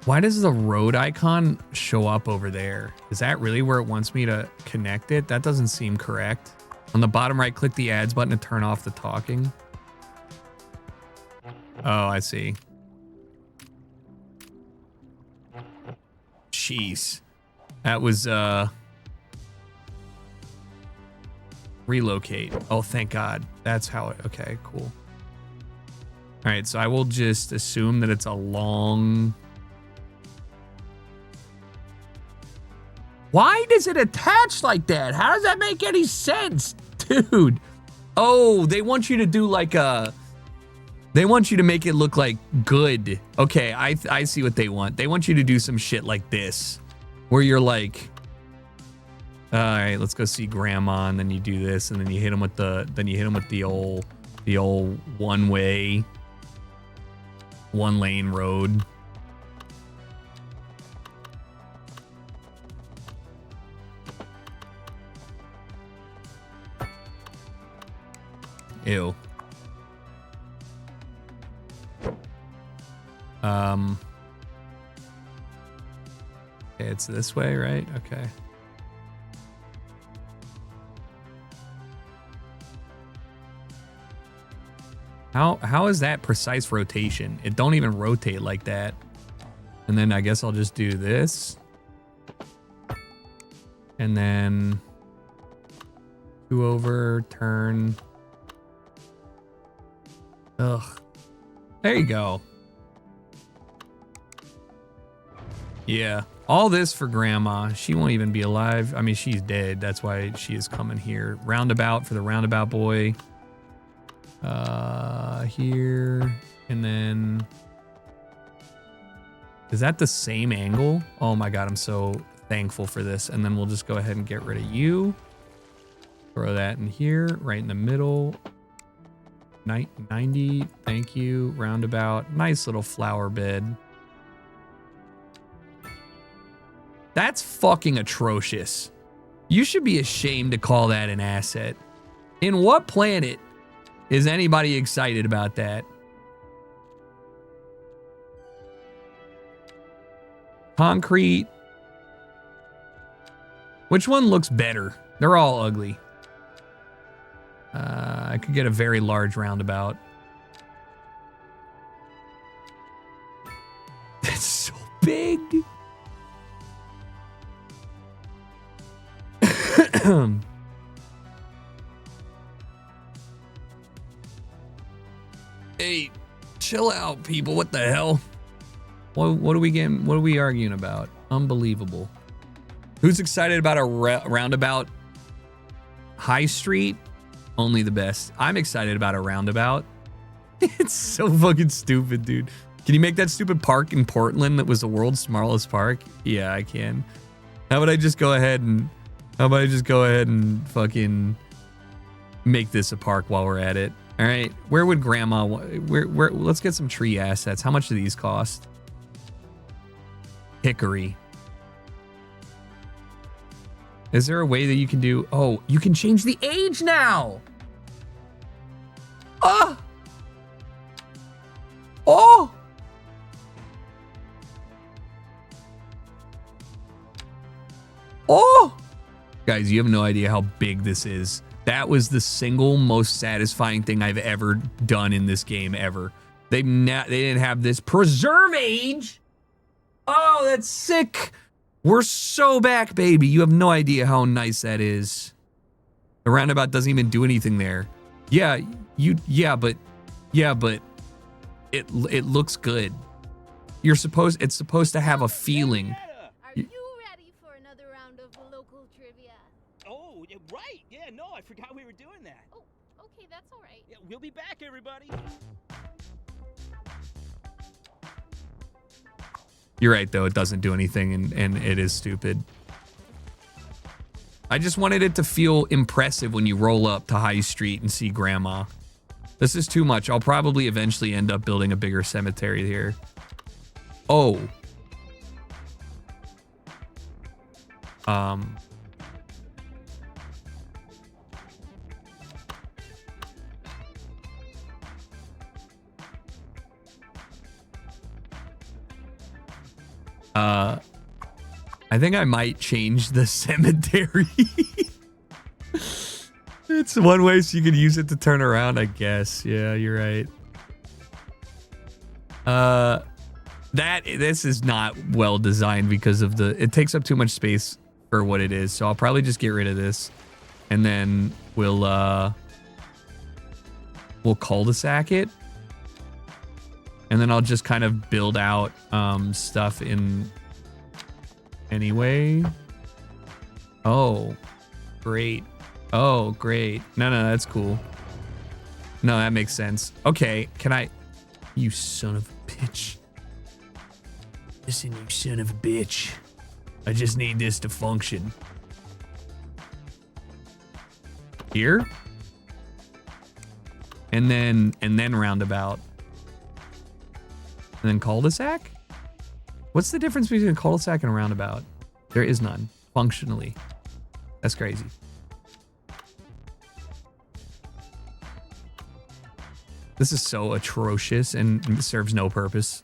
Speaker 3: Why does the road icon show up over there? Is that really where it wants me to connect it? That doesn't seem correct. On the bottom right, click the ads button to turn off the talking. Oh, I see. Jeez. That was, relocate. Oh, thank God. That's how it, okay, cool. All right, so I will just assume that it's a long... Why does it attach like that? How does that make any sense, dude? Oh, they want you to do like a... They want you to make it look like good. Okay, I see what they want. They want you to do some shit like this, where you're like, all right, let's go see Grandma, and then you do this, and then you hit them with the old one-way, one-lane road. Ew. It's this way, right? Okay. How is that precise rotation? It don't even rotate like that. And then I guess I'll just do this. And then 2 over, turn. Ugh. There you go. Yeah. All this for Grandma. She won't even be alive. I mean, she's dead. That's why she is coming here. Roundabout for the roundabout boy. Here, and then is that the same angle? Oh my god, I'm so thankful for this. And then we'll just go ahead and get rid of you. Throw that in here, right in the middle. 90, thank you. Roundabout, nice little flower bed. That's fucking atrocious. You should be ashamed to call that an asset. In what planet is anybody excited about that? Concrete. Which one looks better? They're all ugly. I could get a very large roundabout. That's so big. Hey, chill out, people. What the hell? What are we getting? What are we arguing about? Unbelievable. Who's excited about a roundabout? High Street? Only the best. I'm excited about a roundabout. It's so fucking stupid, dude. Can you make that stupid park in Portland that was the world's smallest park? Yeah, I can. How about I just go ahead and fucking make this a park while we're at it? All right. Where would grandma where let's get some tree assets. How much do these cost? Hickory. Is there a way that you can do? Oh, you can change the age now. Oh. Oh. Oh. Guys, you have no idea how big this is. That was the single most satisfying thing I've ever done in this game ever. They didn't have this preserve age. Oh, that's sick. We're so back, baby. You have no idea how nice that is. The roundabout doesn't even do anything there. Yeah, but it looks good. It's supposed to have a feeling.
Speaker 9: Are you ready for another round of local trivia?
Speaker 10: Oh, right. Yeah, no, I forgot we were doing that.
Speaker 9: Oh, okay, that's all right.
Speaker 10: Yeah, we'll be back, everybody.
Speaker 3: You're right, though. It doesn't do anything, and it is stupid. I just wanted it to feel impressive when you roll up to High Street and see Grandma. This is too much. I'll probably eventually end up building a bigger cemetery here. Oh. I think I might change the cemetery. It's one way so you could use it to turn around, I guess. Yeah, you're right. This is not well designed because of it takes up too much space for what it is. So I'll probably just get rid of this, and then we'll cul-de-sac it, and then I'll just kind of build out stuff in anyway. Oh, great. Oh, great. No, that's cool. No, that makes sense. Okay, can I... You son of a bitch. Listen, you son of a bitch. I just need this to function. Here? And then roundabout. And then cul-de-sac? What's the difference between a cul-de-sac and a roundabout? There is none, functionally. That's crazy. This is so atrocious and serves no purpose.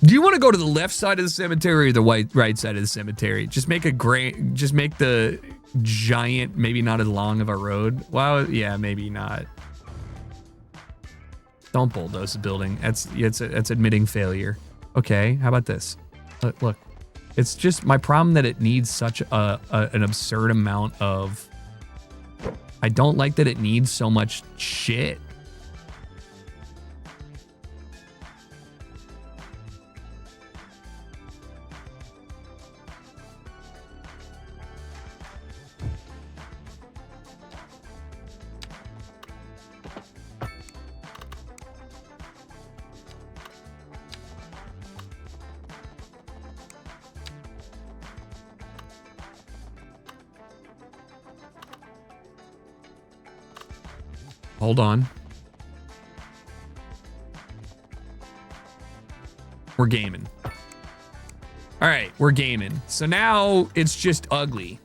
Speaker 3: Do you want to go to the left side of the cemetery or the right side of the cemetery? Just make the giant, maybe not as long of a road. Well, yeah, maybe not. Don't bulldoze the building. That's admitting failure. Okay, how about this? Look. It's just my problem that it needs such an absurd amount of... I don't like that it needs so much shit. Hold on. We're gaming. All right, we're gaming. So now it's just ugly.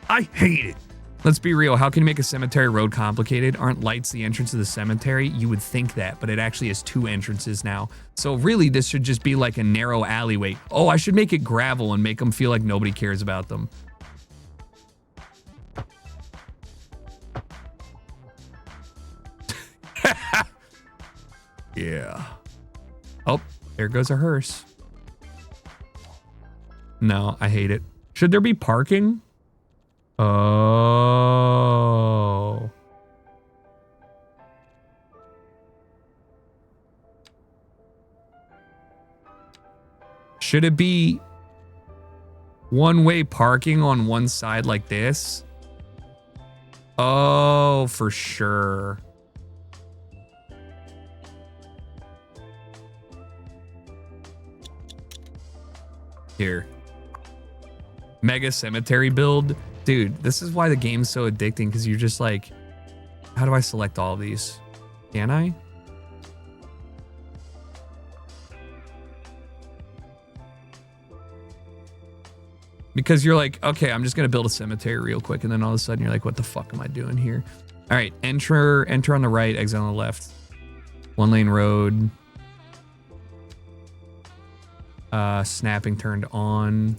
Speaker 3: I hate it. Let's be real. How can you make a cemetery road complicated? Aren't lights the entrance to the cemetery? You would think that, but it actually has 2 entrances now. So really, this should just be like a narrow alleyway. Oh, I should make it gravel and make them feel like nobody cares about them. Yeah. Oh, there goes a hearse. No, I hate it. Should there be parking? Oh. Should it be one-way parking on one side like this? Oh, for sure. Here. Mega cemetery build. Dude, this is why the game's so addicting, because you're just like, how do I select all of these? Can I? Because you're like, okay, I'm just going to build a cemetery real quick. And then all of a sudden you're like, what the fuck am I doing here? All right, enter on the right, exit on the left. 1-lane road. Snapping turned on.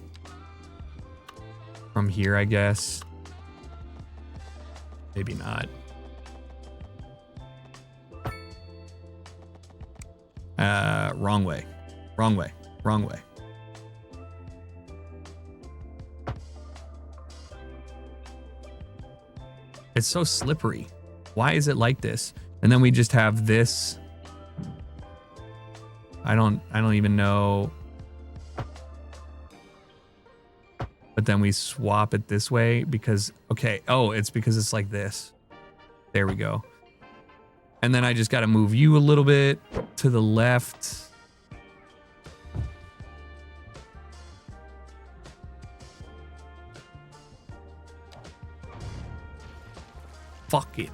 Speaker 3: From here, I guess. Maybe not. Wrong way. Wrong way. Wrong way. It's so slippery. Why is it like this? And then we just have this. I don't even know. But then we swap it this way because, okay. Oh, it's because it's like this. There we go. And then I just got to move you a little bit to the left. Fucking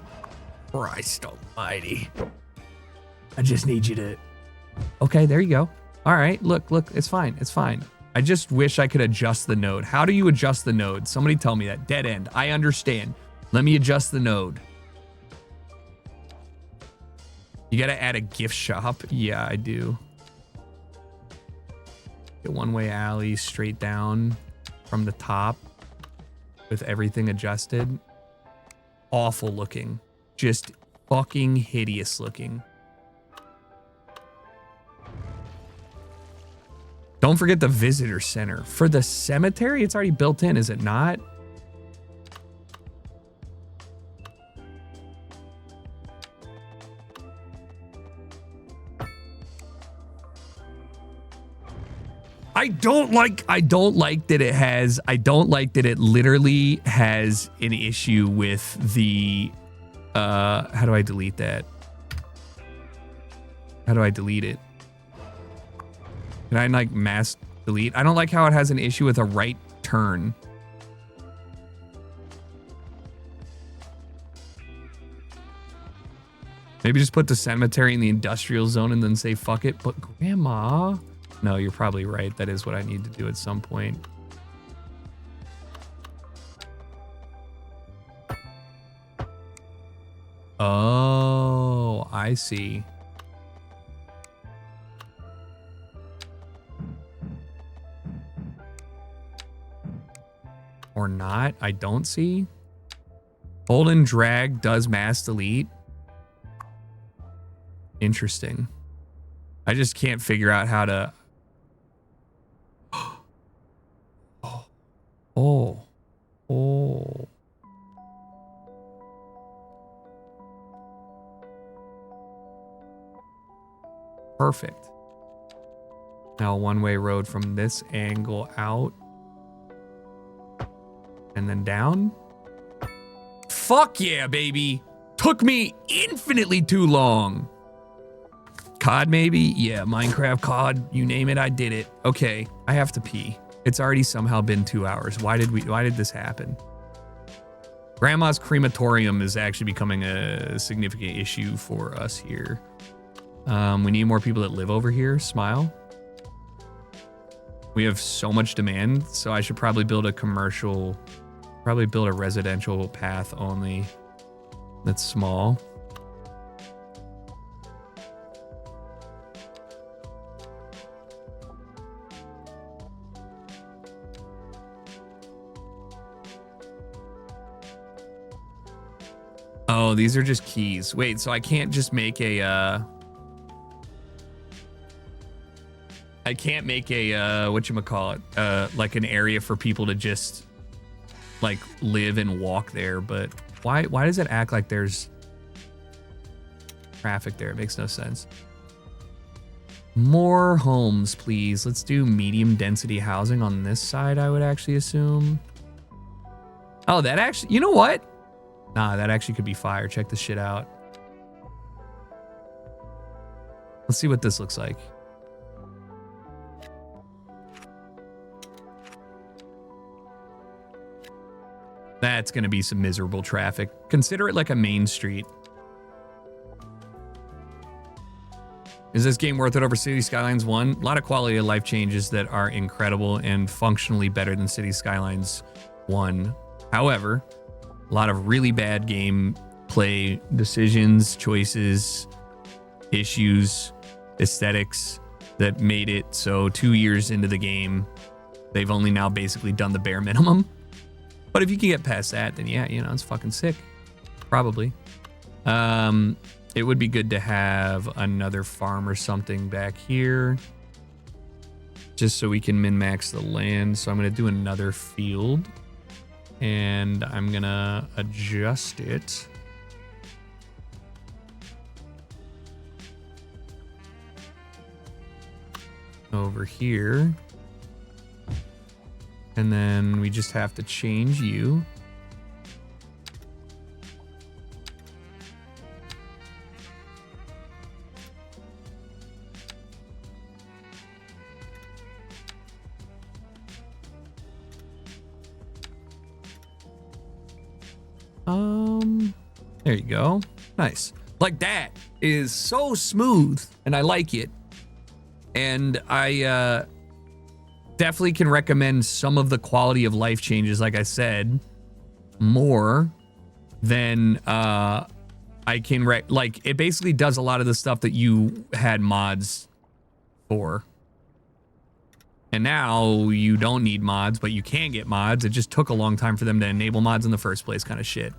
Speaker 3: Christ almighty. I just need you to... Okay, there you go. All right, look, it's fine. It's fine. I just wish I could adjust the node. How do you adjust the node? Somebody tell me that. Dead end. I understand. Let me adjust the node. You got to add a gift shop. Yeah, I do. Get one-way alley straight down from the top with everything adjusted. Awful looking. Just fucking hideous looking. Don't forget the visitor center. For the cemetery, it's already built in, is it not? I don't like that it literally has an issue with the how do I delete that? How do I delete it? Can I like mass delete? I don't like how it has an issue with a right turn. Maybe just put the cemetery in the industrial zone and then say fuck it. But grandma, no, you're probably right. That is what I need to do at some point. Oh, I see. Or not, I don't see. Hold and drag does mass delete. Interesting. I just can't figure out how to... Oh. Perfect. Now a one-way road from this angle out. And then down. Fuck yeah, baby. Took me infinitely too long. COD maybe? Yeah, Minecraft, COD, you name it, I did it. Okay, I have to pee. It's already somehow been 2 hours. Why did this happen? Grandma's crematorium is actually becoming a significant issue for us here. We need more people that live over here. Smile. We have so much demand, so I should probably build a commercial, probably build a residential path only that's small. Oh, these are just keys. Wait, so I can't just make a, I can't make a, whatchamacallit, like an area for people to just, like, live and walk there, but why does it act like there's traffic there? It makes no sense. More homes, please. Let's do medium density housing on this side, I would actually assume. Oh, that actually, you know what? Nah, that actually could be fire. Check this shit out. Let's see what this looks like. That's going to be some miserable traffic. Consider it like a main street. Is this game worth it over City Skylines 1? A lot of quality of life changes that are incredible and functionally better than City Skylines 1. However, a lot of really bad gameplay decisions, choices, issues, aesthetics that made it so 2 years into the game, they've only now basically done the bare minimum. But if you can get past that, then yeah, you know, it's fucking sick. Probably. It would be good to have another farm or something back here, just so we can min-max the land. So I'm going to do another field, and I'm going to adjust it. Over here. And then we just have to change you. There you go. Nice. Like that is so smooth and I like it. And I definitely can recommend some of the quality of life changes, like I said, more than I can like it basically does a lot of the stuff that you had mods for. And now you don't need mods, but you can get mods. It just took a long time for them to enable mods in the first place, kind of shit.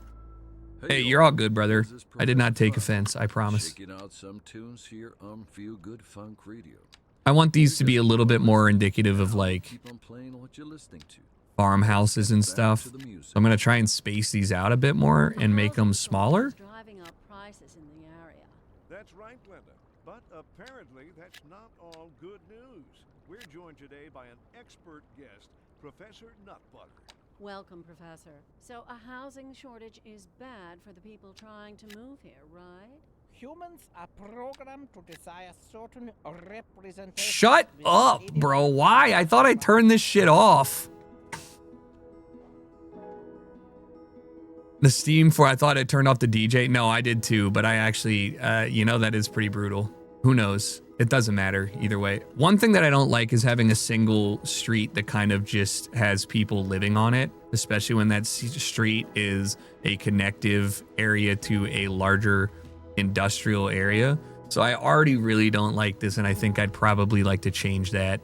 Speaker 3: Hey, you're all good, brother. I did not take offense, I promise.
Speaker 7: Shaking out some tunes here on Feel Good Funk Radio.
Speaker 3: I want these to be a little bit more indicative of like
Speaker 7: Keep on playing what you're listening to.
Speaker 3: farmhouses and stuff. So I'm gonna try and space these out a bit more and make them smaller.
Speaker 11: Driving up prices in the area.
Speaker 12: That's right, Glenda. But apparently that's not all good news. We're joined today by an expert guest, Professor Nutbutter.
Speaker 11: Welcome, Professor. So a housing shortage is bad for the people trying to move here, right?
Speaker 10: Humans are programmed to desire certain representation.
Speaker 3: Shut up, bro. Why? I thought I turned this shit off. The Steam I thought I turned off the DJ. No, I did too, but I actually, you know, that is pretty brutal. Who knows? It doesn't matter either way. One thing that I don't like is having a single street that kind of just has people living on it, especially when that street is a connective area to a larger industrial area. So I already really don't like this, and I think I'd probably like to change that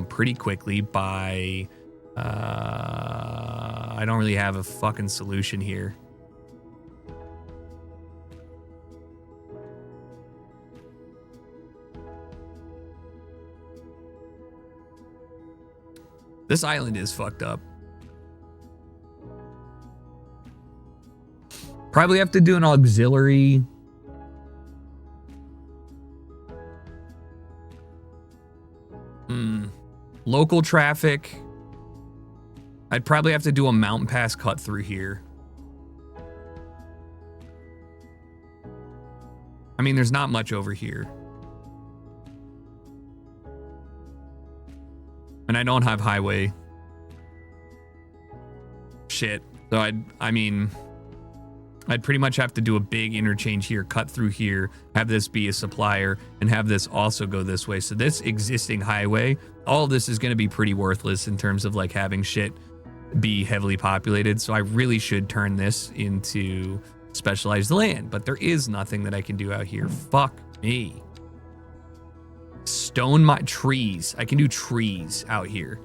Speaker 3: pretty quickly by I don't really have a fucking solution here. This island is fucked up. Probably have to do an auxiliary. Local traffic. I'd probably have to do a mountain pass cut through here. I mean, there's not much over here. And I don't have highway. Shit. So I mean, I'd pretty much have to do a big interchange here, cut through here, have this be a supplier, and have this also go this way. So this existing highway, all of this is going to be pretty worthless in terms of like having shit be heavily populated. So I really should turn this into specialized land, but there is nothing that I can do out here. Fuck me. Stone my trees. I can do trees out here.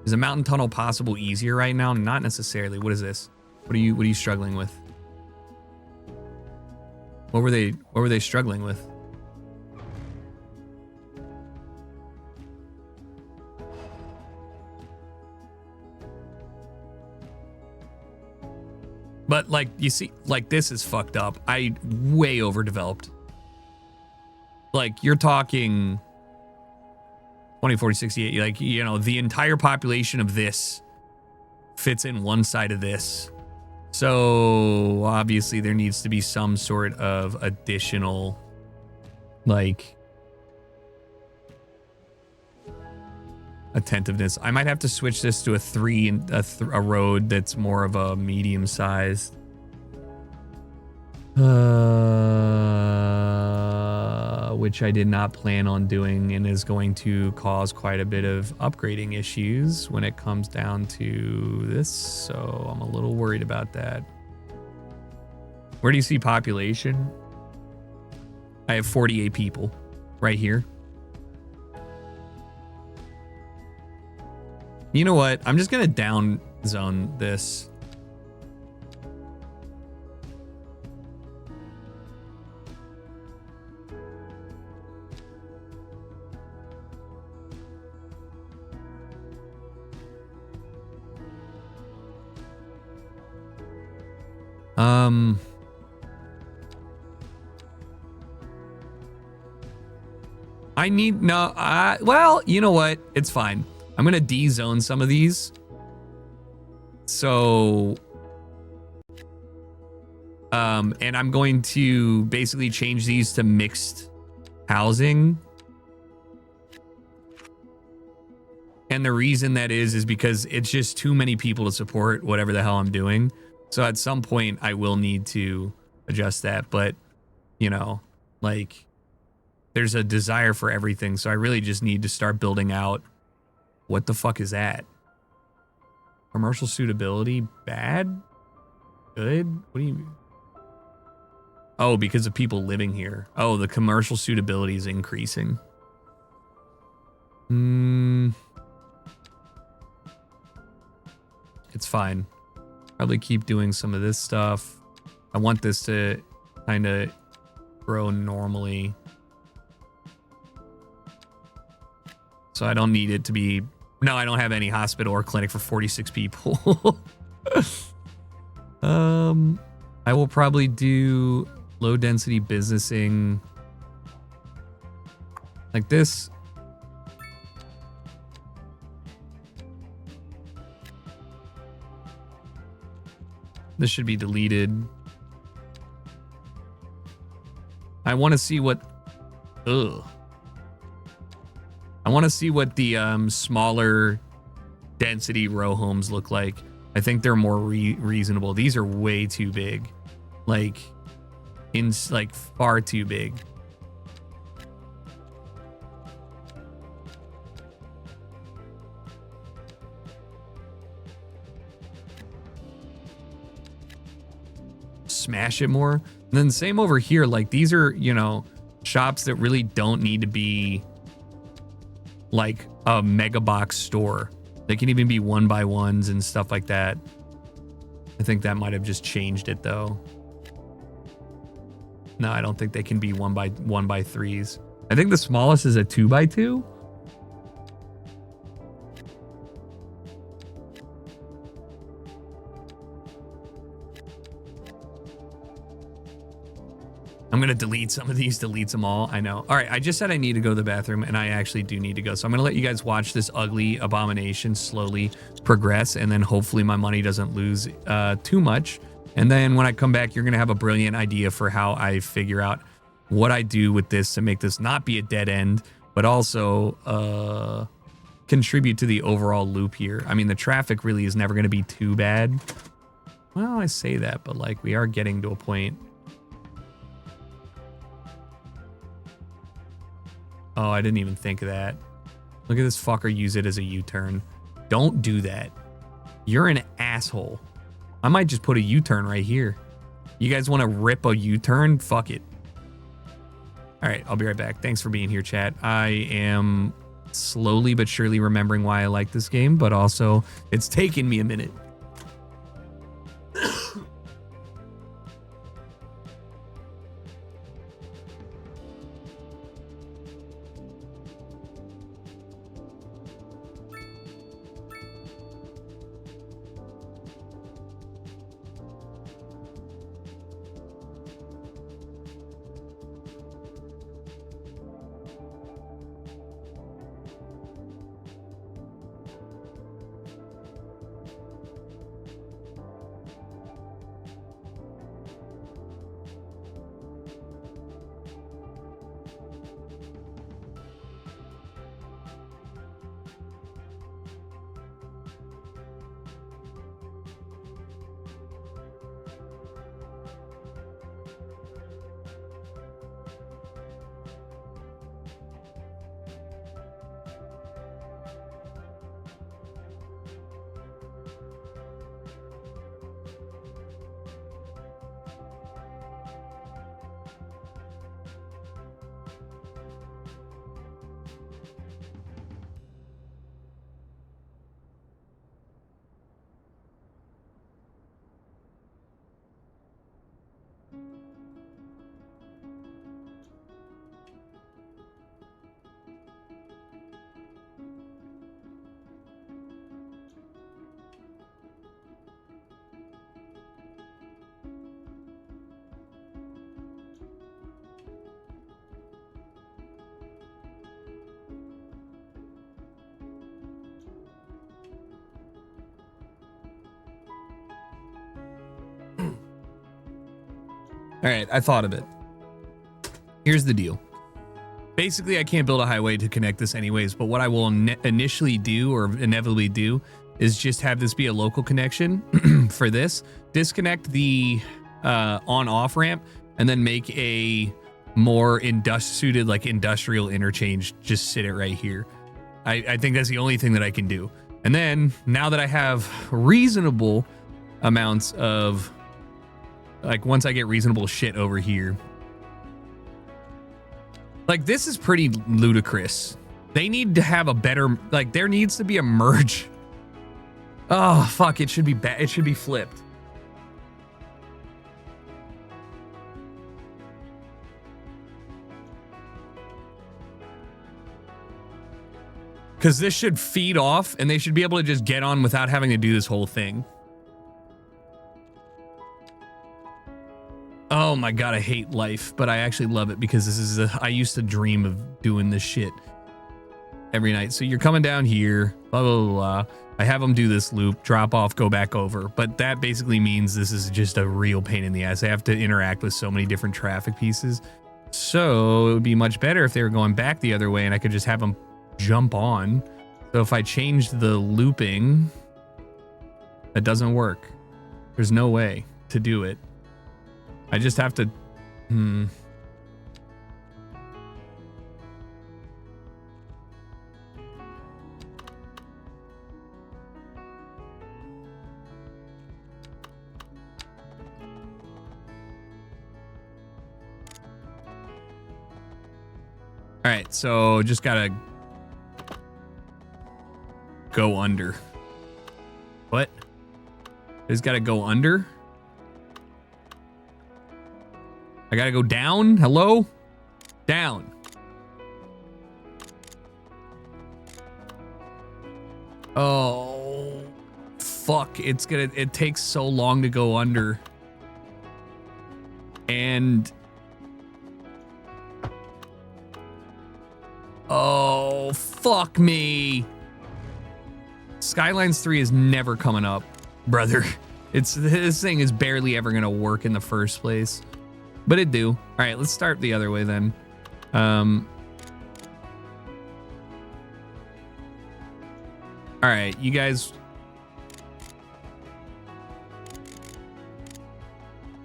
Speaker 3: Is a mountain tunnel possible easier right now? Not necessarily. What is this? What are you struggling with? What were they struggling with? But like you see, like this is fucked up. I way overdeveloped. Like you're talking 20, 40, 68, like, you know, the entire population of this fits in one side of this. So obviously there needs to be some sort of additional, like, attentiveness. I might have to switch this to a road that's more of a medium sized. Which I did not plan on doing and is going to cause quite a bit of upgrading issues when it comes down to this. So I'm a little worried about that. Where do you see population? I have 48 people right here. You know what? I'm just going to down zone this. I need well, you know what? It's fine. I'm gonna D-zone some of these. So and I'm going to basically change these to mixed housing. And the reason that is because it's just too many people to support whatever the hell I'm doing. So at some point I will need to adjust that, but you know, like there's a desire for everything. So I really just need to start building out. What the fuck is that? Commercial suitability, bad? Good? What do you mean? Oh, because of people living here. Oh, the commercial suitability is increasing. It's fine. Probably keep doing some of this stuff. I want this to kind of grow normally. So I don't need it to be... No, I don't have any hospital or clinic for 46 people. I will probably do low density businessing like this. This should be deleted. I want to see what... Ugh. I want to see what the smaller density row homes look like. I think they're more reasonable. These are way too big. Like far too big. Smash it more. And then same over here. Like these are, you know, shops that really don't need to be like a mega box store. They can even be 1x1s and stuff like that. I think that might have just changed it though. No, I don't think they can be 1x3s. I think the smallest is a 2x2. I'm going to delete some of these, delete them all. I know. All right. I just said I need to go to the bathroom and I actually do need to go. So I'm going to let you guys watch this ugly abomination slowly progress. And then hopefully my money doesn't lose too much. And then when I come back, you're going to have a brilliant idea for how I figure out what I do with this to make this not be a dead end, but also contribute to the overall loop here. I mean, the traffic really is never going to be too bad. Well, I say that, but like we are getting to a point. Oh, I didn't even think of that. Look at this fucker use it as a U-turn. Don't do that. You're an asshole. I might just put a U-turn right here. You guys want to rip a U-turn? Fuck it. All right, I'll be right back. Thanks for being here, chat. I am slowly but surely remembering why I like this game, but also it's taken me a minute. All right, I thought of it. Here's the deal. Basically, I can't build a highway to connect this anyways, but what I will initially do or inevitably do is just have this be a local connection for this, disconnect the on-off ramp, and then make a more suited like industrial interchange, just sit it right here. I think that's the only thing that I can do. And then now that I have reasonable amounts of, like once I get reasonable shit over here, like this is pretty ludicrous. They need to have a better, like there needs to be a merge. Oh, fuck, it should be bad. It should be flipped. Because this should feed off and they should be able to just get on without having to do this whole thing. Oh my God, I hate life, but I actually love it because this is I used to dream of doing this shit every night. So you're coming down here, blah, blah, blah, blah. I have them do this loop, drop off, go back over. But that basically means this is just a real pain in the ass. I have to interact with so many different traffic pieces. So it would be much better if they were going back the other way and I could just have them jump on. So if I changed the looping, that doesn't work. There's no way to do it. I just have to, All right, so just gotta go under. What? Just gotta go under? I gotta go down? Hello? Down. Oh, fuck. It takes so long to go under. And oh, fuck me. Skylines 3 is never coming up, brother. This thing is barely ever gonna work in the first place. But it do. All right, let's start the other way then. All right, you guys.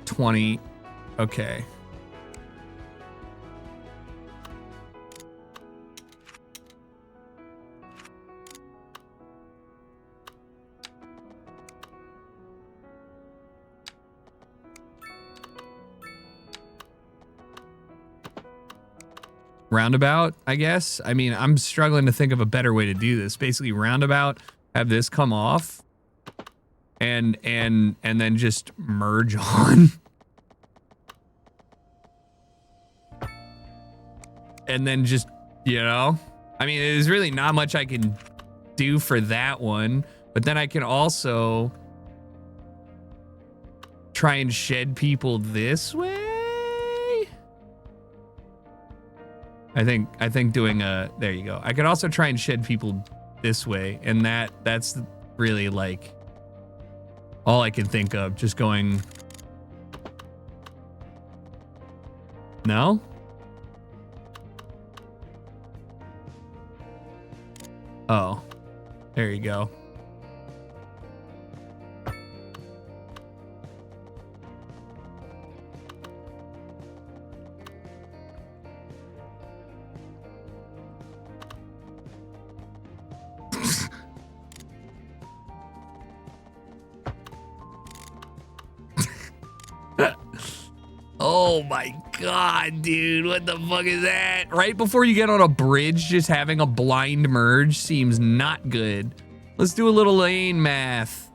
Speaker 3: 20. Okay. Roundabout, I guess. I mean, I'm struggling to think of a better way to do this. Basically, roundabout, have this come off, and then just merge on, and then just, you know, I mean, there's really not much I can do for that one, but then I can also try and shed people this way. I think doing a, there you go. I could also try and shed people this way, and that's really like all I can think of. Just going, no? Oh, there you go. Oh my god, dude, what the fuck is that? Right before you get on a bridge, just having a blind merge seems not good. Let's do a little lane math.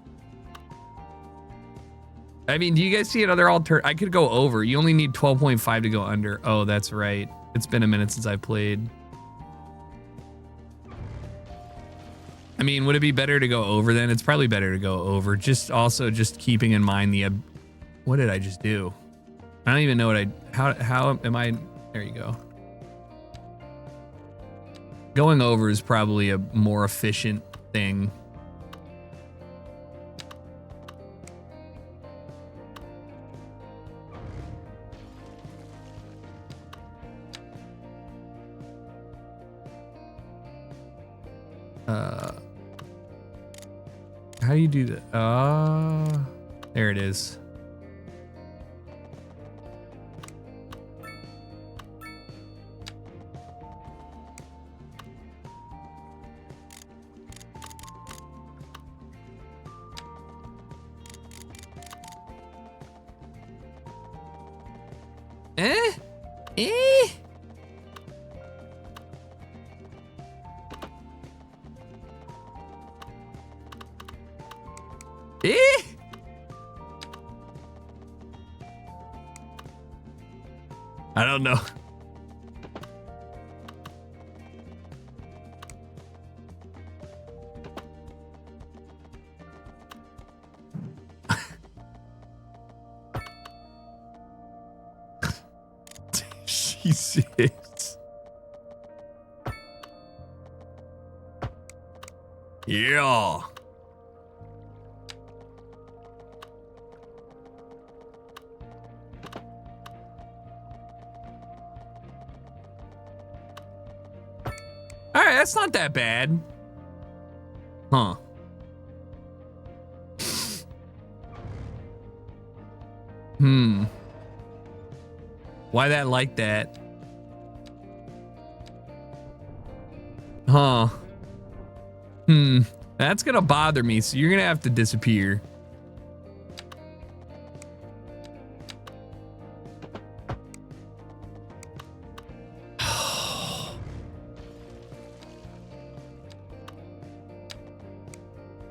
Speaker 3: I mean, do you guys see another alter? I could go over. You only need 12.5 to go under. Oh, that's right. It's been a minute since I played. I mean, would it be better to go over then? It's probably better to go over. Just also just keeping in mind the, what did I just do? I don't even know what how am I, there you go. Going over is probably a more efficient thing. How do you do that? There it is. I don't know. Jesus. Yeah. All right, that's not that bad. Huh. Why that like that? Huh. That's gonna bother me, so you're gonna have to disappear.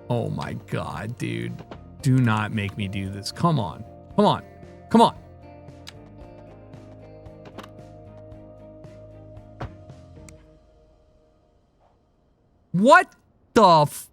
Speaker 3: Oh my god, dude. Do not make me do this. Come on. Come on. Come on. What the f...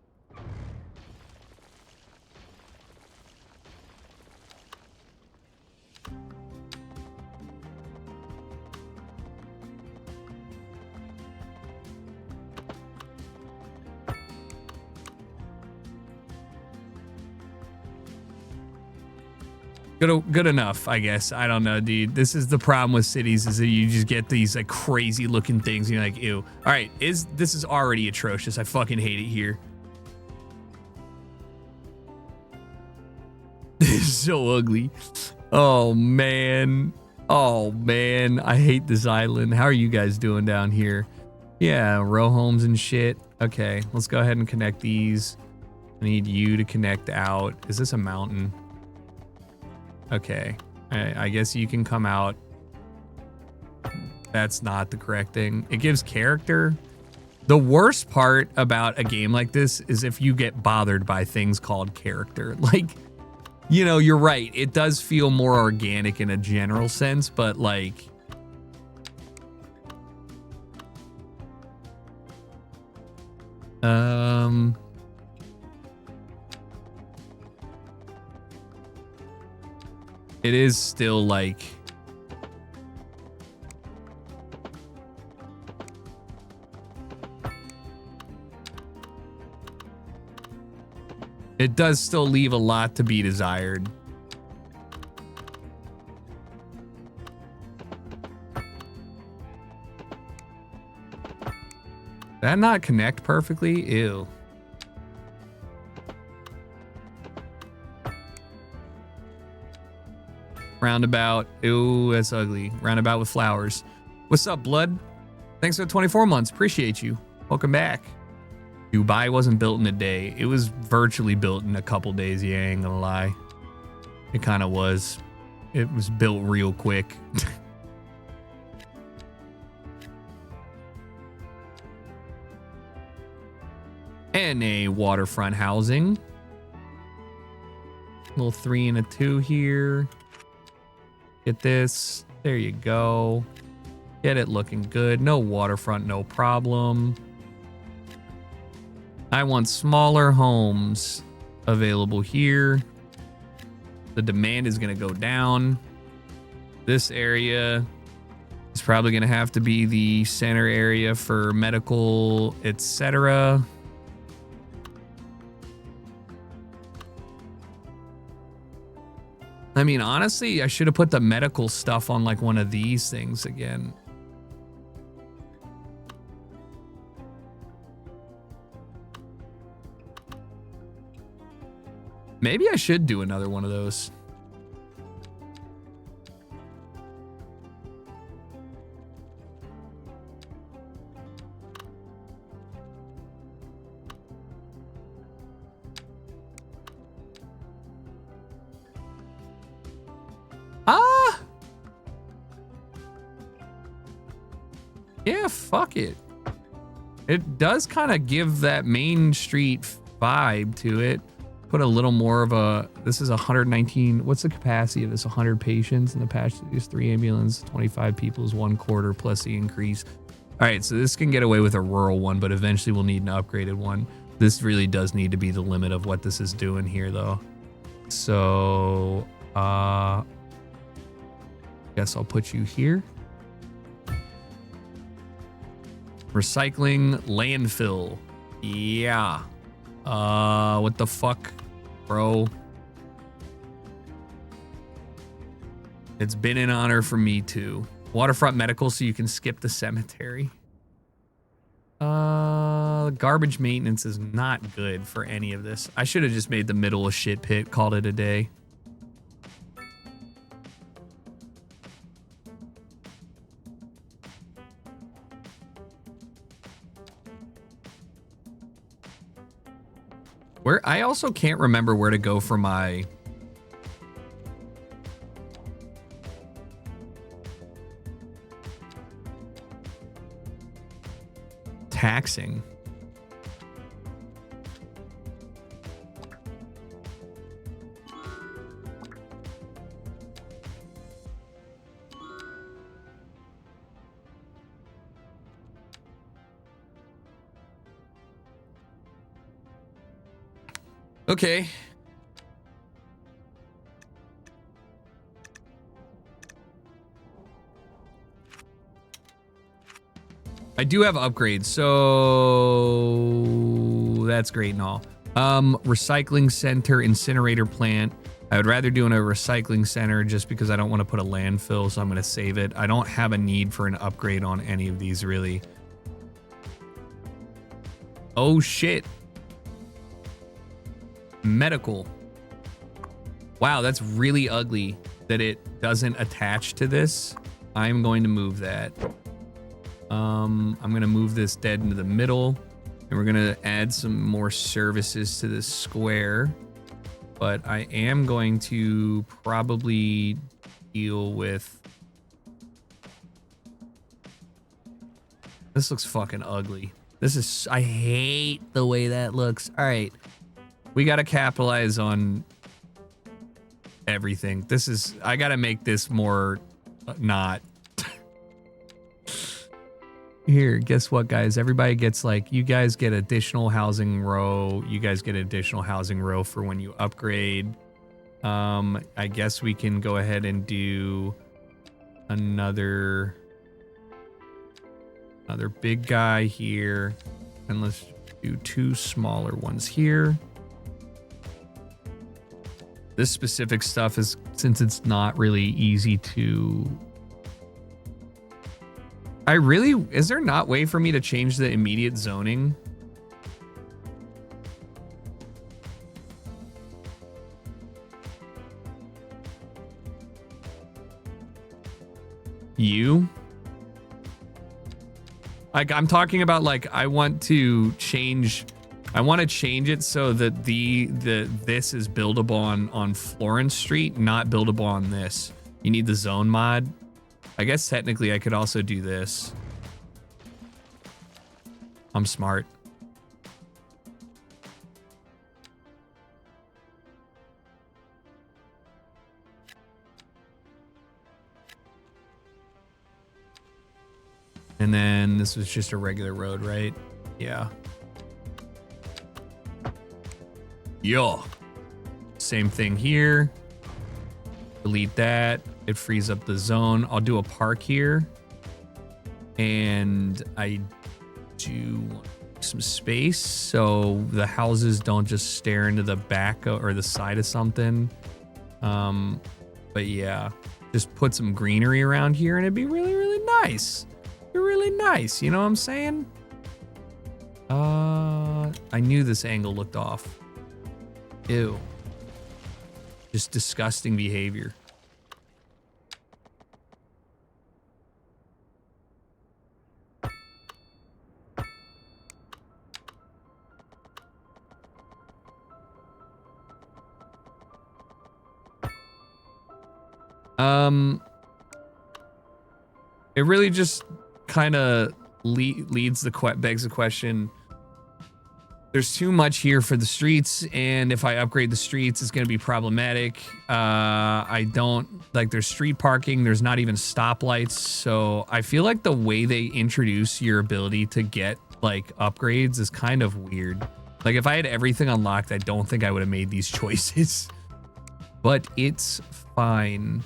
Speaker 3: Good enough, I guess. I don't know, dude. This is the problem with cities, is that you just get these like crazy looking things and you're like, ew. All right, this is already atrocious. I fucking hate it here. so ugly. Oh man. Oh man. I hate this island. How are you guys doing down here? Yeah, row homes and shit. Okay, let's go ahead and connect these. I need you to connect out. Is this a mountain? Okay. I guess you can come out. That's not the correct thing. It gives character. The worst part about a game like this is if you get bothered by things called character. Like, you know, you're right. It does feel more organic in a general sense, but like... It is still like... It does still leave a lot to be desired. Did that not connect perfectly? Ew. Roundabout. Ew, that's ugly. Roundabout with flowers. What's up, blood? Thanks for the 24 months. Appreciate you. Welcome back. Dubai wasn't built in a day. It was virtually built in a couple days. Yeah, I ain't gonna lie. It kind of was. It was built real quick. And a waterfront housing. Little 3 and a 2 here. Get this. There you go. Get it looking good. No waterfront, no problem. I want smaller homes available here. The demand is going to go down. This area is probably going to have to be the center area for medical, etc. I mean, honestly, I should have put the medical stuff on like one of these things again. Maybe I should do another one of those. Yeah, fuck it. It does kind of give that Main Street vibe to it. Put a little more of a, this is 119, what's the capacity of this? 100 patients, and the patch is 3 ambulance, 25 people is 1/4 plus the increase. All right, so this can get away with a rural one, but eventually we'll need an upgraded one. This really does need to be the limit of what this is doing here though. So, guess I'll put you here. Recycling landfill. Yeah. What the fuck, bro? It's been an honor for me too. Waterfront medical so you can skip the cemetery. Garbage maintenance is not good for any of this. I should have just made the middle a shit pit, called it a day. I also can't remember where to go for my taxing. Okay. I do have upgrades, so that's great and all. Recycling center, incinerator plant. I would rather do in a recycling center just because I don't want to put a landfill, so I'm going to save it. I don't have a need for an upgrade on any of these, really. Oh, shit. Medical. Wow, that's really ugly that it doesn't attach to this. I'm going to move that. I'm going to move this dead into the middle, and we're going to add some more services to this square. But I am going to probably deal with... This looks fucking ugly. This is... I hate the way that looks. All right. We got to capitalize on everything. This is... I got to make this more not... Here, guess what, guys? Everybody gets like... You guys get additional housing row. You guys get additional housing row for when you upgrade. I guess we can go ahead and do another big guy here, and let's do 2 smaller ones here. This specific stuff is, since it's not really easy to... Is there not way for me to change the immediate zoning? Like, I'm talking about, like, I want to change it so that this is buildable on Florence Street, not buildable on this. You need the zone mod. I guess technically I could also do this. I'm smart. And then this was just a regular road, right? Yeah. Yo. Same thing here. Delete that. It frees up the zone. I'll do a park here. And I do want some space so the houses don't just stare into the back or the side of something. But yeah, just put some greenery around here and it'd be really, really nice. Really nice, you know what I'm saying? I knew this angle looked off. Ew. Just disgusting behavior. It really just kind of begs the question. There's too much here for the streets, and if I upgrade the streets, it's going to be problematic. I don't like, there's street parking. There's not even stoplights. So I feel like the way they introduce your ability to get like upgrades is kind of weird. Like, if I had everything unlocked, I don't think I would have made these choices, but it's fine.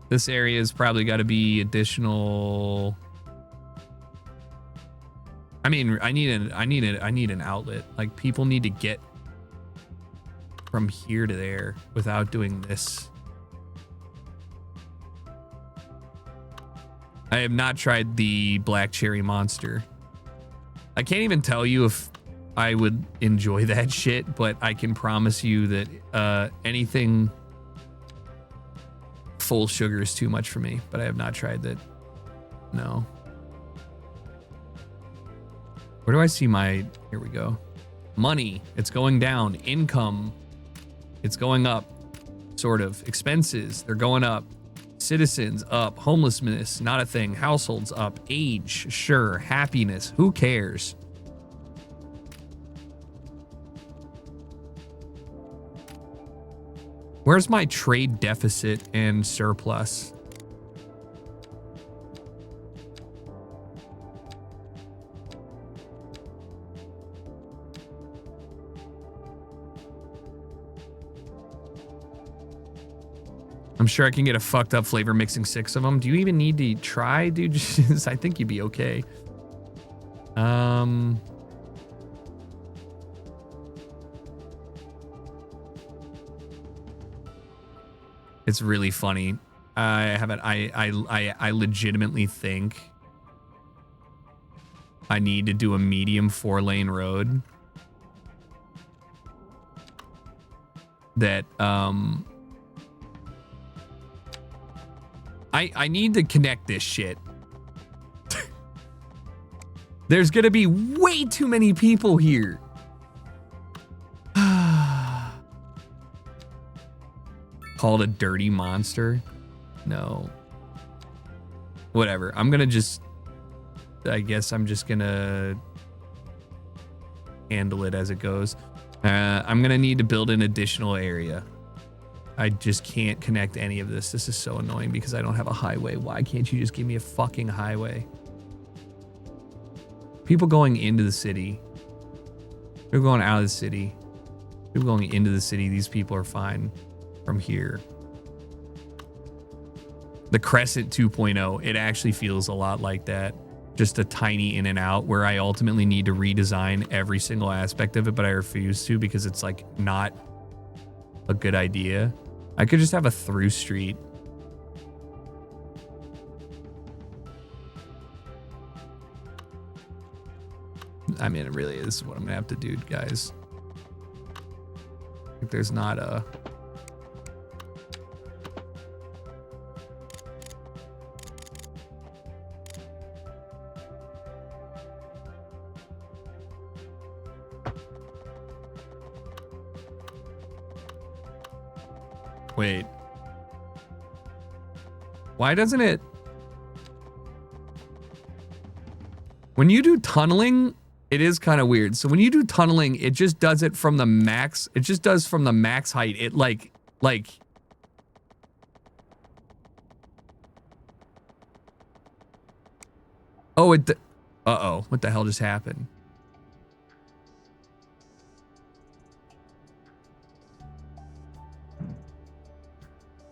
Speaker 3: This area has probably got to be additional. I mean, I need an outlet. Like, people need to get from here to there without doing this. I have not tried the black cherry monster. I can't even tell you if I would enjoy that shit, but I can promise you that anything full sugar is too much for me, but I have not tried that. No. Where do I see my... Here we go. Money. It's going down. Income. It's going up. Sort of. Expenses. They're going up. Citizens up. Homelessness. Not a thing. Households up. Age. Sure. Happiness. Who cares? Where's my trade deficit and surplus? I'm sure I can get a fucked up flavor mixing 6 of them. Do you even need to try, dude? I think you'd be okay. It's really funny. I legitimately think I need to do a medium 4-lane road that I need to connect this shit. There's gonna be way too many people here. Called a dirty monster? No. Whatever. I'm gonna just, I guess I'm just gonna handle it as it goes. I'm gonna need to build an additional area. I just can't connect any of this. This is so annoying because I don't have a highway. Why can't you just give me a fucking highway? People going into the city. People going out of the city. People going into the city. These people are fine from here. The Crescent 2.0, it actually feels a lot like that. Just a tiny in and out where I ultimately need to redesign every single aspect of it, but I refuse to because it's like not a good idea. I could just have a through street. I mean, it really is what I'm gonna have to do, guys. If there's not a... Wait. Why doesn't it... When you do tunneling, it is kind of weird. So when you do tunneling, it just does it from the max. It just does from the max height. It like... Oh, it... Uh-oh. What the hell just happened?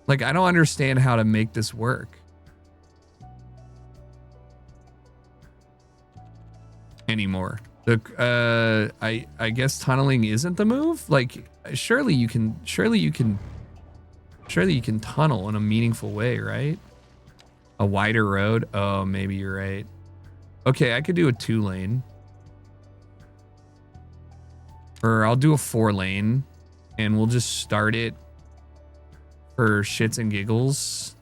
Speaker 3: Like, I don't understand how to make this work anymore. The I guess tunneling isn't the move. Like, surely you can tunnel in a meaningful way, right? A wider road. Oh, maybe you're right. Okay, I could do a 2-lane, or I'll do a 4-lane, and we'll just start it for shits and giggles.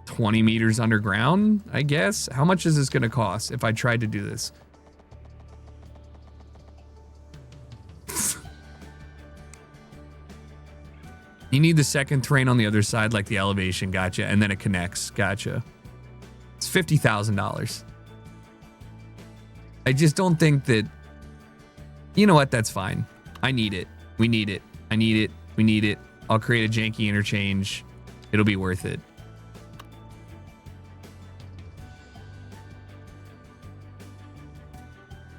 Speaker 3: $20 meters underground, I guess. How much is this gonna cost if I tried to do this? You need the second terrain on the other side, like the elevation, gotcha, and then it connects, gotcha. It's $50,000. I just don't think that... You know what? That's fine. I need it. We need it. I need it. We need it. I'll create a janky interchange. It'll be worth it.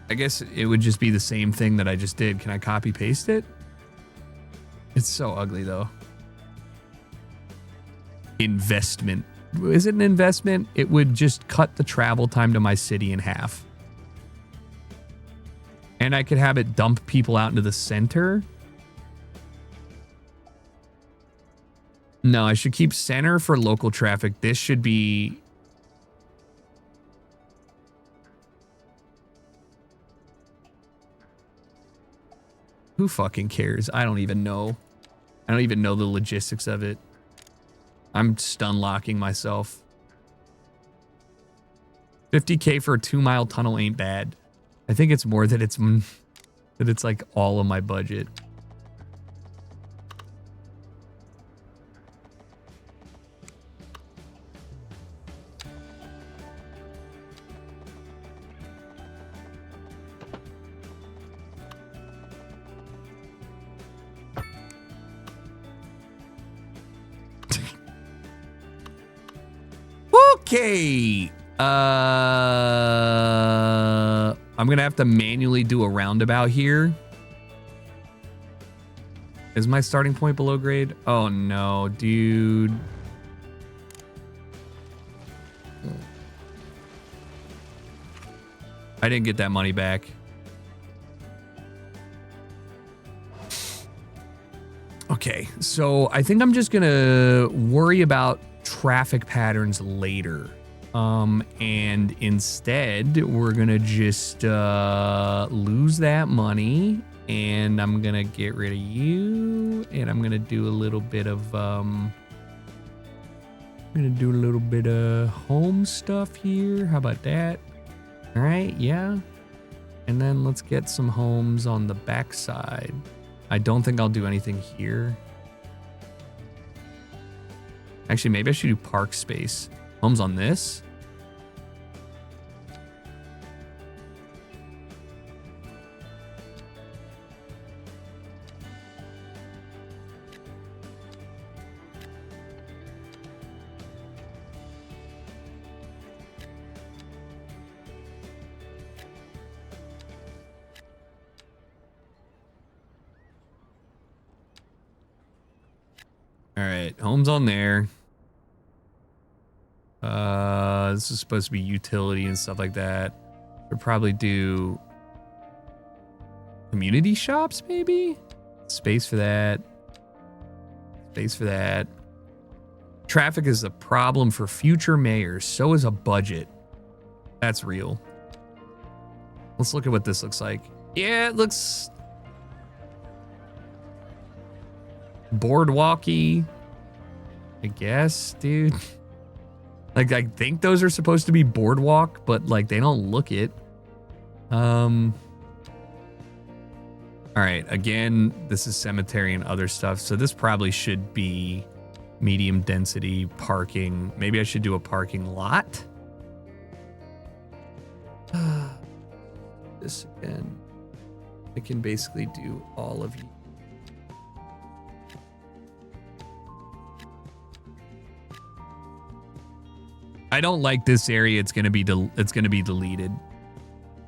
Speaker 3: I guess it would just be the same thing that I just did. Can I copy paste it? It's so ugly though. Investment. Is it an investment? It would just cut the travel time to my city in half. And I could have it dump people out into the center. No, I should keep center for local traffic. This should be... Who fucking cares? I don't even know. I don't even know the logistics of it. I'm stun locking myself. 50K for a 2-mile tunnel ain't bad. I think it's more that it's like all of my budget. Okay. I'm gonna have to manually do a roundabout here. Is my starting point below grade? Oh no, dude. I didn't get that money back. Okay, so I think I'm just gonna worry about traffic patterns later. And instead, we're gonna just lose that money, and I'm gonna get rid of you, and I'm gonna do a little bit of home stuff here. How about that? All right, yeah. And then let's get some homes on the backside. I don't think I'll do anything here. Actually, maybe I should do park space. Homes on this. All right, homes on there. This is supposed to be utility and stuff like that. We'll probably do community shops, maybe? Space for that. Space for that. Traffic is a problem for future mayors. So is a budget. That's real. Let's look at what this looks like. Yeah, it looks boardwalky, I guess, dude. Like, I think those are supposed to be boardwalk, but like they don't look it. All right, again, this is cemetery and other stuff, so this probably should be medium density parking. Maybe I should do a parking lot. This again, I can basically do all of you. I don't like this area. It's gonna be deleted.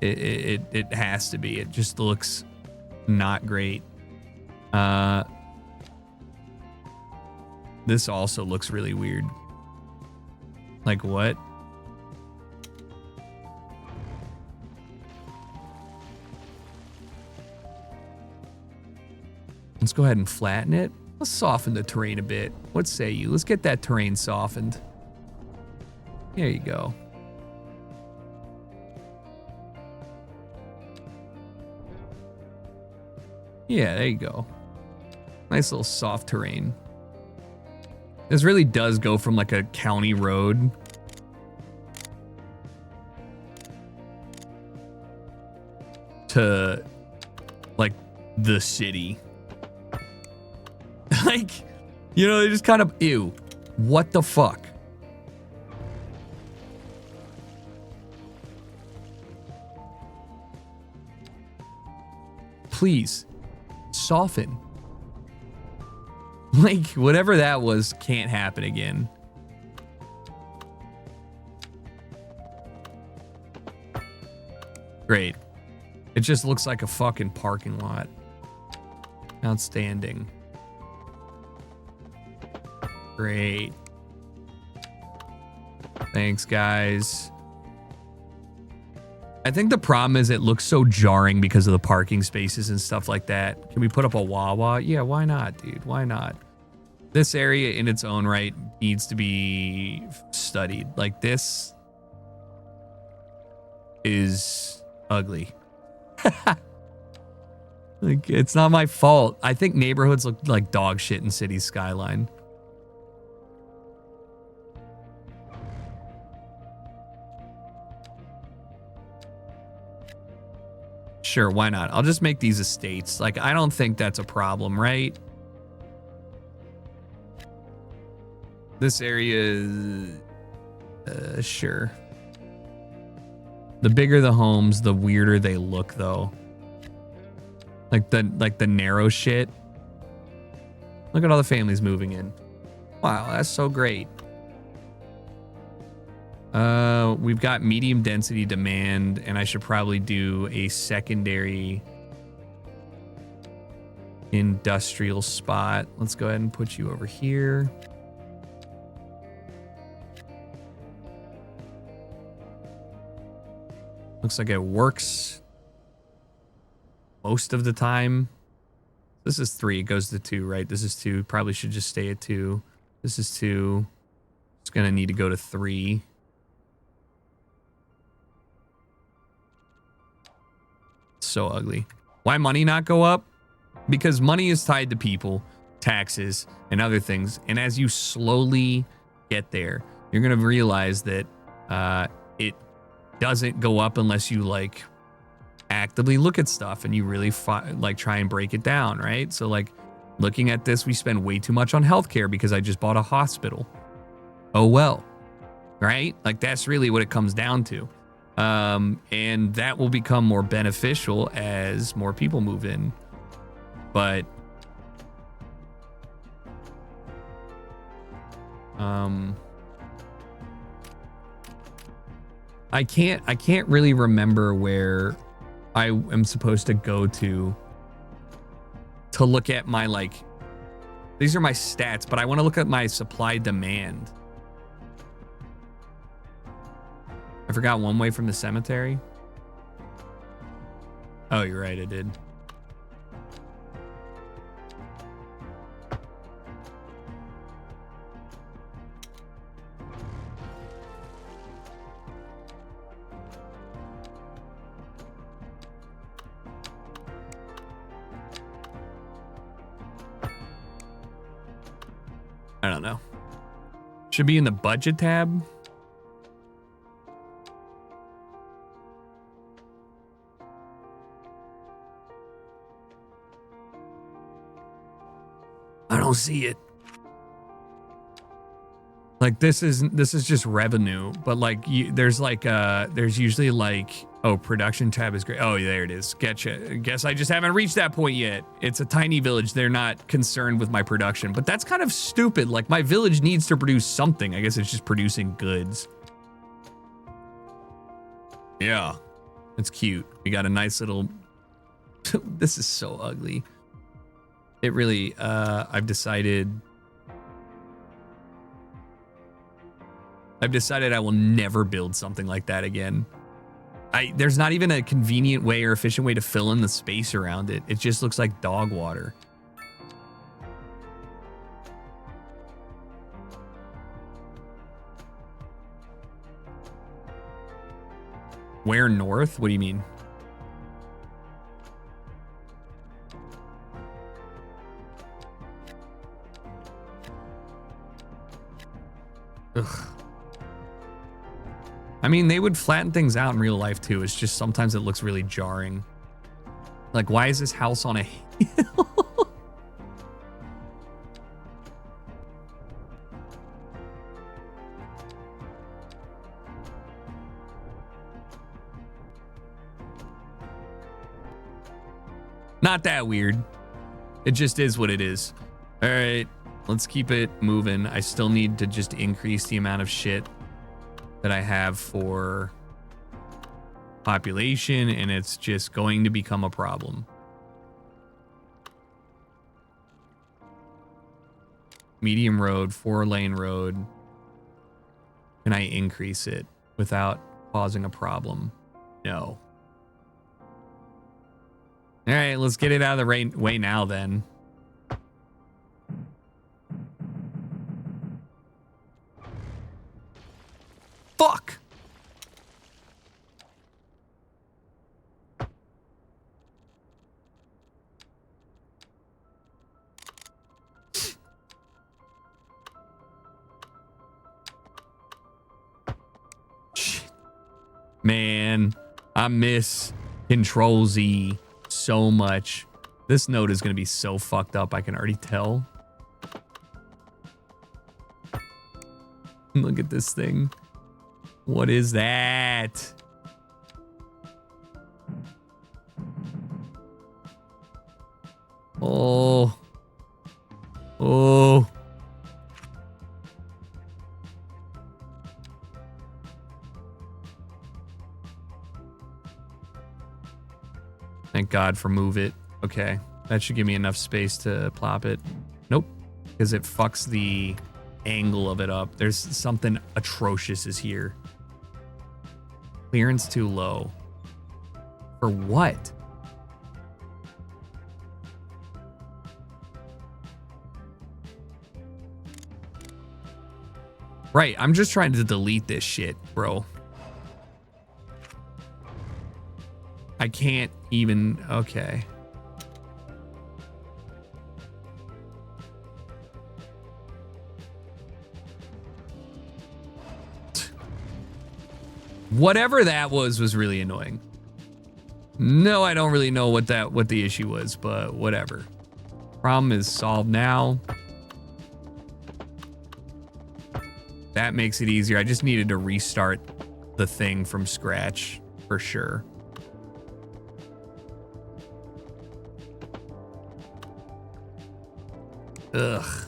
Speaker 3: It has to be. It just looks not great. This also looks really weird. Like what? Let's go ahead and flatten it. Let's soften the terrain a bit. What say you? Let's get that terrain softened. There you go. Yeah, there you go. Nice little soft terrain. This really does go from like a county road to like the city. Like, you know, they just kind of, ew, what the fuck? Please, soften. Like, whatever that was can't happen again. Great. It just looks like a fucking parking lot. Outstanding. Great. Thanks, guys. I think the problem is it looks so jarring because of the parking spaces and stuff like that. Can we put up a Wawa? Yeah, why not, dude? Why not? This area in its own right needs to be studied. Like, this is ugly. Like, it's not my fault. I think neighborhoods look like dog shit in Cities Skyline. Sure, why not? I'll just make these estates. Like, I don't think that's a problem, right? This area is... sure. The bigger the homes, the weirder they look, though. Like the narrow shit. Look at all the families moving in. Wow, that's so great. We've got medium density demand, and I should probably do a secondary industrial spot. Let's go ahead and put you over here. Looks like it works most of the time. This is 3, it goes to 2, right? This is 2, probably should just stay at 2. This is 2. It's gonna need to go to 3. So ugly. Why money not go up? Because money is tied to people, taxes, and other things. And as you slowly get there, you're going to realize that it doesn't go up unless you like actively look at stuff and you really like try and break it down, right? So like looking at this, we spend way too much on healthcare because I just bought a hospital. Oh well, right? Like that's really what it comes down to. And that will become more beneficial as more people move in. But I can't really remember where I am supposed to go to look at my, like, these are my stats, but I want to look at my supply demand. I forgot one way from the cemetery. Oh, you're right, I did. I don't know. Should be in the budget tab. I don't see it. Like this is just revenue, but like there's usually like, oh, production tab is great. Oh, there it is. Getcha. Guess I just haven't reached that point yet. It's a tiny village. They're not concerned with my production, but that's kind of stupid. Like my village needs to produce something. I guess it's just producing goods. Yeah, it's cute. We got a nice little. This is so ugly. It really. I've decided I will never build something like that again. There's not even a convenient way or efficient way to fill in the space around it. It just looks like dog water. Where north? What do you mean? Ugh. I mean, they would flatten things out in real life too. It's just sometimes it looks really jarring. Like, why is this house on a hill? Not that weird. It just is what it is. All right, let's keep it moving. I still need to just increase the amount of shit that I have for population, and it's just going to become a problem. Medium road, 4-lane road. Can I increase it without causing a problem? No. All right, let's get it out of the way now then. Fuck! Shit. Man, I miss Control Z so much. This node is going to be so fucked up, I can already tell. Look at this thing. What is that? Oh. Oh. Thank God for move it. Okay. That should give me enough space to plop it. Nope. Because it fucks the angle of it up. There's something atrocious is here. Clearance too low. For what? Right, I'm just trying to delete this shit, bro. I can't even, okay. Whatever that was really annoying. No, I don't really know what the issue was, but whatever. Problem is solved now. That makes it easier. I just needed to restart the thing from scratch for sure. Ugh.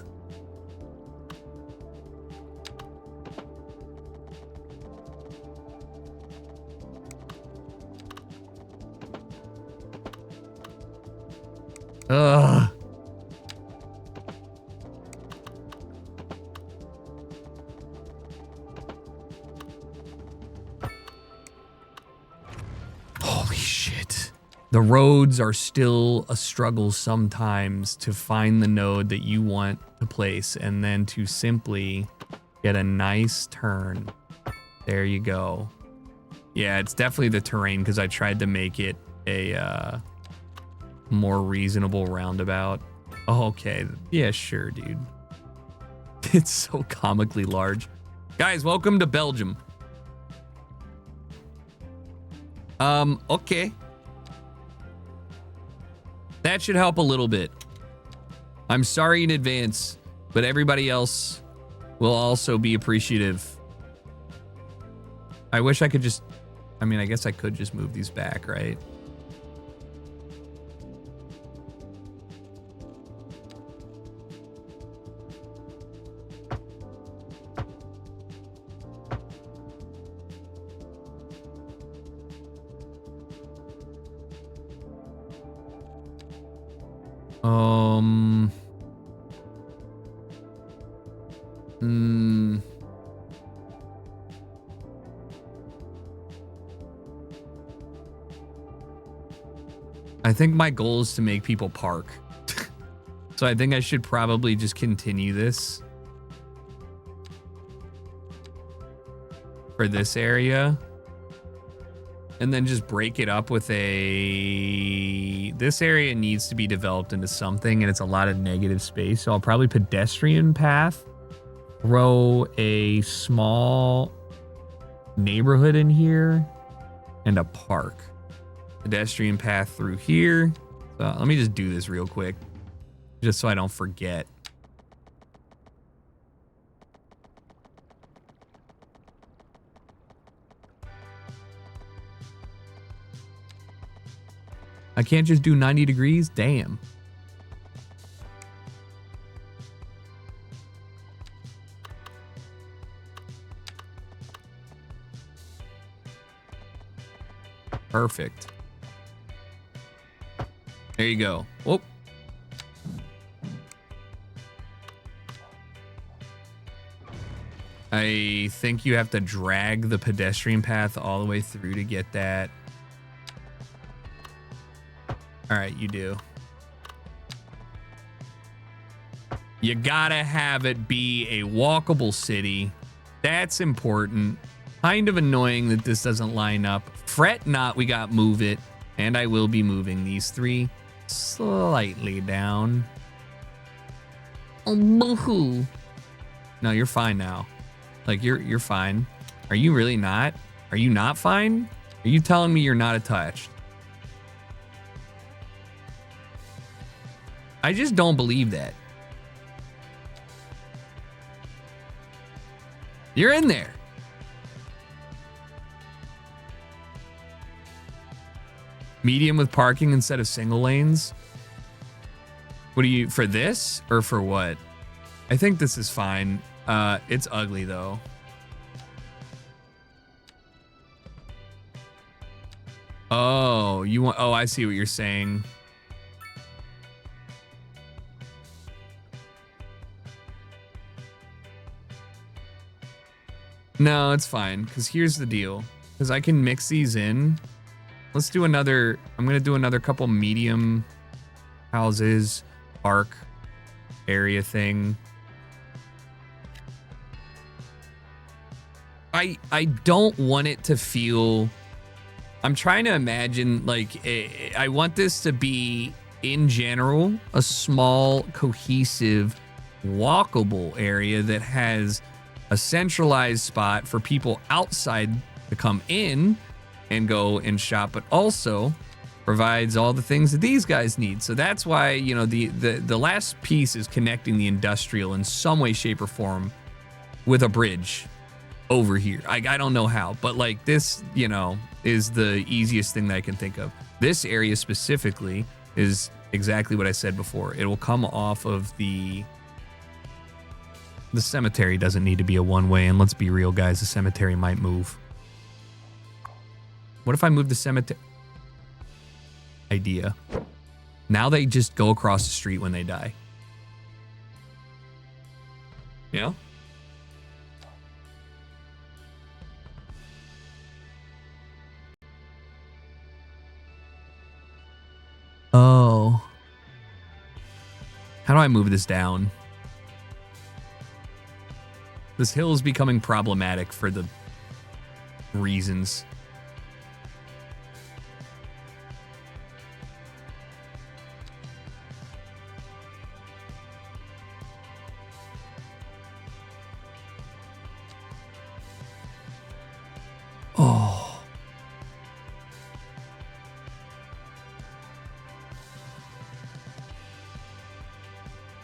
Speaker 3: Ugh. Holy shit. The roads are still a struggle sometimes to find the node that you want to place and then to simply get a nice turn. There you go. Yeah, it's definitely the terrain because I tried to make it a more reasonable roundabout. Oh, okay. Yeah, sure, dude. It's so comically large. Guys, welcome to Belgium. Okay. That should help a little bit. I'm sorry in advance, but everybody else will also be appreciative. I wish I could just, I mean, I guess I could just move these back, right? I think my goal is to make people park. So I think I should probably just continue this for this area. And then just break it up with a... This area needs to be developed into something, and it's a lot of negative space. So I'll probably pedestrian path, throw a small neighborhood in here, and a park. Pedestrian path through here. So let me just do this real quick, just so I don't forget. I can't just do 90 degrees? Damn. Perfect. There you go. Whoop. I think you have to drag the pedestrian path all the way through to get that. All right, you do. You gotta have it be a walkable city. That's important. Kind of annoying that this doesn't line up. Fret not, we got move it. And I will be moving these three slightly down. Oh, boo-hoo. No, you're fine now. Like, you're fine. Are you really not? Are you not fine? Are you telling me you're not attached? I just don't believe that. You're in there. Medium with parking instead of single lanes. What do you, for this or for what? I think this is fine. It's ugly though. Oh, you want, oh, I see what you're saying. No, it's fine, because here's the deal. Because I can mix these in. Let's do another, I'm going to do another couple medium houses, park area thing. I don't want it to feel I'm trying to imagine, like, I want this to be, in general, a small, cohesive, walkable area that has a centralized spot for people outside to come in and go and shop, but also provides all the things that these guys need. So that's why, you know, the last piece is connecting the industrial in some way, shape, or form with a bridge over here. I don't know how, but like this, you know, is the easiest thing that I can think of. This area specifically is exactly what I said before. It will come off of the cemetery. Doesn't need to be a one-way, and let's be real, guys, the cemetery might move. What if I move the cemetery? Idea. Now they just go across the street when they die. Yeah? Oh. How do I move this down? This hill is becoming problematic for the reasons. Oh.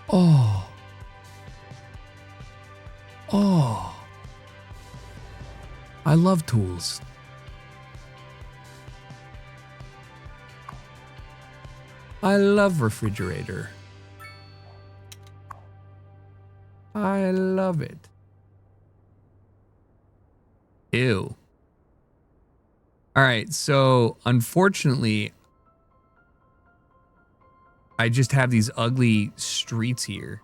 Speaker 3: Oh. Oh. I love tools. I love refrigerator. I love it. Ew. All right, so unfortunately, I just have these ugly streets here.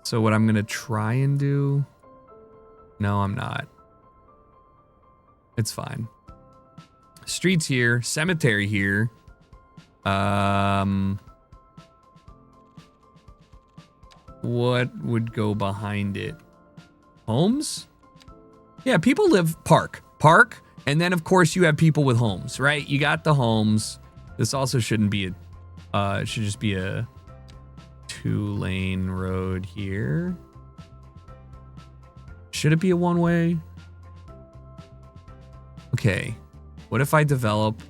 Speaker 3: So what I'm gonna try and do... No, I'm not. It's fine. Streets here, cemetery here. What would go behind it? Homes? Yeah, people live park, and then of course you have people with homes, right? You got the homes. This also shouldn't be a, it should just be a 2-lane road here. Should it be a one-way? Okay, what if I developed,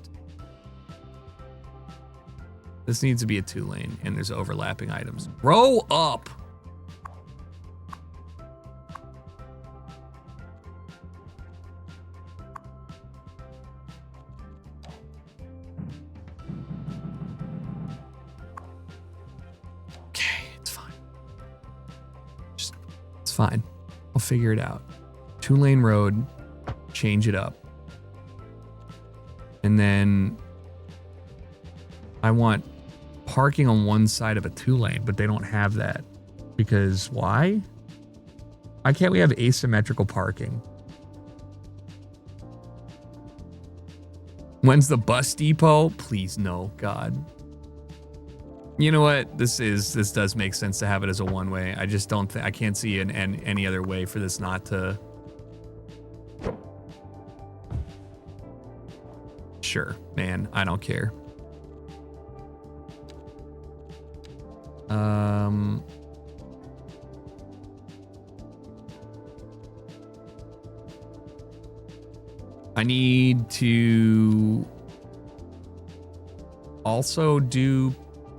Speaker 3: this needs to be a 2-lane and there's overlapping items. Grow up. Fine. I'll figure it out. 2-lane road, change it up. And then I want parking on one side of a 2-lane, but they don't have that. Because why? Why can't we have asymmetrical parking? When's the bus depot? Please no, God. You know what? This does make sense to have it as a one-way. I just don't think, I can't see any other way for this not to. Sure, man, I don't care. I need to also do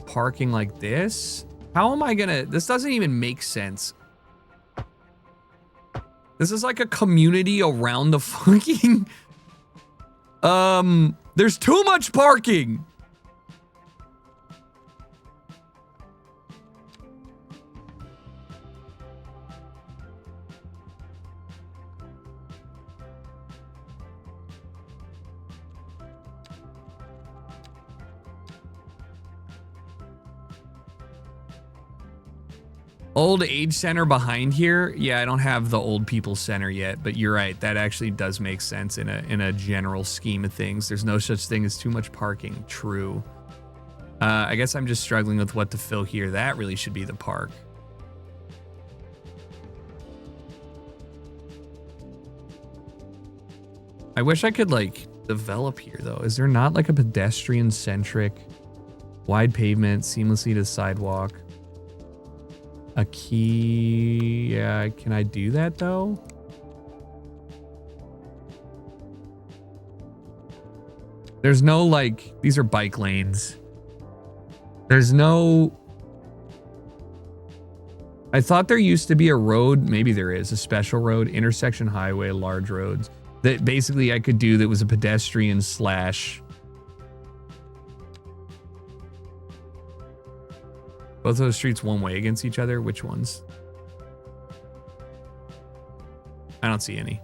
Speaker 3: parking like this. How am I gonna, this doesn't even make sense. This is like a community around the fucking there's too much parking. Old age center behind here. Yeah, I don't have the old people center yet, but you're right. That actually does make sense in a general scheme of things. There's no such thing as too much parking. True. I guess I'm just struggling with what to fill here. That really should be the park. I wish I could like develop here though. Is there not like a pedestrian centric wide pavement seamlessly to sidewalk? A key. Yeah, can I do that though? There's no like, these are bike lanes. There's no, I thought there used to be a road, maybe there is, a special road, intersection highway, large roads, that basically I could do that was a pedestrian slash. Both of those streets one way against each other? Which ones? I don't see any.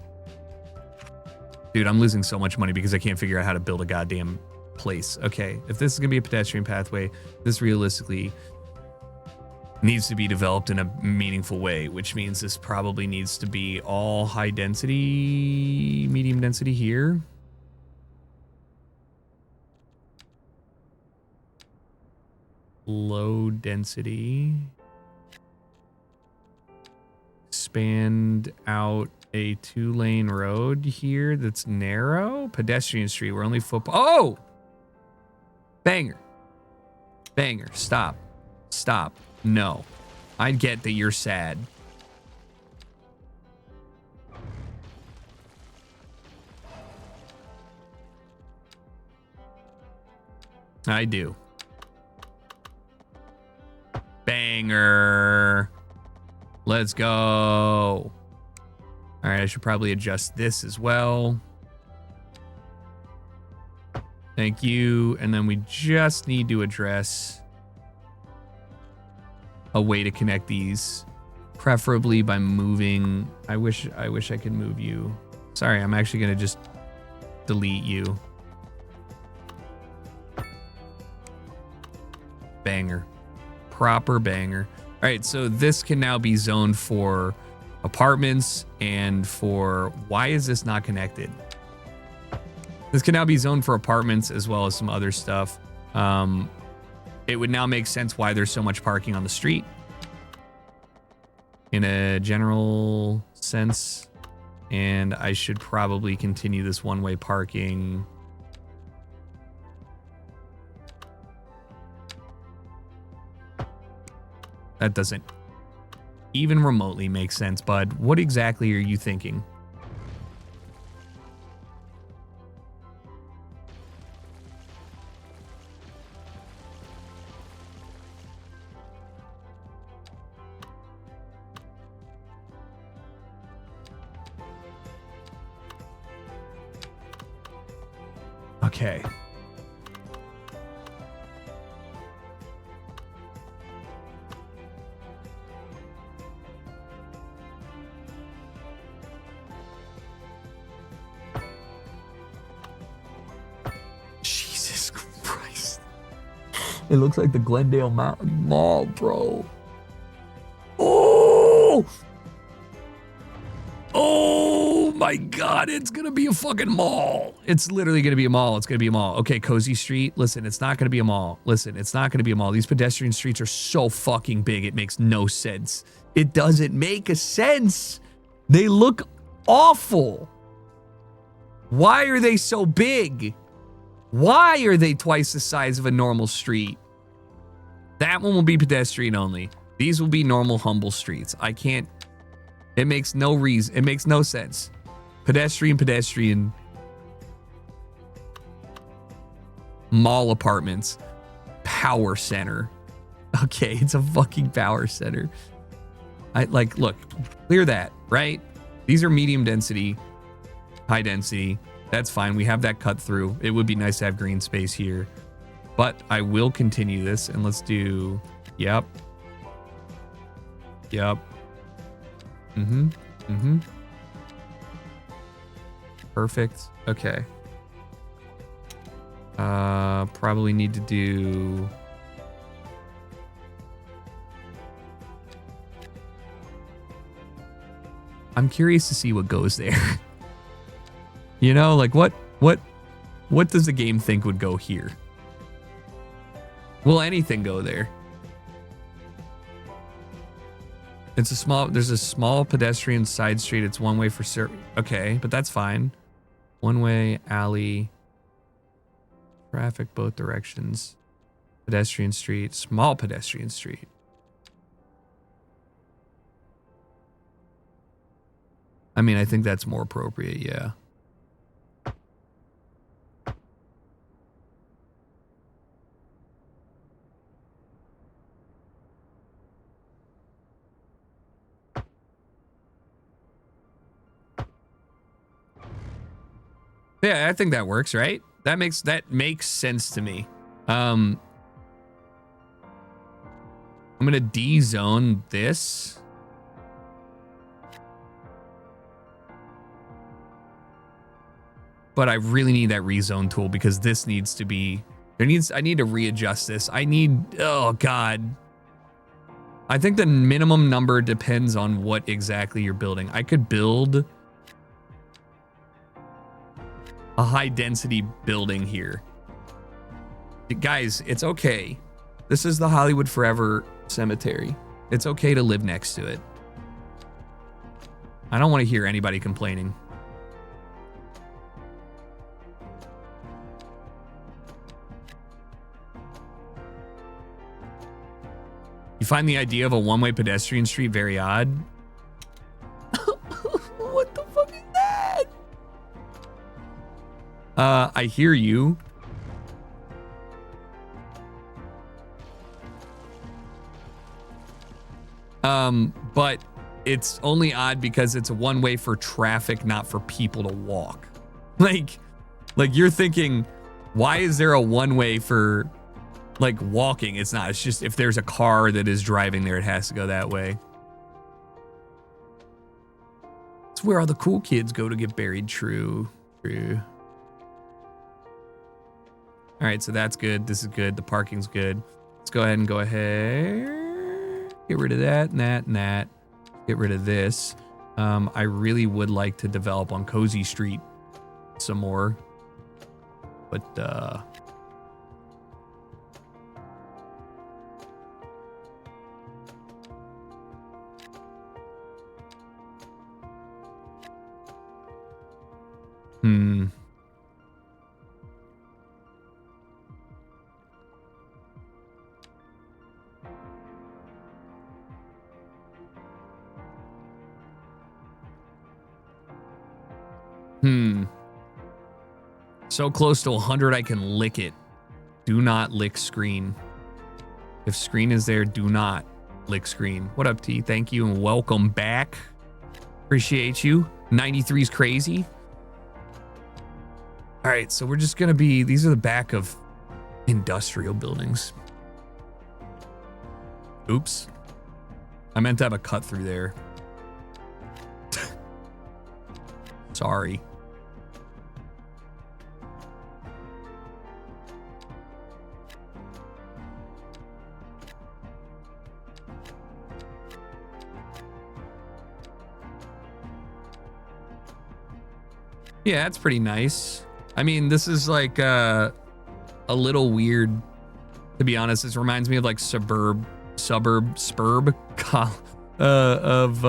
Speaker 3: Dude, I'm losing so much money because I can't figure out how to build a goddamn place. Okay, if this is gonna be a pedestrian pathway, this realistically needs to be developed in a meaningful way, which means this probably needs to be all high density, medium density here. Low density. Spanned out a 2-lane road here that's narrow. Pedestrian street. We're only football. Oh! Banger. Banger. Stop. Stop. No. I get that you're sad. I do. Banger. Let's go. All right, I should probably adjust this as well. Thank you. And then we just need to address a way to connect these, preferably by moving. I wish I could move you. Sorry, I'm actually gonna just delete you. Banger. Proper banger. All right, so this can now be zoned for apartments and for, why is this not connected? This can now be zoned for apartments as well as some other stuff. It would now make sense why there's so much parking on the street in a general sense. And I should probably continue this one-way parking. That doesn't even remotely make sense, bud. What exactly are you thinking? Okay. Jesus Christ. It looks like the Glendale Mountain Mall, bro. Oh! Oh my God, it's gonna be a fucking mall. It's literally gonna be a mall. It's gonna be a mall. Okay, Cozy Street. Listen, it's not gonna be a mall. Listen, it's not gonna be a mall. These pedestrian streets are so fucking big, it makes no sense. It doesn't make a sense. They look awful. Why are they so big? Why are they twice the size of a normal street? That one will be pedestrian only. These will be normal, humble streets. I can't. It makes no reason. It makes no sense. Pedestrian. Mall apartments. Power center. Okay, it's a fucking power center. Look, clear that, right? These are medium density, high density. That's fine. We have that cut through. It would be nice to have green space here. But I will continue this and let's do, yep. Perfect. Okay. Probably need to do. I'm curious to see what goes there. You know, like what does the game think would go here? Will anything go there? It's a small, there's a small pedestrian side street. It's one way for okay, but that's fine. One-way, alley, traffic both directions, pedestrian street, small pedestrian street. I mean, I think that's more appropriate, yeah. Yeah, I think that works, right? That makes sense to me. I'm gonna D-zone this. But I really need that rezone tool because this needs to be, I need to readjust this. Oh God. I think the minimum number depends on what exactly you're building. I could build a high density building here. Guys, it's okay. This is the Hollywood Forever Cemetery. It's okay to live next to it. I don't want to hear anybody complaining. You find the idea of a one-way pedestrian street very odd? What the fuck is that? I hear you. But it's only odd because it's a one-way for traffic, not for people to walk. Like you're thinking, why is there a one-way for like walking? It's not. It's just if there's a car that is driving there, it has to go that way. It's where all the cool kids go to get buried. True. All right, so that's good. This is good. The parking's good. Let's go ahead and get rid of that and that and that. Get rid of this. I really would like to develop on Cozy Street some more, but So close to 100, I can lick it. Do not lick screen. If screen is there, do not lick screen. What up, T? Thank you and welcome back. Appreciate you. 93 is crazy. All right, so we're just gonna be, these are the back of industrial buildings. Oops. I meant to have a cut through there. Sorry. Yeah, that's pretty nice. I mean, this is like a little weird, to be honest. This reminds me of like spurb of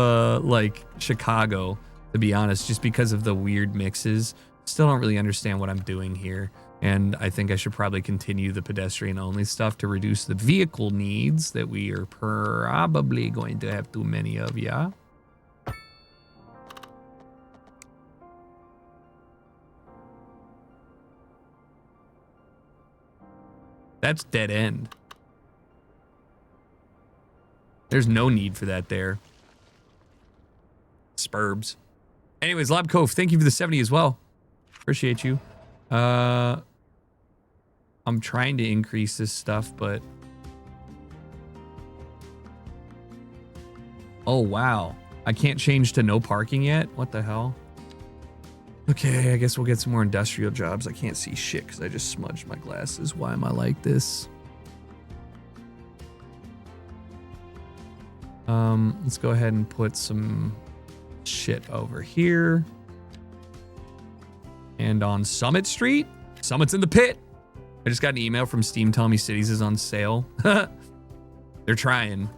Speaker 3: like Chicago, to be honest, just because of the weird mixes. Still don't really understand what I'm doing here. And I think I should probably continue the pedestrian only stuff to reduce the vehicle needs that we are probably going to have too many of, yeah. That's dead end. There's no need for that there. Spurbs. Anyways, Lob Cove, thank you for the 70 as well. Appreciate you. I'm trying to increase this stuff, but... Oh, wow. I can't change to no parking yet? What the hell? Okay, I guess we'll get some more industrial jobs. I can't see shit because I just smudged my glasses. Why am I like this? Let's go ahead and put some shit over here. And on Summit Street. Summit's in the pit. I just got an email from Steam telling me Cities is on sale. They're trying.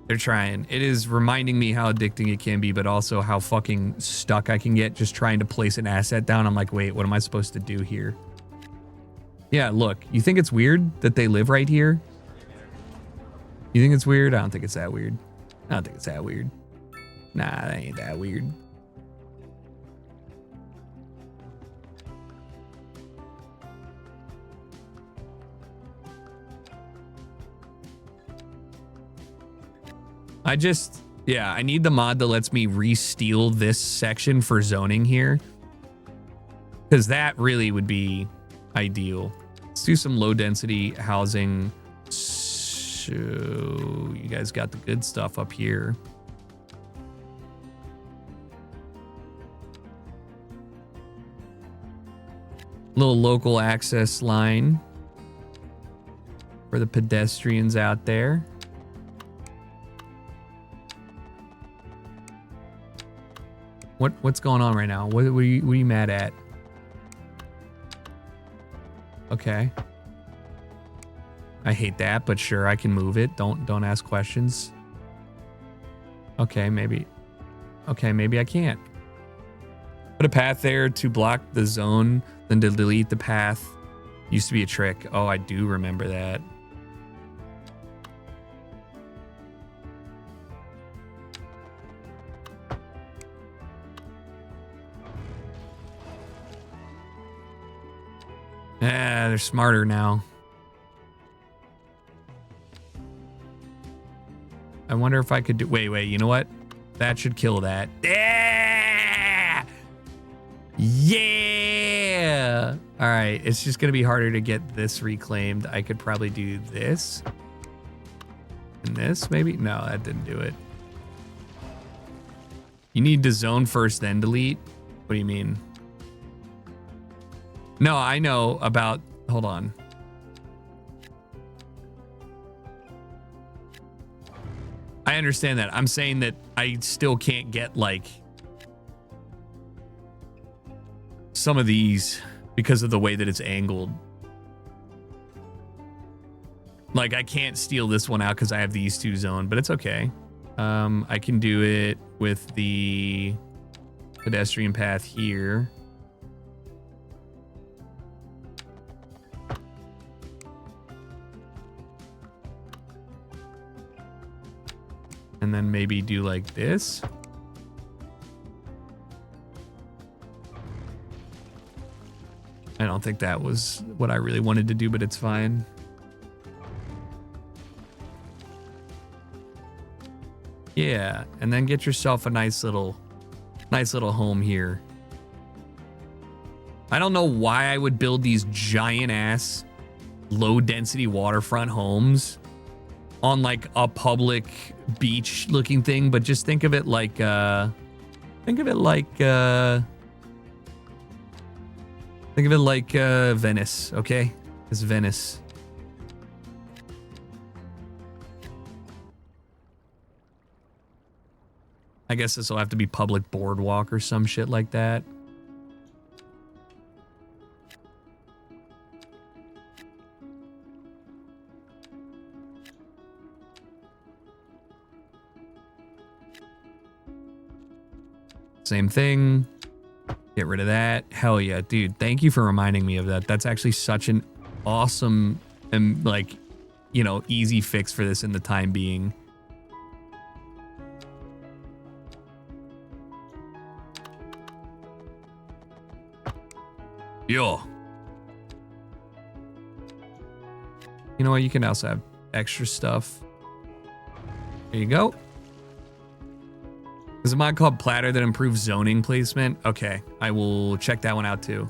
Speaker 3: They're trying. It is reminding me how addicting it can be, but also how fucking stuck I can get just trying to place an asset down. I'm like, wait, what am I supposed to do here? Yeah, look, you think it's weird that they live right here? You think it's weird? I don't think it's that weird. I don't think it's that weird. Nah, that ain't that weird. Yeah, I need the mod that lets me re-steal this section for zoning here. Because that really would be ideal. Let's do some low density housing. So you guys got the good stuff up here. Little local access line for the pedestrians out there. What's going on right now? What are you mad at? Okay. I hate that, but sure, I can move it. Don't ask questions. Okay, maybe. Okay, maybe I can't. Put a path there to block the zone, then to delete the path. Used to be a trick. Oh, I do remember that. Yeah, they're smarter now. I wonder if I could do... Wait, you know what? That should kill that. Yeah! Yeah! All right, it's just going to be harder to get this reclaimed. I could probably do this. And this, maybe? No, that didn't do it. You need to zone first, then delete? What do you mean? No, I know about... Hold on. I understand that. I'm saying that I still can't get, like, some of these because of the way that it's angled. Like, I can't steal this one out because I have these two zoned, but it's okay. I can do it with the pedestrian path here. And then maybe do like this. I don't think that was what I really wanted to do, but it's fine. Yeah, and then get yourself a nice little home here. I don't know why I would build these giant ass low density waterfront homes on like a public beach looking thing, but just think of it like Venice, okay? It's Venice. I guess this will have to be public boardwalk or some shit like that. Same thing. Get rid of that. Hell yeah, dude. Thank you for reminding me of that. That's actually such an awesome and, like, you know, easy fix for this in the time being. Yo. You know what? You can also have extra stuff. There you go. There's a mod called Platter that improves zoning placement. Okay, I will check that one out too.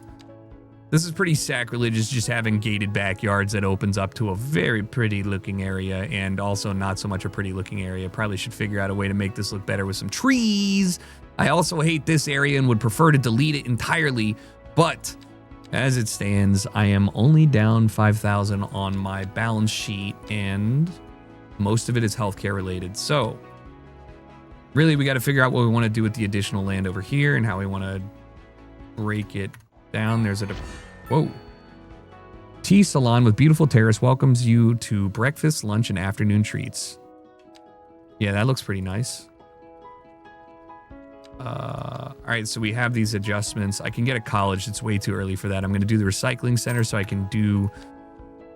Speaker 3: This is pretty sacrilegious, just having gated backyards that opens up to a very pretty looking area and also not so much a pretty looking area. Probably should figure out a way to make this look better with some trees. I also hate this area and would prefer to delete it entirely, but as it stands, I am only down 5,000 on my balance sheet and most of it is healthcare related. So really, we got to figure out what we want to do with the additional land over here and how we want to break it down. There's a... Whoa. Tea Salon with beautiful terrace welcomes you to breakfast, lunch, and afternoon treats. Yeah, that looks pretty nice. All right, so we have these adjustments. I can get a college. It's way too early for that. I'm going to do the recycling center so I can do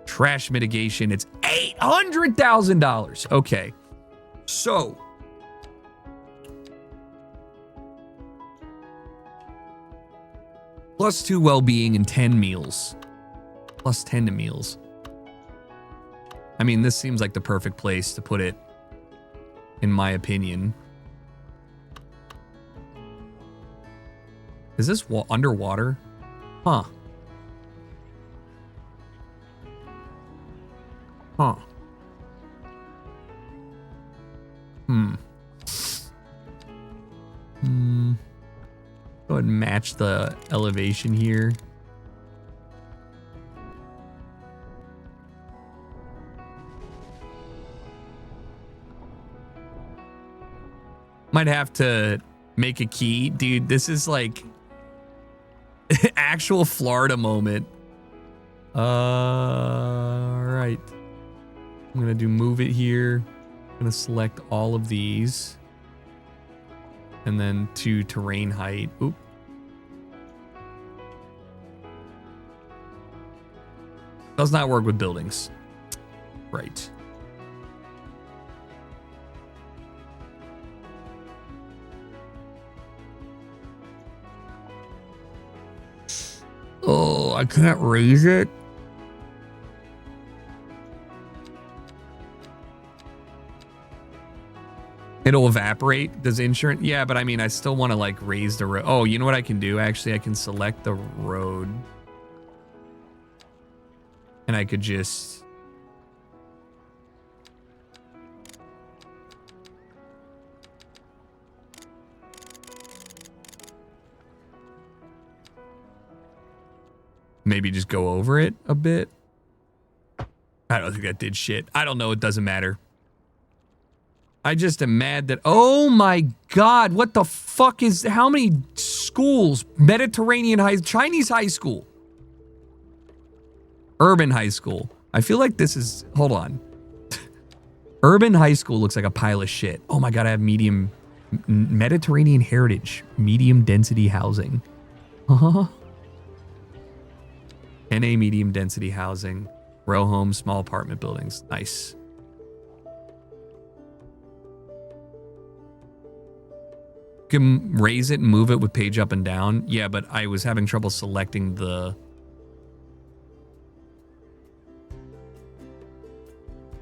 Speaker 3: trash mitigation. It's $800,000. Okay. So +2 well-being and 10 meals. Plus 10 to meals. I mean, this seems like the perfect place to put it, in my opinion. Is this underwater? Huh. Huh. Go ahead and match the elevation here. Might have to make a key. Dude, this is like actual Florida moment. All right. I'm going to do move it here. I'm going to select all of these. And then to terrain height. Oop. Does not work with buildings. Right. Oh, I can't raise it. It'll evaporate. Does insurance? Yeah, but I mean, I still want to like raise the road. Oh, you know what I can do? Actually, I can select the road. And I could just... maybe just go over it a bit. I don't think that did shit. I don't know. It doesn't matter. I just am mad that... oh my God. What the fuck is... how many schools? Mediterranean high... Chinese high school. Urban high school. I feel like this is... hold on. Urban high school looks like a pile of shit. Oh my God. I have medium... Mediterranean heritage. Medium density housing. NA medium density housing. Row homes, small apartment buildings. Nice. You can raise it and move it with page up and down. Yeah, but I was having trouble selecting the...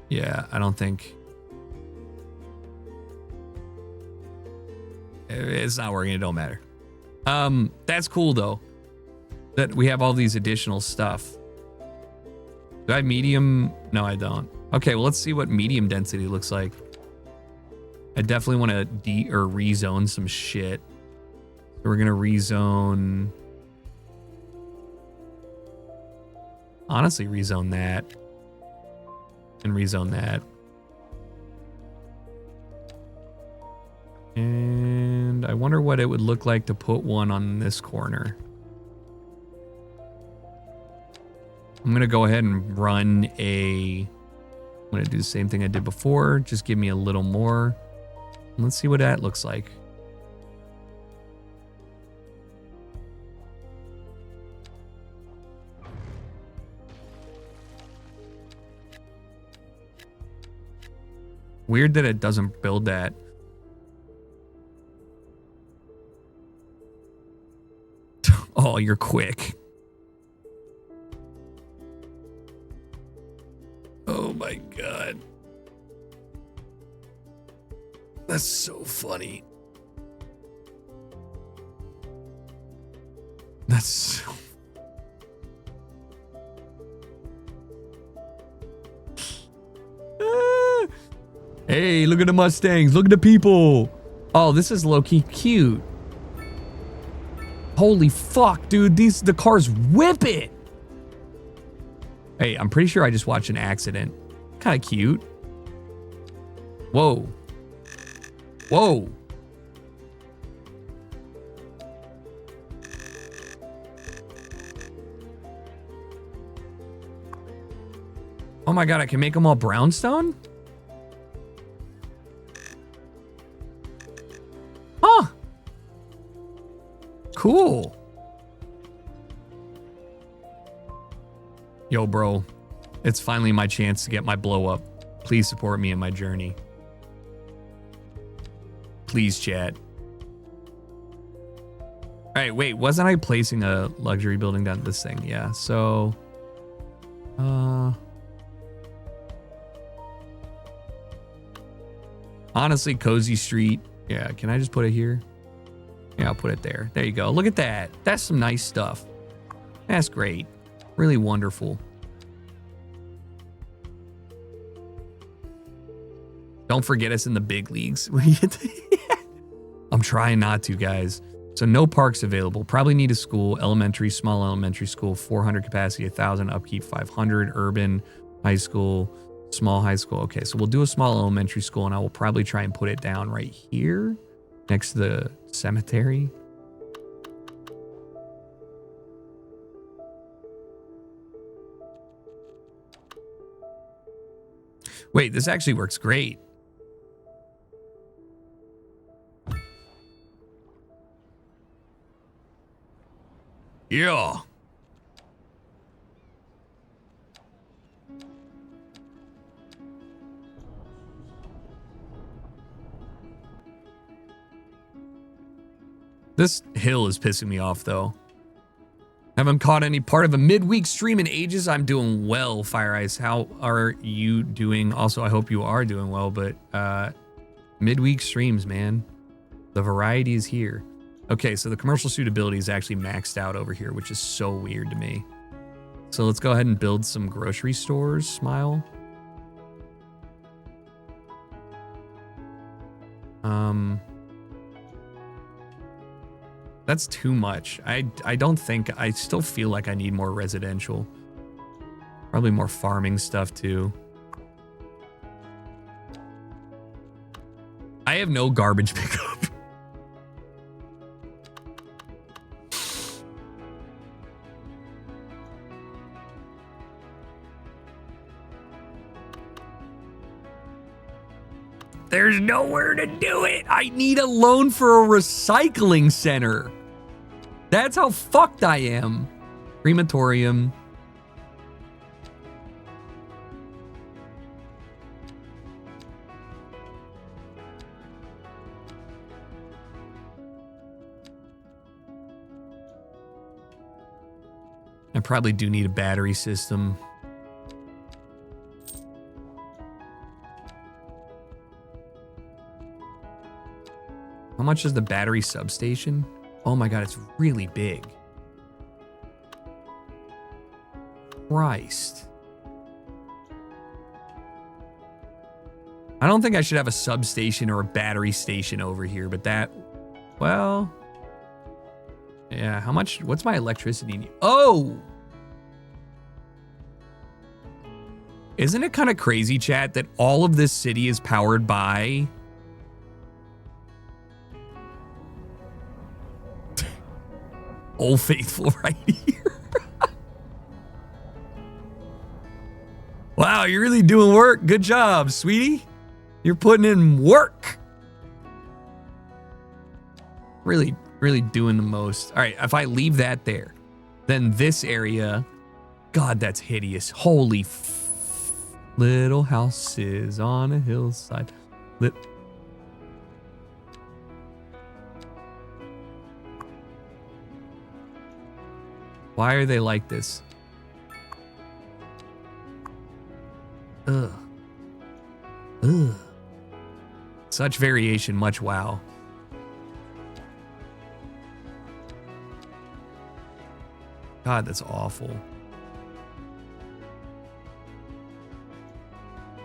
Speaker 3: yeah, I don't think... it's not working. It don't matter. That's cool though. That we have all these additional stuff. Do I have medium? No, I don't. Okay, well, let's see what medium density looks like. I definitely want to rezone some shit. So we're gonna rezone. Honestly, rezone that. And rezone that. And I wonder what it would look like to put one on this corner. I'm going to go ahead and run a... I'm going to do the same thing I did before. Just give me a little more. Let's see what that looks like. Weird that it doesn't build that. Oh, you're quick. Oh my God. That's so funny. That's so... Hey, look at the Mustangs. Look at the people. Oh, this is low-key cute. Holy fuck, dude. The cars whip it. Hey, I'm pretty sure I just watched an accident. Kind of cute. Whoa. Whoa. Oh my God, I can make them all brownstone? Cool. Yo, bro. It's finally my chance to get my blow up. Please support me in my journey. Please, chat. All right, wait. Wasn't I placing a luxury building down this thing? Yeah, so... honestly, Cozy Street. Yeah, can I just put it here? Yeah, I'll put it there. There you go. Look at that. That's some nice stuff. That's great. Really wonderful. Don't forget us in the big leagues. I'm trying not to, guys. So no parks available. Probably need a school. Elementary, small elementary school, 400 capacity, 1,000 upkeep, 500 urban high school, small high school. Okay, so we'll do a small elementary school, and I will probably try and put it down right here next to the cemetery. Wait, this actually works great. Yeah. This hill is pissing me off, though. Haven't caught any part of a midweek stream in ages. I'm doing well, Fire Ice. How are you doing? Also, I hope you are doing well, but midweek streams, man. The variety is here. Okay, so the commercial suitability is actually maxed out over here, which is so weird to me. So let's go ahead and build some grocery stores, Smile. That's too much. I don't think, I still feel like I need more residential. Probably more farming stuff too. I have no garbage pickup. There's nowhere to do it. I need a loan for a recycling center. That's how fucked I am. Crematorium. I probably do need a battery system. How much is the battery substation? Oh my god, it's really big. Christ. I don't think I should have a substation or a battery station over here, but that, well, yeah, how much, what's my electricity need? Oh! Isn't it kind of crazy, chat, that all of this city is powered by Old Faithful right here? Wow, you're really doing work. Good job, sweetie. You're putting in work. Really, really doing the most. All right, if I leave that there, then this area, God, that's hideous. Holy little houses on a hillside. Why are they like this? Ugh. Ugh. Such variation, much wow. God, that's awful.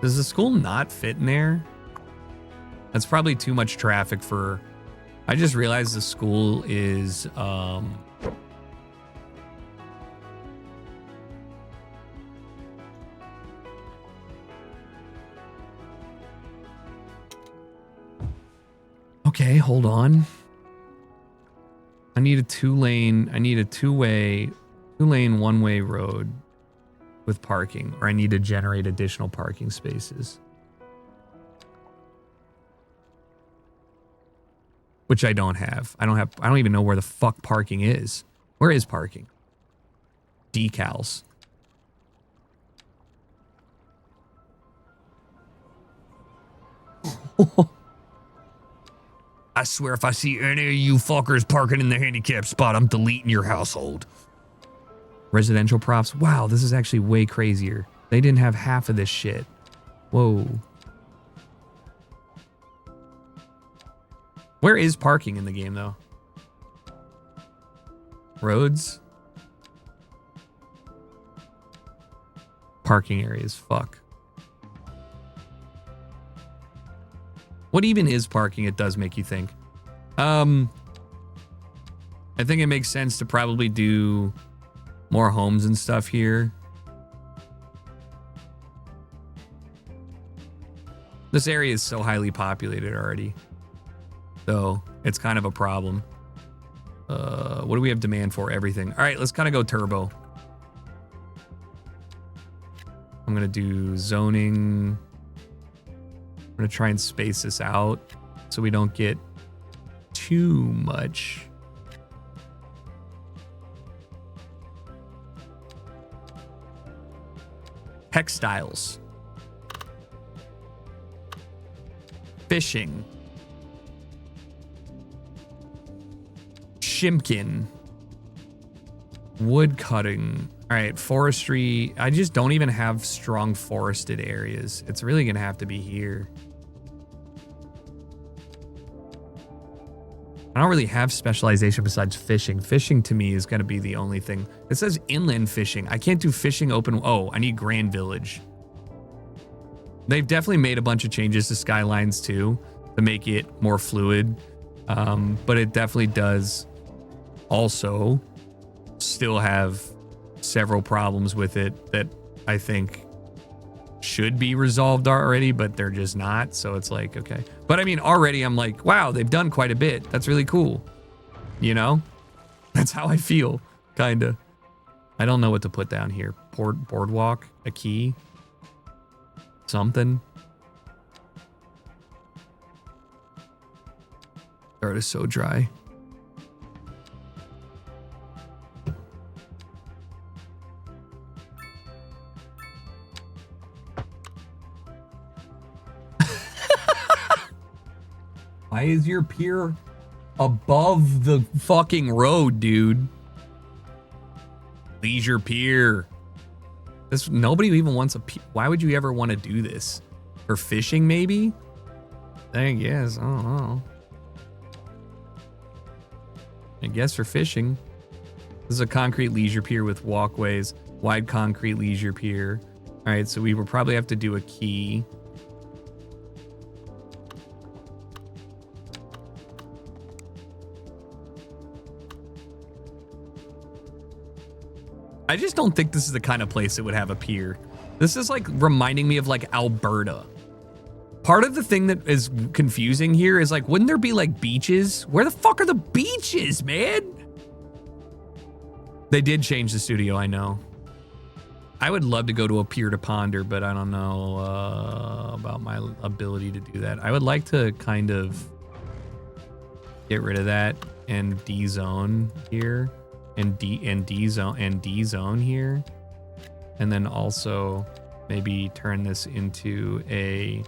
Speaker 3: Does the school not fit in there? That's probably too much traffic for... I just realized the school is... Okay, hold on. I need a two-lane, one-way road with parking, or I need to generate additional parking spaces. which I don't have. I don't even know where the fuck parking is. Where is parking? Decals. I swear if I see any of you fuckers parking in the handicap spot, I'm deleting your household. Residential props. Wow, this is actually way crazier. They didn't have half of this shit. Whoa. Where is parking in the game, though? Roads? Parking areas. Fuck. What even is parking? It does make you think. I think it makes sense to probably do more homes and stuff here. This area is so highly populated already. So it's kind of a problem. What do we have demand for? Everything. All right, let's kind of go turbo. I'm going to do zoning. I'm going to try and space this out so we don't get too much. Textiles. Fishing. Shimkin. Wood cutting. All right, forestry. I just don't even have strong forested areas. It's really going to have to be here. I don't really have specialization besides fishing. Fishing to me is going to be the only thing. It says inland fishing. I can't do fishing open. Oh, I need Grand Village. They've definitely made a bunch of changes to Skylines II to make it more fluid. But it definitely does also still have several problems with it that I think should be resolved already, but they're just not. So it's like, okay. But I mean, already I'm like, wow, they've done quite a bit. That's really cool. You know? That's how I feel, kind of. I don't know what to put down here. Boardwalk, a key, something. Dirt is so dry. Why is your pier above the fucking road, dude? Leisure pier. This nobody even wants a pier. Why would you ever want to do this? For fishing, maybe? I guess. I don't know. I guess for fishing. This is a concrete leisure pier with walkways. Wide concrete leisure pier. All right, so we will probably have to do a key. I just don't think this is the kind of place that would have a pier. This is like reminding me of like Alberta. Part of the thing that is confusing here is like, wouldn't there be like beaches? Where the fuck are the beaches, man? They did change the studio, I know. I would love to go to a pier to ponder, but I don't know about my ability to do that. I would like to kind of get rid of that and D-zone here. And D zone here, and then also maybe turn this into a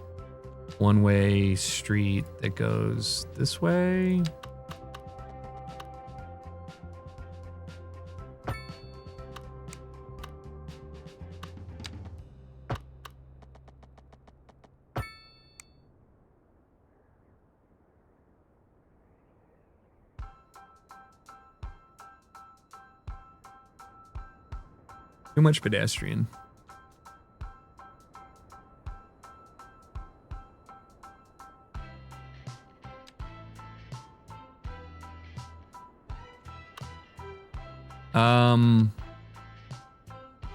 Speaker 3: one-way street that goes this way. Too much pedestrian.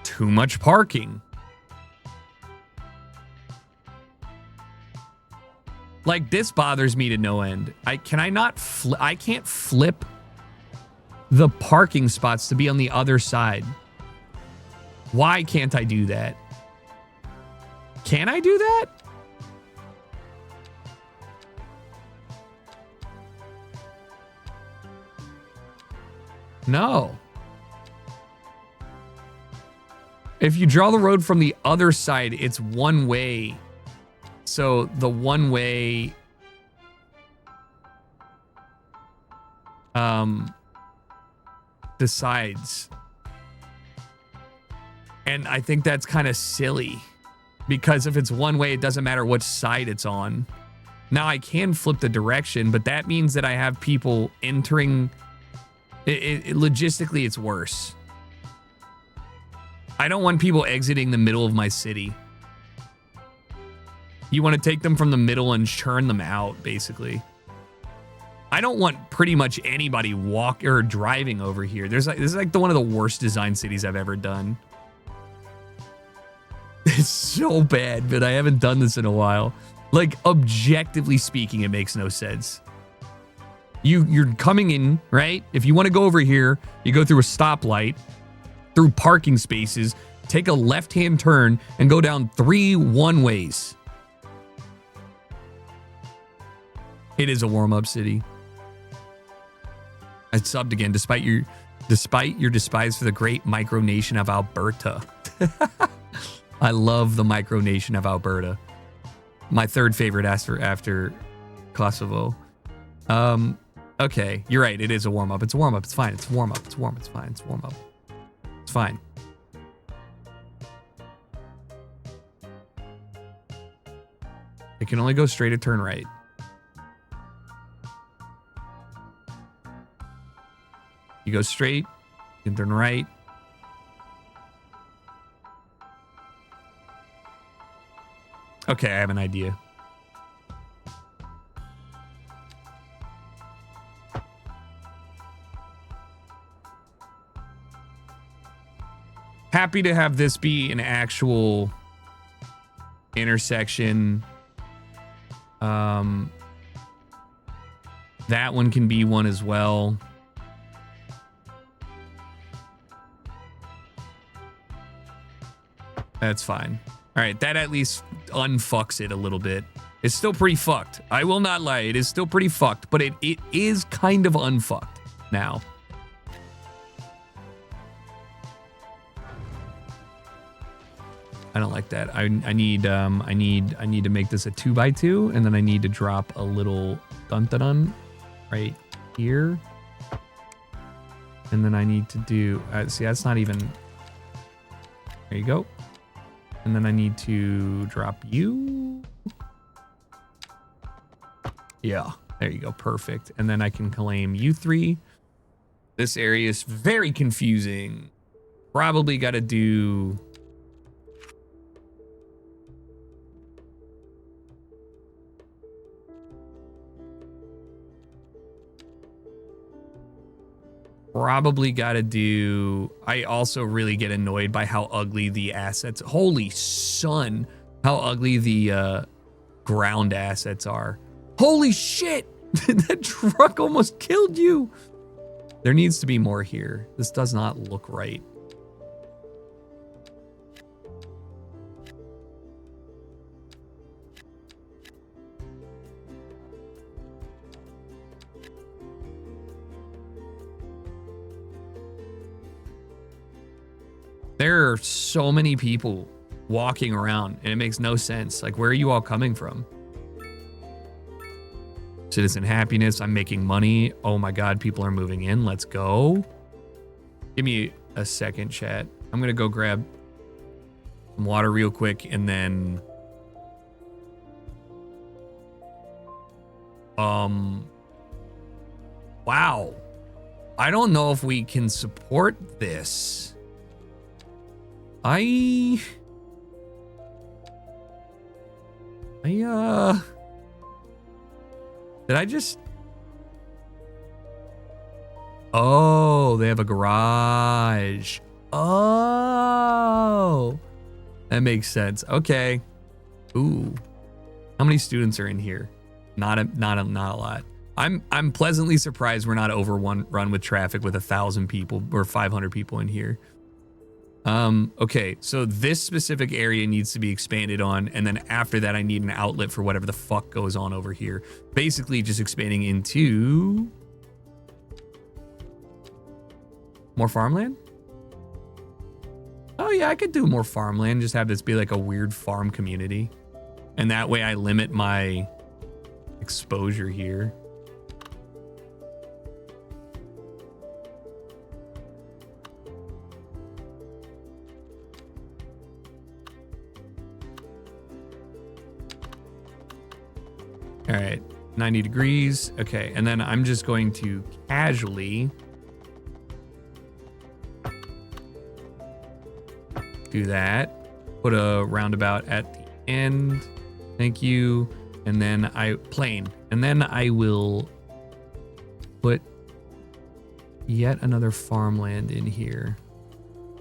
Speaker 3: Too much parking. Like, this bothers me to no end. I can't flip the parking spots to be on the other side. Why can't I do that? Can I do that? No. If you draw the road from the other side, it's one way. So the one way decides. And I think that's kind of silly because if it's one way, it doesn't matter which side it's on. Now I can flip the direction, but that means that I have people entering. Logistically, it's worse. I don't want people exiting the middle of my city. You want to take them from the middle and churn them out, basically. I don't want pretty much anybody walk or driving over here. This is like one of the worst design cities I've ever done. It's so bad, but I haven't done this in a while. Like, objectively speaking, it makes no sense. You're coming in, right? If you want to go over here, you go through a stoplight, through parking spaces, take a left-hand turn, and go down 3 one-ways. It is a warm-up city. I subbed again, despite your despise for the great micronation of Alberta. I love the micronation of Alberta. My third favorite after Kosovo. Okay, you're right. It is a warm-up. It's a warm-up. It's fine. It's a warm-up. It's warm. It's fine. It's a warm-up. It's fine. It can only go straight or turn right. You go straight, you can turn right. Okay, I have an idea. Happy to have this be an actual intersection. That one can be one as well. That's fine. All right, that at least unfucks it a little bit. It's still pretty fucked. I will not lie. It is still pretty fucked, but it is kind of unfucked now. I don't like that. I need to make this a 2x2, and then I need to drop a little dun-dun-dun right here. And then I need to do, see, that's not even, there you go. And then I need to drop you. Yeah, there you go, perfect. And then I can claim you 3. This area is very confusing. Probably got to do... Probably got to do... I also really get annoyed by how ugly the assets... Holy sun! How ugly the ground assets are. Holy shit! That truck almost killed you! There needs to be more here. This does not look right. There are so many people walking around and it makes no sense. Like, where are you all coming from? Citizen happiness. I'm making money. Oh my God, people are moving in. Let's go. Give me a second, chat. I'm going to go grab some water real quick and then... Wow. I don't know if we can support this. Did I just... Oh, they have a garage. Oh, that makes sense. Okay. Ooh. How many students are in here? Not a lot. I'm pleasantly surprised we're not overrun with traffic with 1,000 people or 500 people in here. Okay, so this specific area needs to be expanded on, and then after that I need an outlet for whatever the fuck goes on over here. Basically just expanding into More farmland? Oh yeah, I could do more farmland. Just have this be like a weird farm community. And that way I limit my exposure here. All right, 90 degrees. Okay, and then I'm just going to casually do that. Put a roundabout at the end. Thank you. And then plane. And then I will put yet another farmland in here.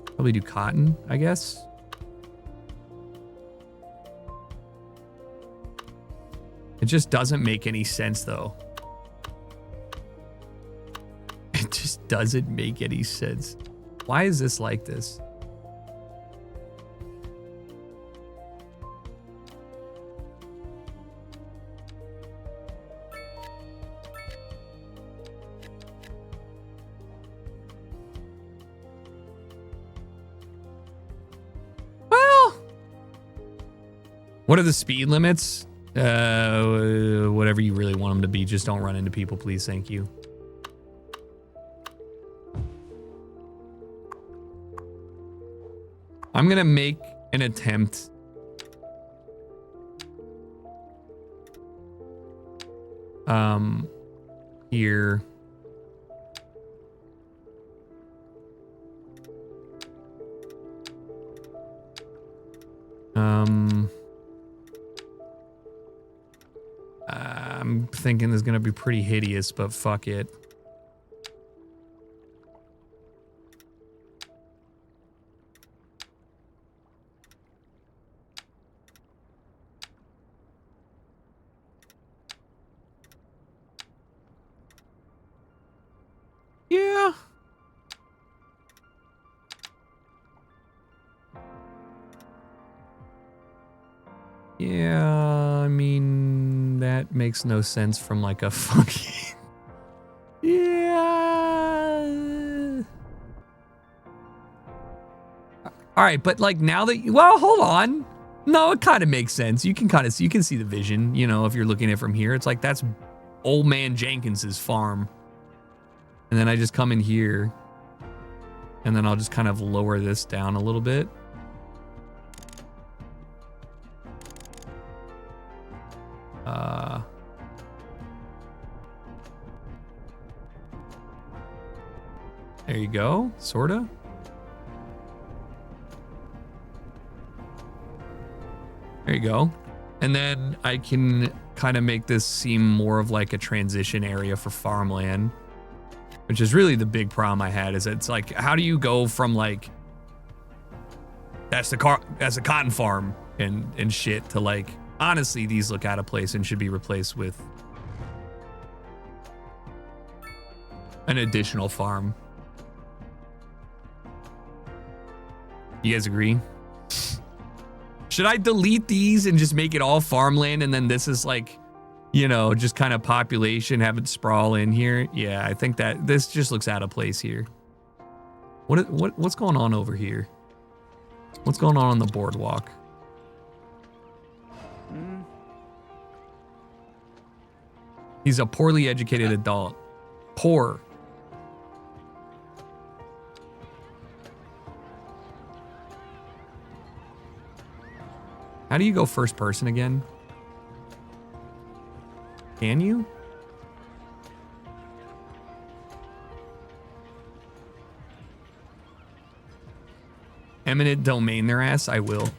Speaker 3: Probably do cotton, I guess. It just doesn't make any sense, though. It just doesn't make any sense. Why is this like this? Well, what are the speed limits? Whatever you really want them to be. Just don't run into people, please. Thank you. I'm gonna make an attempt. Here. I'm thinking this is gonna be pretty hideous, but fuck it. Yeah. Yeah, I mean, that makes no sense from like a fucking... Yeah. All right, but like now that you... Well, hold on. No, it kind of makes sense. You can see the vision, you know, if you're looking at it from here. It's like that's old man Jenkins's farm. And then I just come in here. And then I'll just kind of lower this down a little bit. There you go, sorta. There you go. And then I can kind of make this seem more of like a transition area for farmland, which is really the big problem I had. Is it's like, how do you go from like that's a cotton farm and shit to like, honestly, these look out of place and should be replaced with an additional farm. You guys agree? Should I delete these and just make it all farmland, and then this is like, you know, just kind of population, have it sprawl in here? Yeah, I think that this just looks out of place here. What's going on over here? What's going on the boardwalk? He's a poorly educated adult. Poor. How do you go first person again? Can you? Eminent domain their ass? I will.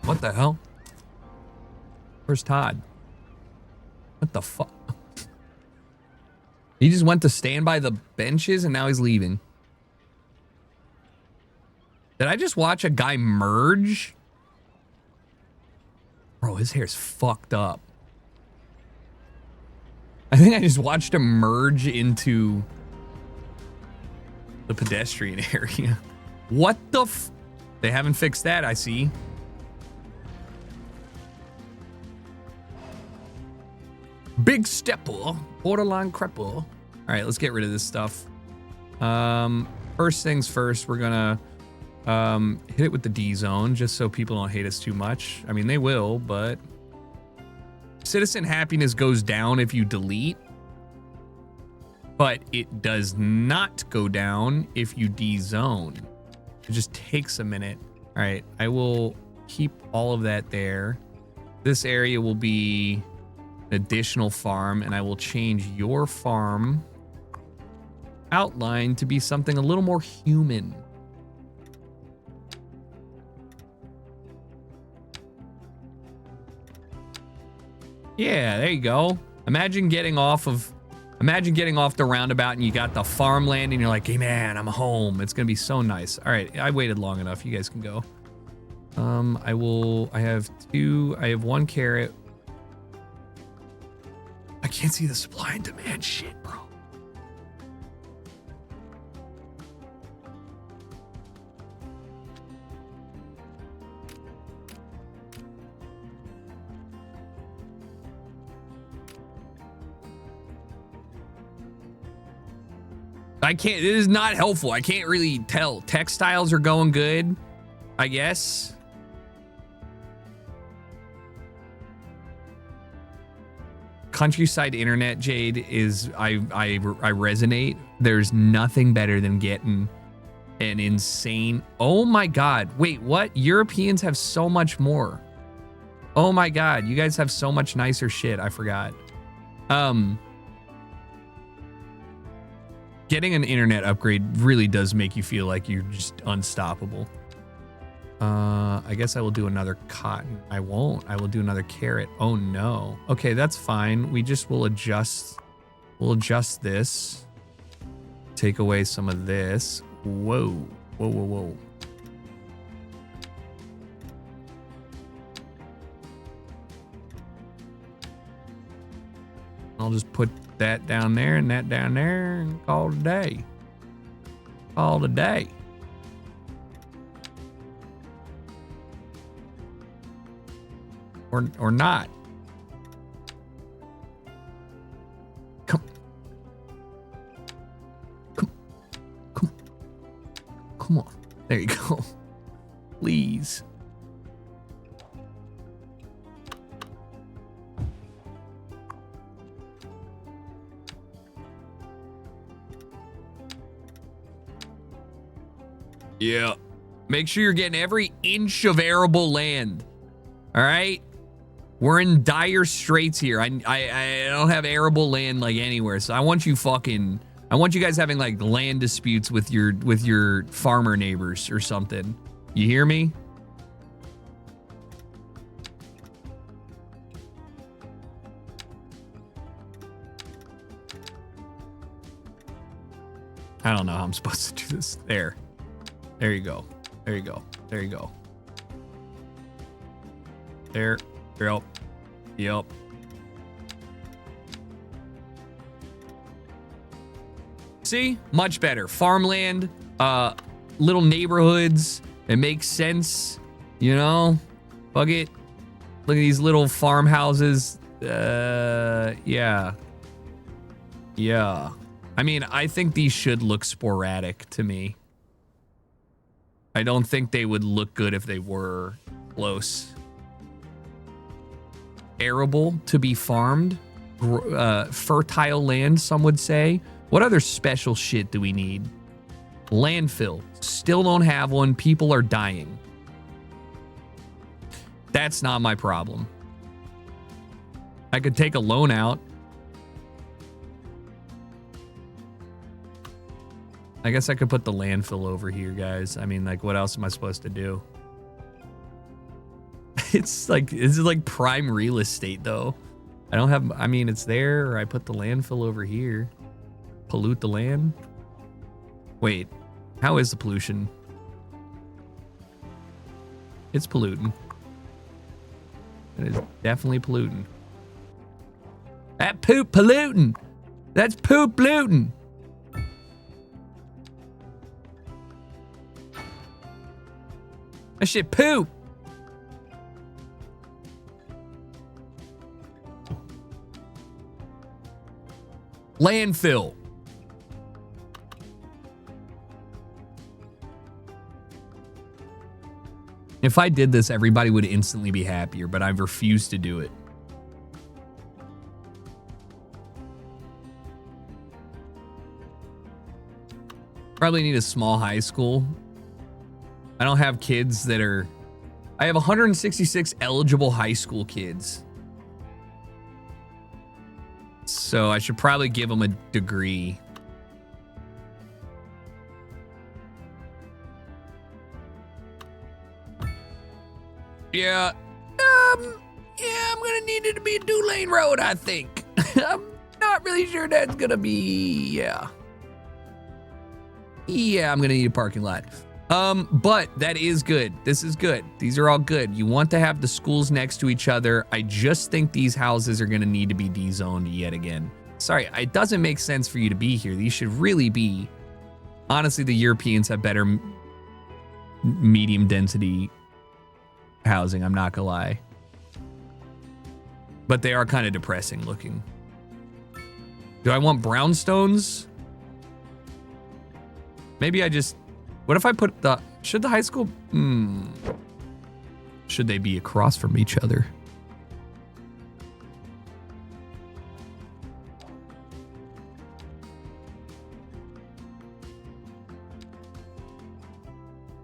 Speaker 3: What the hell? Where's Todd? What the fuck? He just went to stand by the benches and now he's leaving. Did I just watch a guy merge? Bro, his hair's fucked up. I think I just watched him merge into the pedestrian area. What the f... They haven't fixed that, I see. Big stepper, borderline crepper. All right, let's get rid of this stuff. First things first, we're gonna hit it with the D zone just so people don't hate us too much. I mean, they will, but citizen happiness goes down if you delete, but it does not go down if you D zone. It just takes a minute. All right, I will keep all of that there. This area will be an additional farm, and I will change your farm outline to be something a little more human. Yeah, there you go. Imagine getting off the roundabout and you got the farmland and you're like, hey man, I'm home. It's gonna be so nice. All right, I waited long enough. You guys can go. I have 1 carrot. I can't see the supply and demand shit, bro. I can't, it is not helpful. I can't really tell. Textiles are going good, I guess. Countryside internet, Jade, is, I resonate. There's nothing better than getting an insane, oh my God. Wait, what? Europeans have so much more. Oh my God, you guys have so much nicer shit. I forgot. Getting an internet upgrade really does make you feel like you're just unstoppable. I guess I will do another cotton. I won't. I will do another carrot. Oh no. Okay, that's fine. We just will adjust. We'll adjust this. Take away some of this. Whoa. Whoa, whoa, whoa. I'll just put that down there and that down there and call it a day. Call it a day. Or not. Come on. There you go. Please. Yeah. Make sure you're getting every inch of arable land. All right? We're in dire straits here. I don't have arable land like anywhere. So I want you guys having like land disputes with your farmer neighbors or something. You hear me? I don't know how I'm supposed to do this. There you go. There you go. There you go. There. Yep. Yep. See? Much better. Farmland, little neighborhoods. It makes sense. You know? Fuck it. Look at these little farmhouses. Yeah. Yeah. I mean, I think these should look sporadic to me. I don't think they would look good if they were close. Arable to be farmed, fertile land, some would say. What other special shit do we need? Landfill. Still don't have one. People are dying. That's not my problem. I could take a loan out. I guess I could put the landfill over here, guys. I mean, like, what else am I supposed to do? It's like, this is like prime real estate though. I don't have, I mean, it's there, or I put the landfill over here. Pollute the land. Wait, how is the pollution? It's polluting. It is definitely polluting. That poop polluting. That's poop polluting. That shit poop. Landfill. If I did this, everybody would instantly be happier, but I've refused to do it. Probably need a small high school. I don't have kids that are... I have 166 eligible high school kids. So I should probably give them a degree. Yeah. I'm gonna need it to be a 2-lane road, I think. I'm not really sure that's gonna be, yeah. Yeah, I'm gonna need a parking lot. But that is good. This is good. These are all good. You want to have the schools next to each other. I just think these houses are gonna need to be D-zoned yet again. Sorry, it doesn't make sense for you to be here. These should really be, honestly, the Europeans have better medium density housing, I'm not gonna lie. But they are kind of depressing looking. Do I want brownstones? Maybe I just, what if I put the, should the high school, should they be across from each other?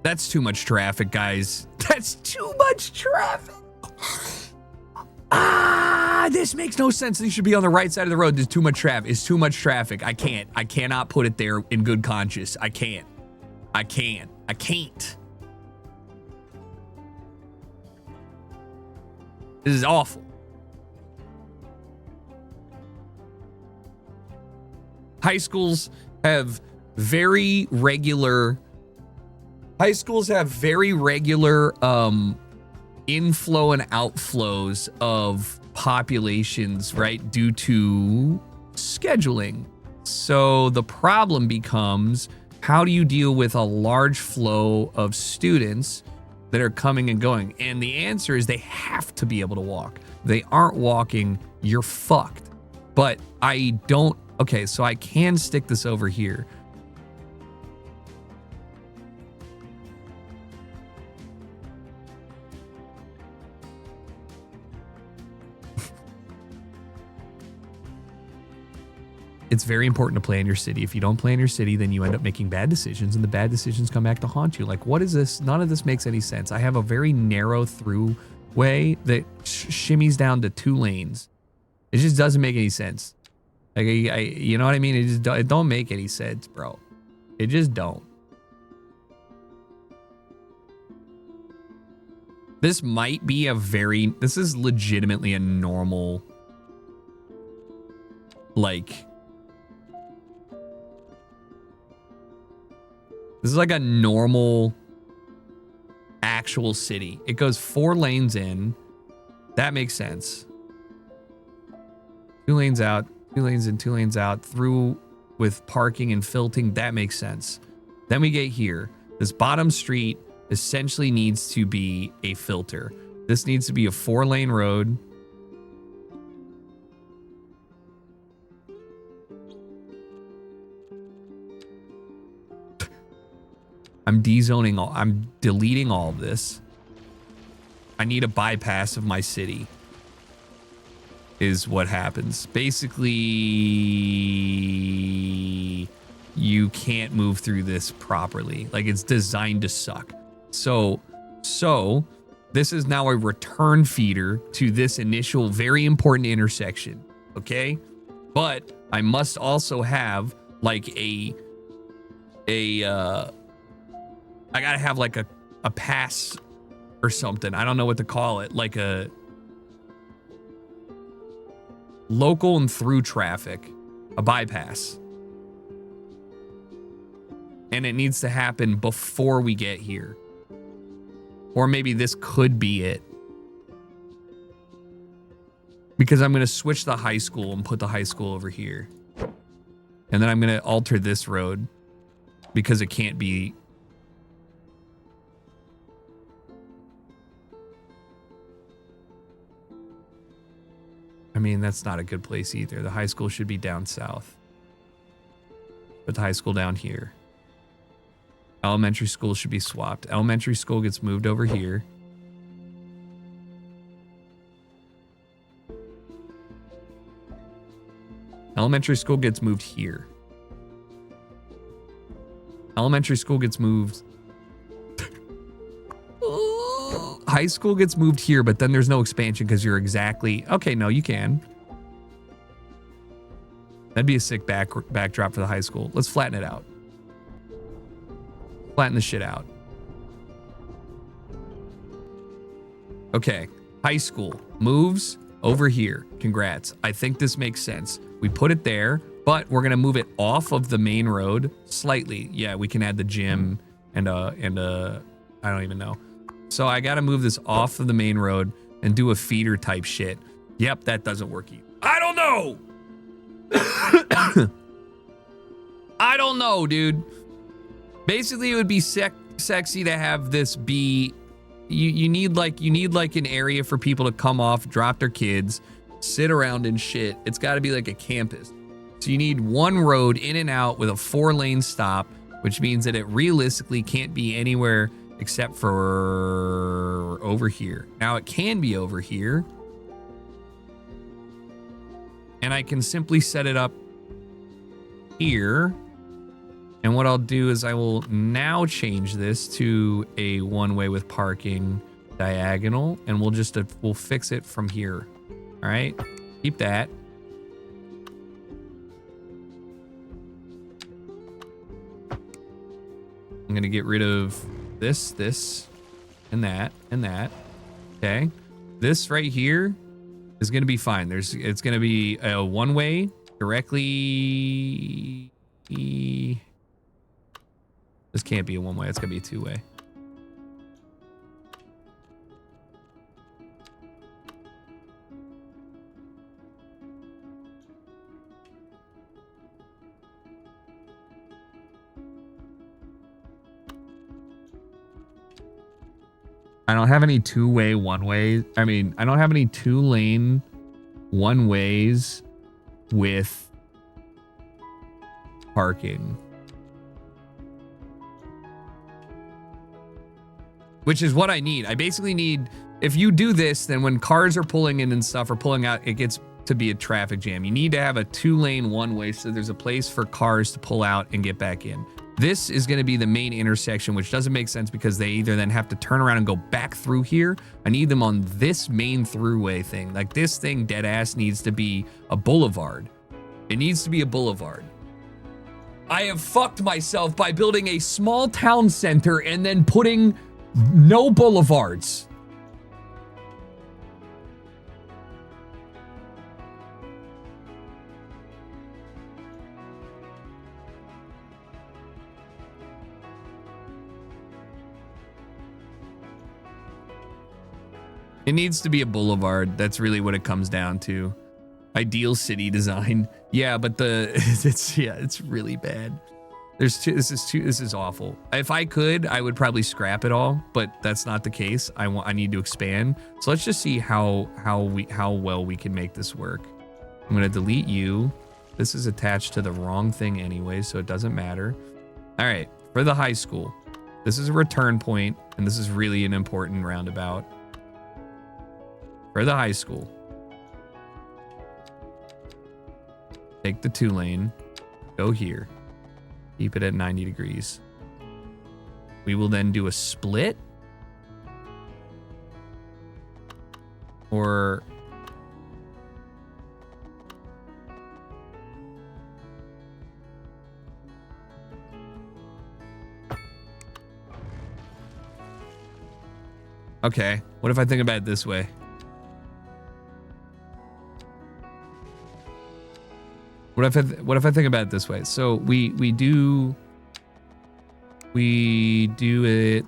Speaker 3: That's too much traffic, guys. That's too much traffic. This makes no sense. These should be on the right side of the road. There's too much traffic. It's too much traffic. I cannot put it there in good conscience. I can't. This is awful. High schools have very regular inflow and outflows of populations, right, due to scheduling. So the problem becomes, how do you deal with a large flow of students that are coming and going? And the answer is they have to be able to walk. If they aren't walking, you're fucked. But I don't, okay, so I can stick this over here. It's very important to plan your city. If you don't plan your city, then you end up making bad decisions, and the bad decisions come back to haunt you. Like, what is this? None of this makes any sense. I have a very narrow through way that shimmies down to 2 lanes. It just doesn't make any sense. Like, you know what I mean? It don't make any sense, bro. It just don't. This might be this is legitimately a normal, like, this is like a normal actual city. It goes 4 lanes in. That makes sense. 2 lanes out, 2 lanes in, 2 lanes out, through with parking and filtering. That makes sense. Then we get here. This bottom street essentially needs to be a filter. This needs to be a 4-lane road. I'm dezoning all, I'm deleting all of this. I need a bypass of my city is what happens. Basically, you can't move through this properly. Like, it's designed to suck. So this is now a return feeder to this initial very important intersection, okay? But I must also have like I gotta have like a pass or something. I don't know what to call it. Like a local and through traffic, a bypass. And it needs to happen before we get here. Or maybe this could be it. Because I'm going to switch the high school and put the high school over here. And then I'm going to alter this road because it can't be. I mean, that's not a good place either. The high school should be down south. But the high school down here. Elementary school should be swapped. Elementary school gets moved over here. Elementary school gets moved here. Elementary school gets moved. High school gets moved here, but then there's no expansion because you're exactly... Okay, no, you can. That'd be a sick backdrop for the high school. Let's flatten it out. Flatten the shit out. Okay, high school moves over here. Congrats. I think this makes sense. We put it there, but we're gonna move it off of the main road slightly. Yeah, we can add the gym and I don't even know. So I gotta move this off of the main road and do a feeder type shit. Yep, that doesn't work either. I don't know. I don't know, dude. Basically, it would be sexy to have this be. You need like an area for people to come off, drop their kids, sit around and shit. It's got to be like a campus. So you need one road in and out with a 4-lane stop, which means that it realistically can't be anywhere except for over here. Now it can be over here. And I can simply set it up here. And what I'll do is I will now change this to a one-way with parking diagonal, and we'll fix it from here. All right, keep that. I'm gonna get rid of this, and that. Okay, this right here is gonna be fine. It's gonna be a one-way directly. This can't be a one-way. It's gonna be a two-way. I don't have any two-way one-way. I mean, I don't have any two-lane one-ways with parking. Which is what I need. I basically need, if you do this, then when cars are pulling in and stuff or pulling out, it gets to be a traffic jam. You need to have a 2-lane one-way so there's a place for cars to pull out and get back in. This is going to be the main intersection, which doesn't make sense because they either then have to turn around and go back through here. I need them on this main throughway thing. Like this thing dead ass needs to be a boulevard. It needs to be a boulevard. I have fucked myself by building a small town center and then putting no boulevards. It needs to be a boulevard. That's really what it comes down to. Ideal city design. Yeah, but it's really bad. This is awful. If I could, I would probably scrap it all, but that's not the case. I need to expand. So let's just see how well we can make this work. I'm gonna delete you. This is attached to the wrong thing anyway, so it doesn't matter. All right, for the high school, this is a return point, and this is really an important roundabout. For the high school, take the 2-lane, go here. Keep it at 90 degrees. We will then do a split. Or Okay. What if I think about it this way? What if I think about it this way? So we do it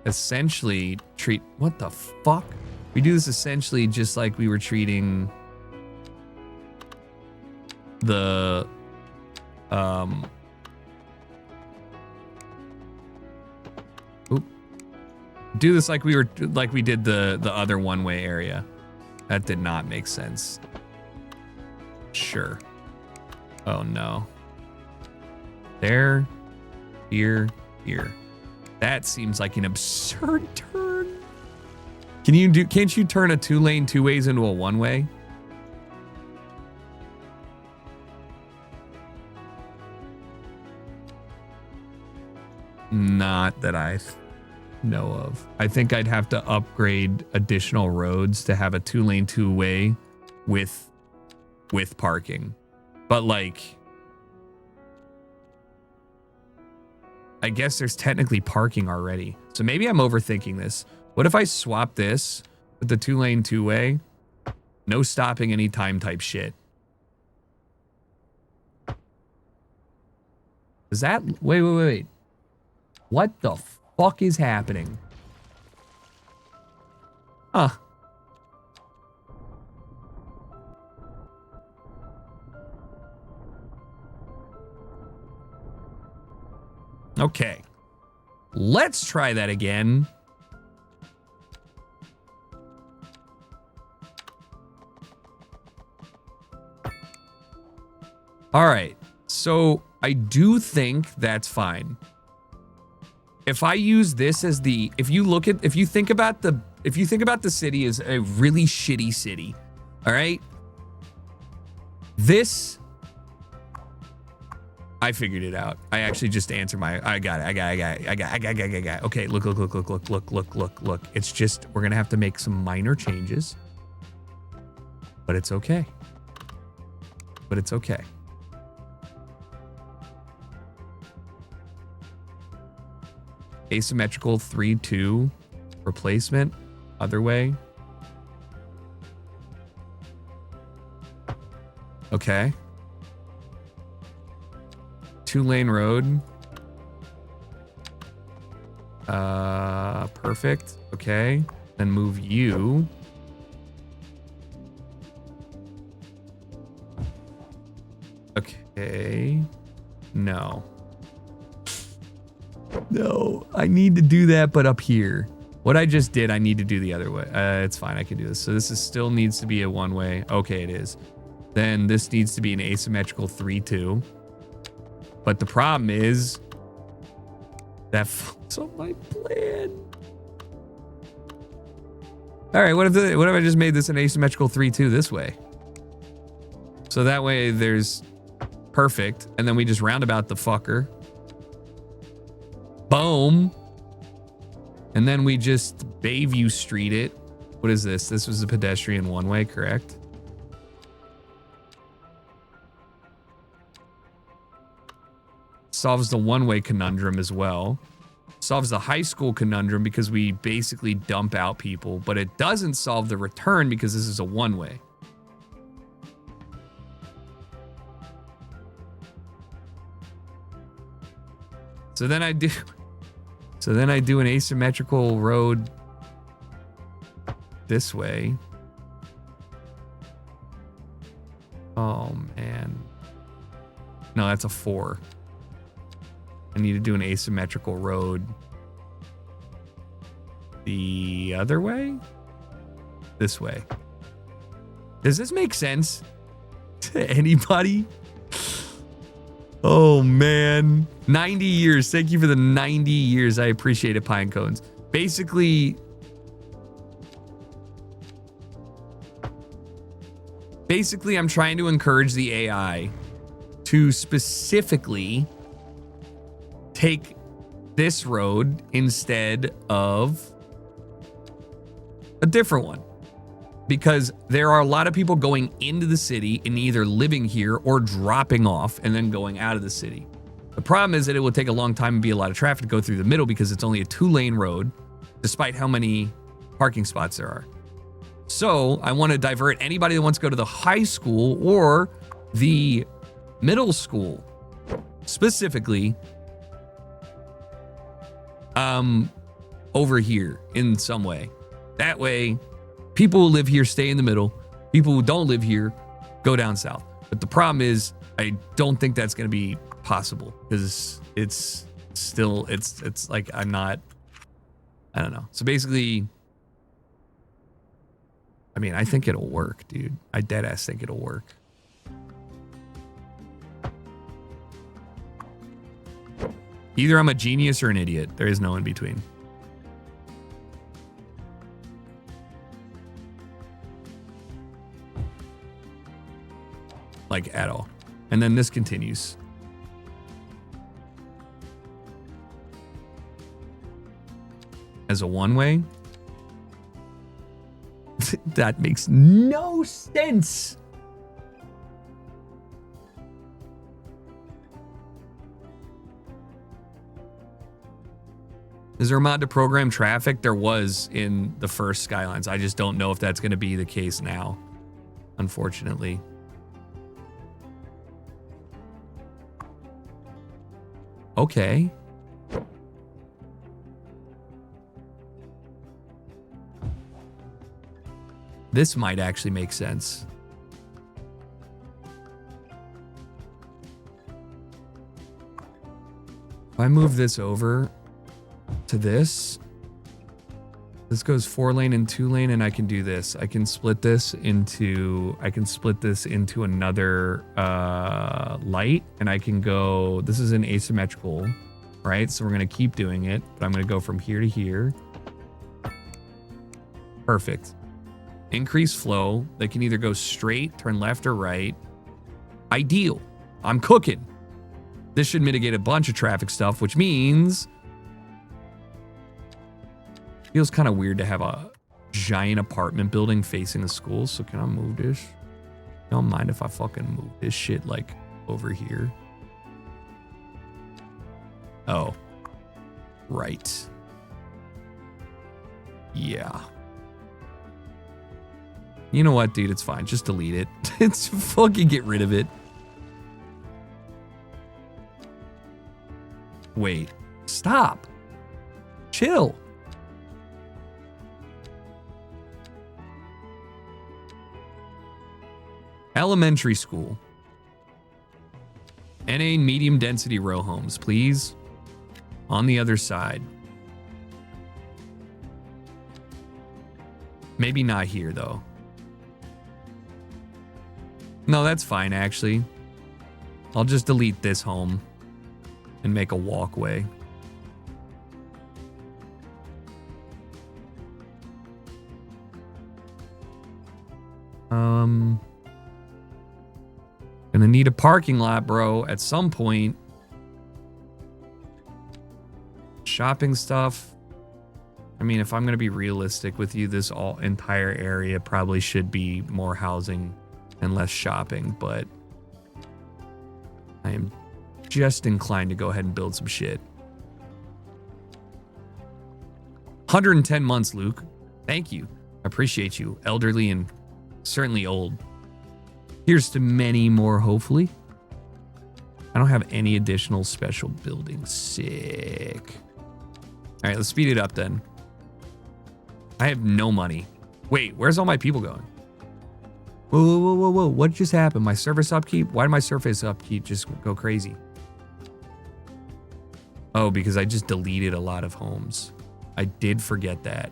Speaker 3: essentially treat, what the fuck? We do this essentially just like we were treating the do this like we did the other one-way area. That did not make sense. Sure. Oh no. There, here. That seems like an absurd turn. Can't you turn a 2-lane 2-ways into a 1-way? Not that I know of. I think I'd have to upgrade additional roads to have a 2-lane 2-way with parking. But like, I guess there's technically parking already. So maybe I'm overthinking this. What if I swap this with the 2-lane 2-way? No stopping anytime type shit. Is that, wait. What the fuck is happening? Huh. Okay. Let's try that again. All right. So I do think that's fine. If I use this as the, if you think about the city as a really shitty city, all right? This, I figured it out. I actually just answered I got it. Okay, look. It's just, we're gonna have to make some minor changes, but it's okay. Asymmetrical 3-2 replacement, other way. Okay. 2-lane road. Perfect. Okay. Then move you. Okay. No, I need to do that, but up here. What I just did, I need to do the other way. It's fine, I can do this. So this still needs to be a 1-way. Okay, it is. Then this needs to be an asymmetrical 3-2. But the problem is that fucks up my plan. All right, what if I just made this an asymmetrical 3-2 this way? So that way there's perfect, and then we just roundabout the fucker. Boom. And then we just Bayview Street it. What is this? This was a pedestrian 1-way, correct? Solves the 1-way conundrum as well. Solves the high school conundrum because we basically dump out people, but it doesn't solve the return because this is a 1-way. So then I do an asymmetrical road this way. Oh man. No, that's a 4. I need to do an asymmetrical road the other way? This way. Does this make sense to anybody? Oh man. 90 years. Thank you for the 90 years. I appreciate it, Pine Cones. Basically, I'm trying to encourage the AI to specifically take this road instead of a different one. Because there are a lot of people going into the city and either living here or dropping off and then going out of the city. The problem is that it will take a long time and be a lot of traffic to go through the middle because it's only a 2-lane road, despite how many parking spots there are. So I want to divert anybody that wants to go to the high school or the middle school, specifically, over here in some way. That way, people who live here stay in the middle. People who don't live here go down south. But the problem is, I don't think that's going to be possible because it's still, it's like I don't know. So basically, I mean, I think it'll work, dude. I dead ass think it'll work. Either I'm a genius or an idiot. There is no in between. Like at all. And then this continues. As a one-way. That makes no sense. Is there a mod to program traffic? There was in the first Skylines. I just don't know if that's going to be the case now, unfortunately. Okay. This might actually make sense. If I move this over to this goes 4-lane and 2-lane, and I can do this. I can split this into another light, and I can go, this is an asymmetrical, right? So we're gonna keep doing it, but I'm gonna go from here to here. Perfect. Increase flow. They can either go straight, turn left or right. Ideal. I'm cooking. This should mitigate a bunch of traffic stuff, which means feels kind of weird to have a giant apartment building facing a school. So can I move this? Don't mind if I fucking move this shit like over here. Oh, right. Yeah. You know what, dude? It's fine. Just delete it. It's fucking get rid of it. Wait. Stop. Chill. Elementary school. NA medium density row homes, please. On the other side. Maybe not here, though. No, that's fine, actually. I'll just delete this home and make a walkway. Gonna need a parking lot, bro, at some point. Shopping stuff. I mean, if I'm gonna be realistic with you, this entire area probably should be more housing and less shopping, but I am just inclined to go ahead and build some shit. 110 months, Luke. Thank you. I appreciate you. Elderly and certainly old. Here's to many more, hopefully. I don't have any additional special buildings. Sick. All right, let's speed it up then. I have no money. Wait, where's all my people going? Whoa, whoa, whoa, whoa, whoa. What just happened? My service upkeep? Why did my surface upkeep just go crazy? Oh, because I just deleted a lot of homes. I did forget that.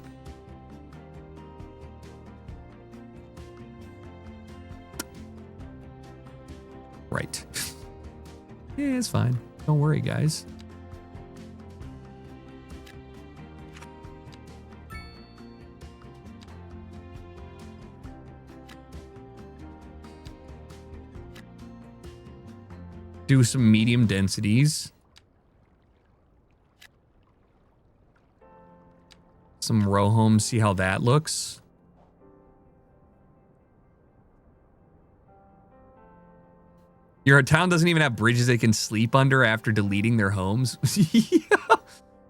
Speaker 3: Right. Yeah, it's fine. Don't worry, guys. Do some medium densities. Some row homes, see how that looks. Your town doesn't even have bridges they can sleep under after deleting their homes.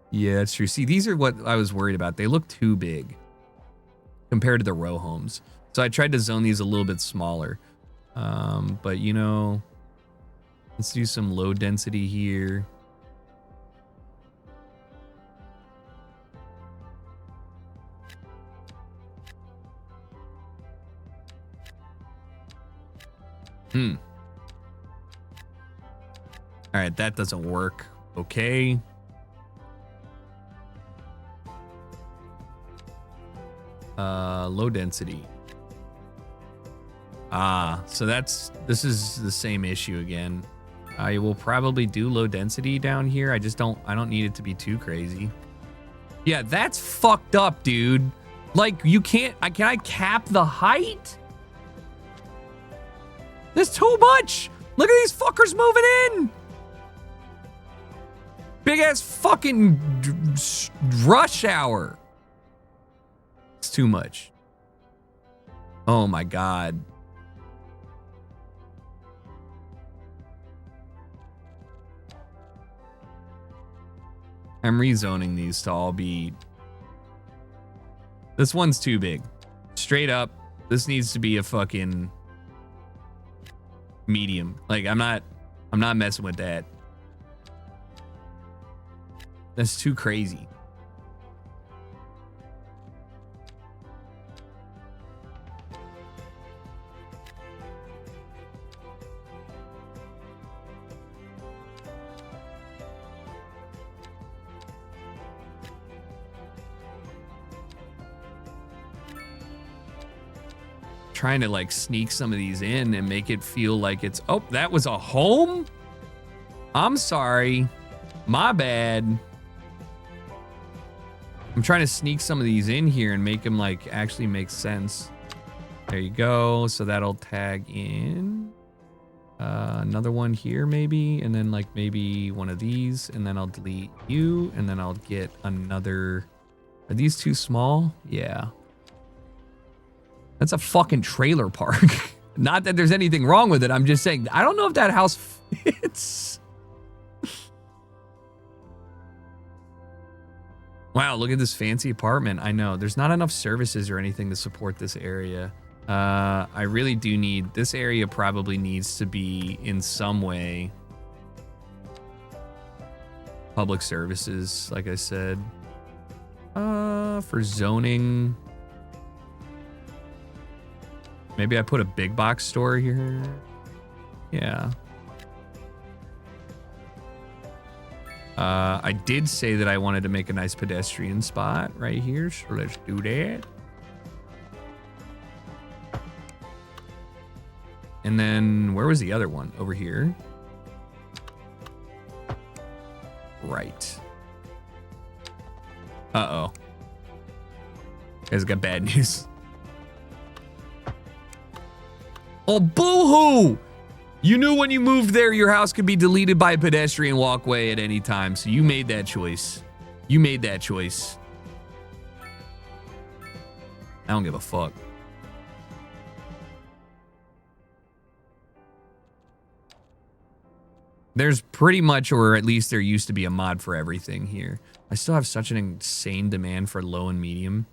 Speaker 3: Yeah, that's true. See, these are what I was worried about. They look too big. compared to the row homes. So I tried to zone these a little bit smaller. But you know, let's do some low density here. All right, that doesn't work. Okay. Low density. So this is the same issue again. I will probably do low density down here. I don't need it to be too crazy. Yeah, that's fucked up, dude. Like, you can't, can I cap the height? That's too much. Look at these fuckers moving in. Big ass fucking rush hour. It's too much. Oh my God. I'm rezoning these to all be... This one's too big. Straight up, this needs to be a fucking medium. Like, I'm not messing with that. That's too crazy. Trying to like sneak some of these in and make it feel like it's, oh, that was a home? I'm sorry. My bad. I'm trying to sneak some of these in here and make them like actually make sense. There you go. So that'll tag in another one here maybe, and then like maybe one of these, and then I'll delete you, and then I'll get another. Are these too small? Yeah. That's a fucking trailer park. Not that there's anything wrong with it. I'm just saying, I don't know if that house fits. Wow, look at this fancy apartment. I know, there's not enough services or anything to support this area. I really do need, this area probably needs to be in some way public services, like I said. For zoning, maybe I put a big box store here. Yeah. I did say that I wanted to make a nice pedestrian spot right here, so let's do that. And then where was the other one? Over here. Right. Uh-oh. Guys got bad news. Oh, boo-hoo! You knew when you moved there, your house could be deleted by a pedestrian walkway at any time, so you made that choice. You made that choice. I don't give a fuck. There's pretty much, or at least there used to be a mod for everything here. I still have such an insane demand for low and medium.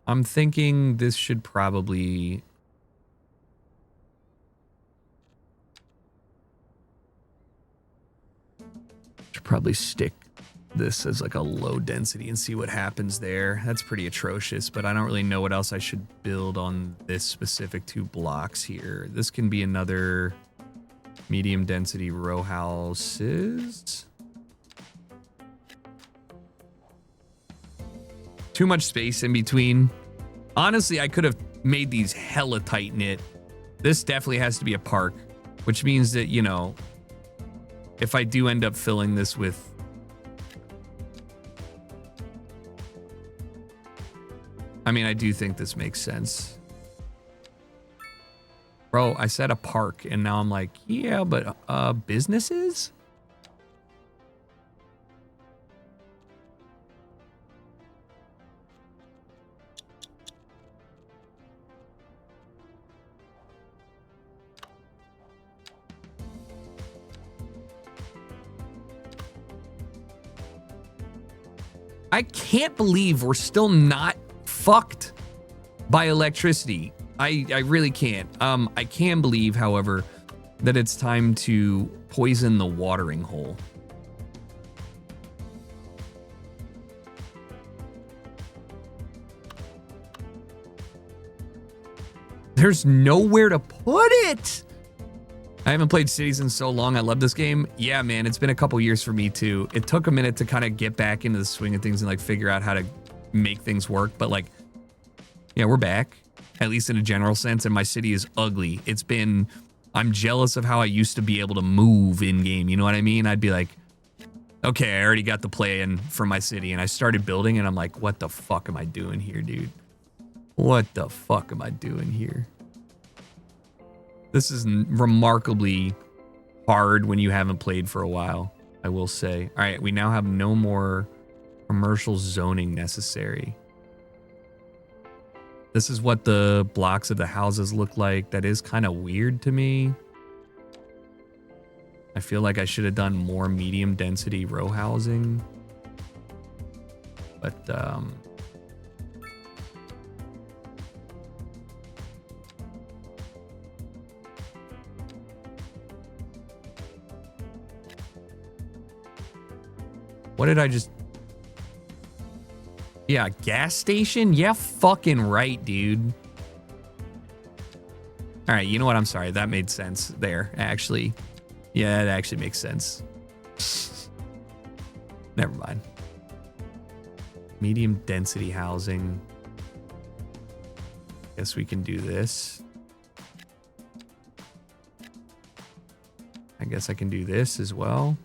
Speaker 3: I'm thinking this should probably... Should probably stick this as like a low density and see what happens there. That's pretty atrocious, but I don't really know what else I should build on this specific 2 blocks here. This can be another medium density row houses. Too much space in between. Honestly, I could have made these hella tight knit. This definitely has to be a park, which means that, you know, if I do end up filling this with... I mean, I do think this makes sense. Bro, I said a park, and now I'm like, yeah, but businesses? I can't believe we're still not fucked by electricity. I really can't. I can believe, however, that it's time to poison the watering hole. There's nowhere to put it. I haven't played Cities in so long. I love this game. Yeah, man, it's been a couple years for me too. It took a minute to kind of get back into the swing of things and like figure out how to make things work. But like, yeah, we're back, at least in a general sense. And my city is ugly. It's been, I'm jealous of how I used to be able to move in game. You know what I mean? I'd be like, okay, I already got the plan for my city. And I started building and I'm like, what the fuck am I doing here, dude? What the fuck am I doing here? This is remarkably hard when you haven't played for a while, I will say. All right, we now have no more commercial zoning necessary. This is what the blocks of the houses look like. That is kind of weird to me. I feel like I should have done more medium density row housing. But, what did I just... Yeah, gas station? Yeah, fucking right, dude. All right, you know what? I'm sorry. That made sense there, actually. Yeah, it actually makes sense. Never mind. Medium density housing. Guess we can do this. I guess I can do this as well.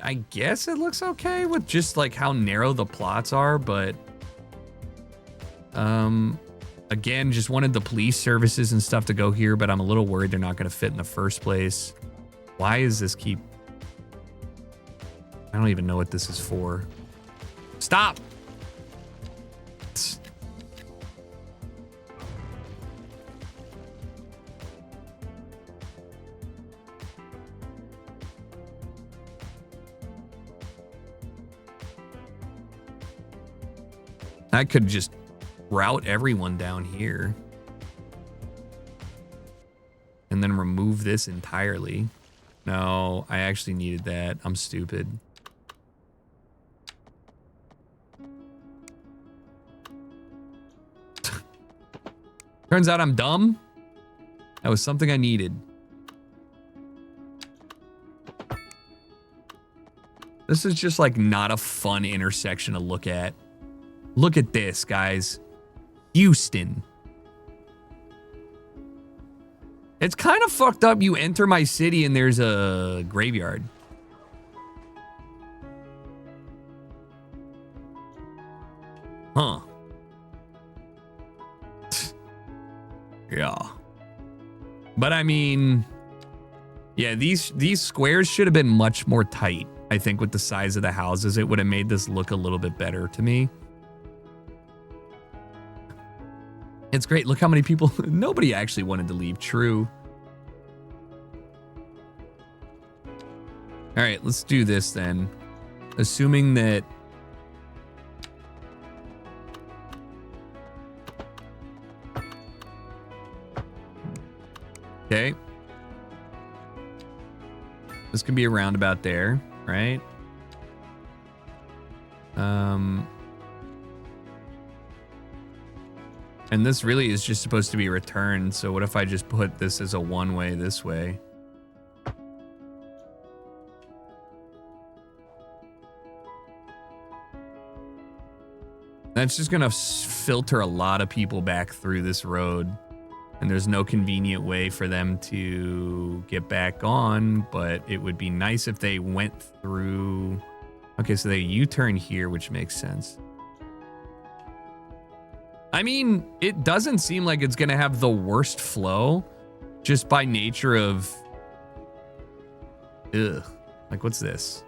Speaker 3: I guess it looks okay with just like how narrow the plots are, but again, just wanted the police services and stuff to go here, but I'm a little worried they're not going to fit in the first place. Why is this keep... I don't even know what this is for. Stop! I could just route everyone down here and then remove this entirely. No, I actually needed that. I'm stupid. Turns out I'm dumb. That was something I needed. This is just like not a fun intersection to look at. Look at this, guys. Houston. It's kind of fucked up. You enter my city and there's a graveyard. Huh. Yeah. But I mean, yeah, these squares should have been much more tight. I think with the size of the houses, it would have made this look a little bit better to me. It's great. Look how many people... Nobody actually wanted to leave. True. All right, let's do this then. Assuming that... Okay. This can be a roundabout there, right? And this really is just supposed to be a return. So what if I just put this as a one-way this way? That's just gonna filter a lot of people back through this road. And there's no convenient way for them to get back on, but it would be nice if they went through... Okay, so they U-turn here, which makes sense. I mean, it doesn't seem like it's going to have the worst flow just by nature of... Ugh. Like, what's this?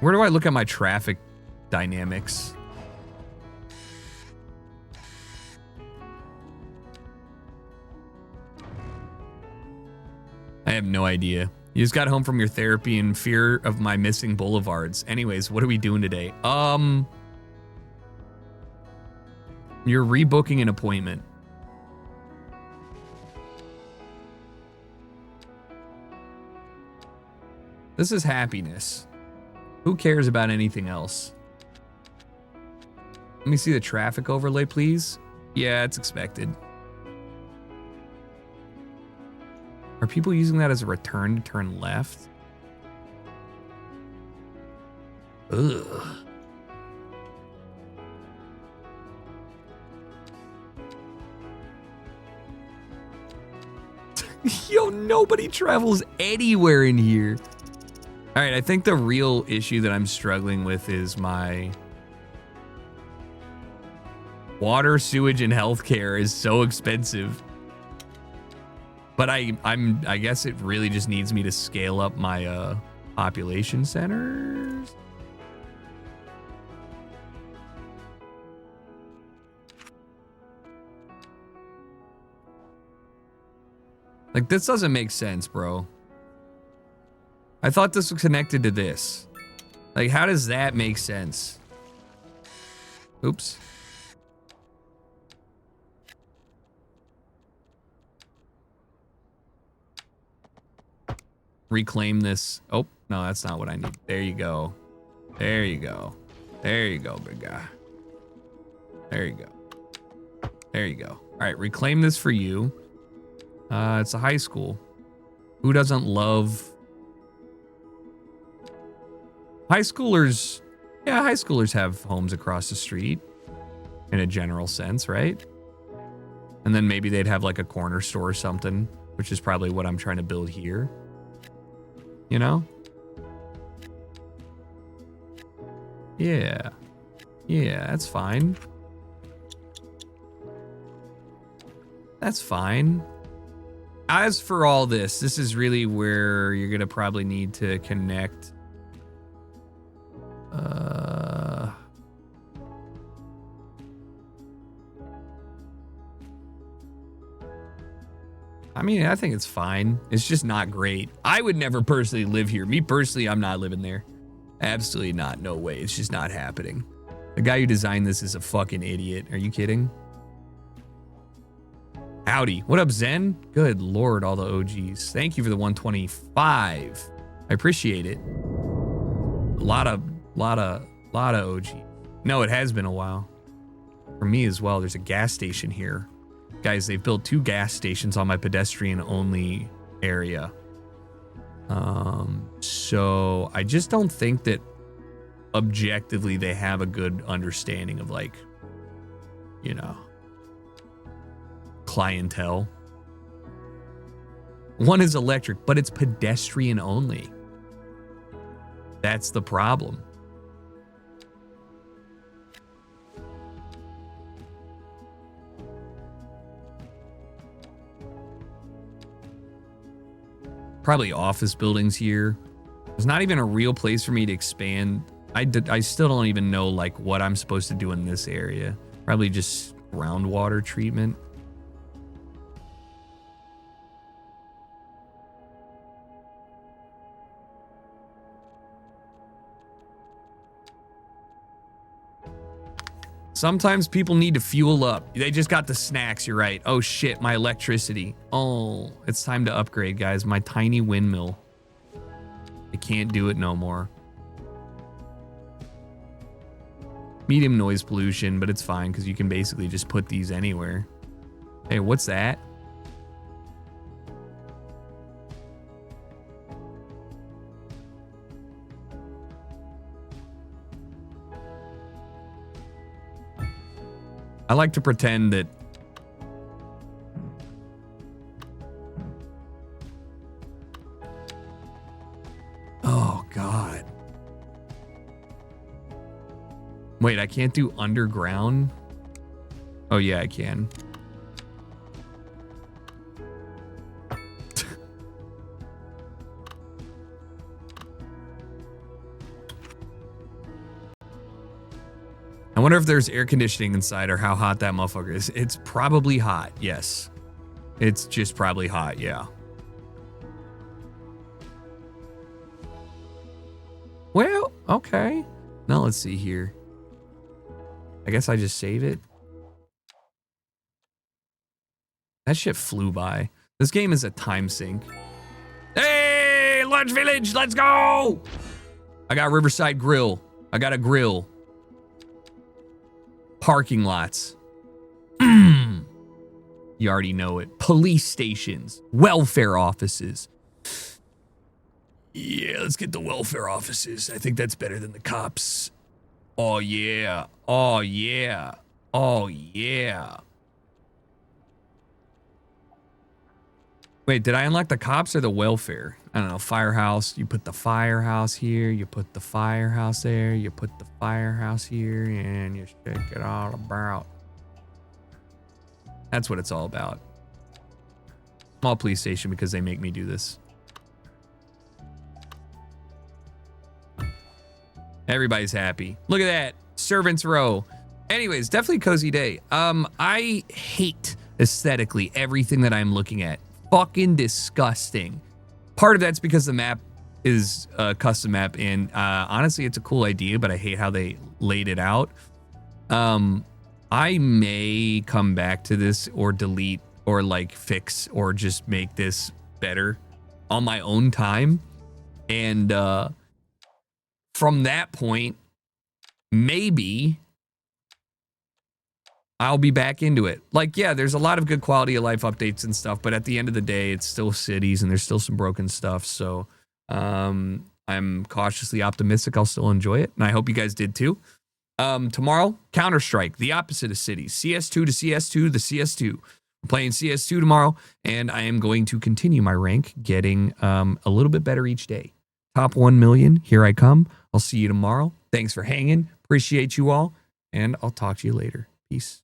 Speaker 3: Where do I look at my traffic dynamics? have no idea. You just got home from your therapy in fear of my missing boulevards. Anyways, what are we doing today? You're rebooking an appointment. This is happiness. Who cares about anything else? Let me see the traffic overlay, please. Yeah, it's expected. Are people using that as a return to turn left? Ugh. Yo, nobody travels anywhere in here. All right, I think the real issue that I'm struggling with is my water, sewage, and healthcare is so expensive. But I guess it really just needs me to scale up my population centers. Like, this doesn't make sense, bro. I thought this was connected to this. Like, how does that make sense? Oops. Reclaim this. Oh, no, that's not what I need. There you go. There you go. There you go, big guy. There you go. There you go. All right, reclaim this for you. It's a high school. Who doesn't love high schoolers? Yeah, high schoolers have homes across the street in a general sense, right? And then maybe they'd have like a corner store or something, which is probably what I'm trying to build here. You know? Yeah. Yeah, that's fine. That's fine. As for all this, this is really where you're going to probably need to connect. I mean, I think it's fine. It's just not great. I would never personally live here. Me personally, I'm not living there. Absolutely not. No way. It's just not happening. The guy who designed this is a fucking idiot. Are you kidding? Howdy. What up, Zen? Good Lord, all the OGs. Thank you for the 125. I appreciate it. A lot of OG. No, it has been a while. For me as well. There's a gas station here. Guys, they've built 2 gas stations on my pedestrian-only area. So I just don't think that objectively they have a good understanding of, like, you know, clientele. One is electric, but it's pedestrian only. That's the problem. Probably office buildings here. There's not even a real place for me to expand. I still don't even know like what I'm supposed to do in this area. Probably just groundwater treatment. Sometimes people need to fuel up. They just got the snacks, you're right. Oh shit, my electricity. Oh, it's time to upgrade, guys. My tiny windmill. I can't do it no more. Medium noise pollution, but it's fine because you can basically just put these anywhere. Hey, what's that? I like to pretend that oh God. Wait, I can't do underground? Oh yeah, I can. I wonder if there's air conditioning inside or how hot that motherfucker is. It's probably hot, yes. It's just probably hot, yeah. Well, okay. Now let's see here. I guess I just save it. That shit flew by. This game is a time sink. Hey, Lunch Village, let's go! I got Riverside Grill. I got a grill. Parking lots. You already know it. Police stations. Welfare offices. Yeah, let's get the welfare offices. I think that's better than the cops. Oh, yeah. Oh, yeah. Oh, yeah. Wait, did I unlock the cops or the welfare? I don't know. Firehouse. You put the firehouse here. You put the firehouse there. You put the firehouse here. And you check it all about. That's what it's all about. Small police station because they make me do this. Everybody's happy. Look at that. Servants row. Anyways, definitely a cozy day. I hate aesthetically everything that I'm looking at. Fucking disgusting. Part of that's because the map is a custom map, and honestly, it's a cool idea, but I hate how they laid it out. I may come back to this or delete or like fix or just make this better on my own time. And from that point, maybe I'll be back into it. Like, yeah, there's a lot of good quality of life updates and stuff, but at the end of the day, it's still cities and there's still some broken stuff. So I'm cautiously optimistic I'll still enjoy it. And I hope you guys did too. Tomorrow, Counter-Strike, the opposite of cities. CS2 to CS2, the CS2. I'm playing CS2 tomorrow, and I am going to continue my rank, getting a little bit better each day. Top 1 million, here I come. I'll see you tomorrow. Thanks for hanging. Appreciate you all, and I'll talk to you later. Peace.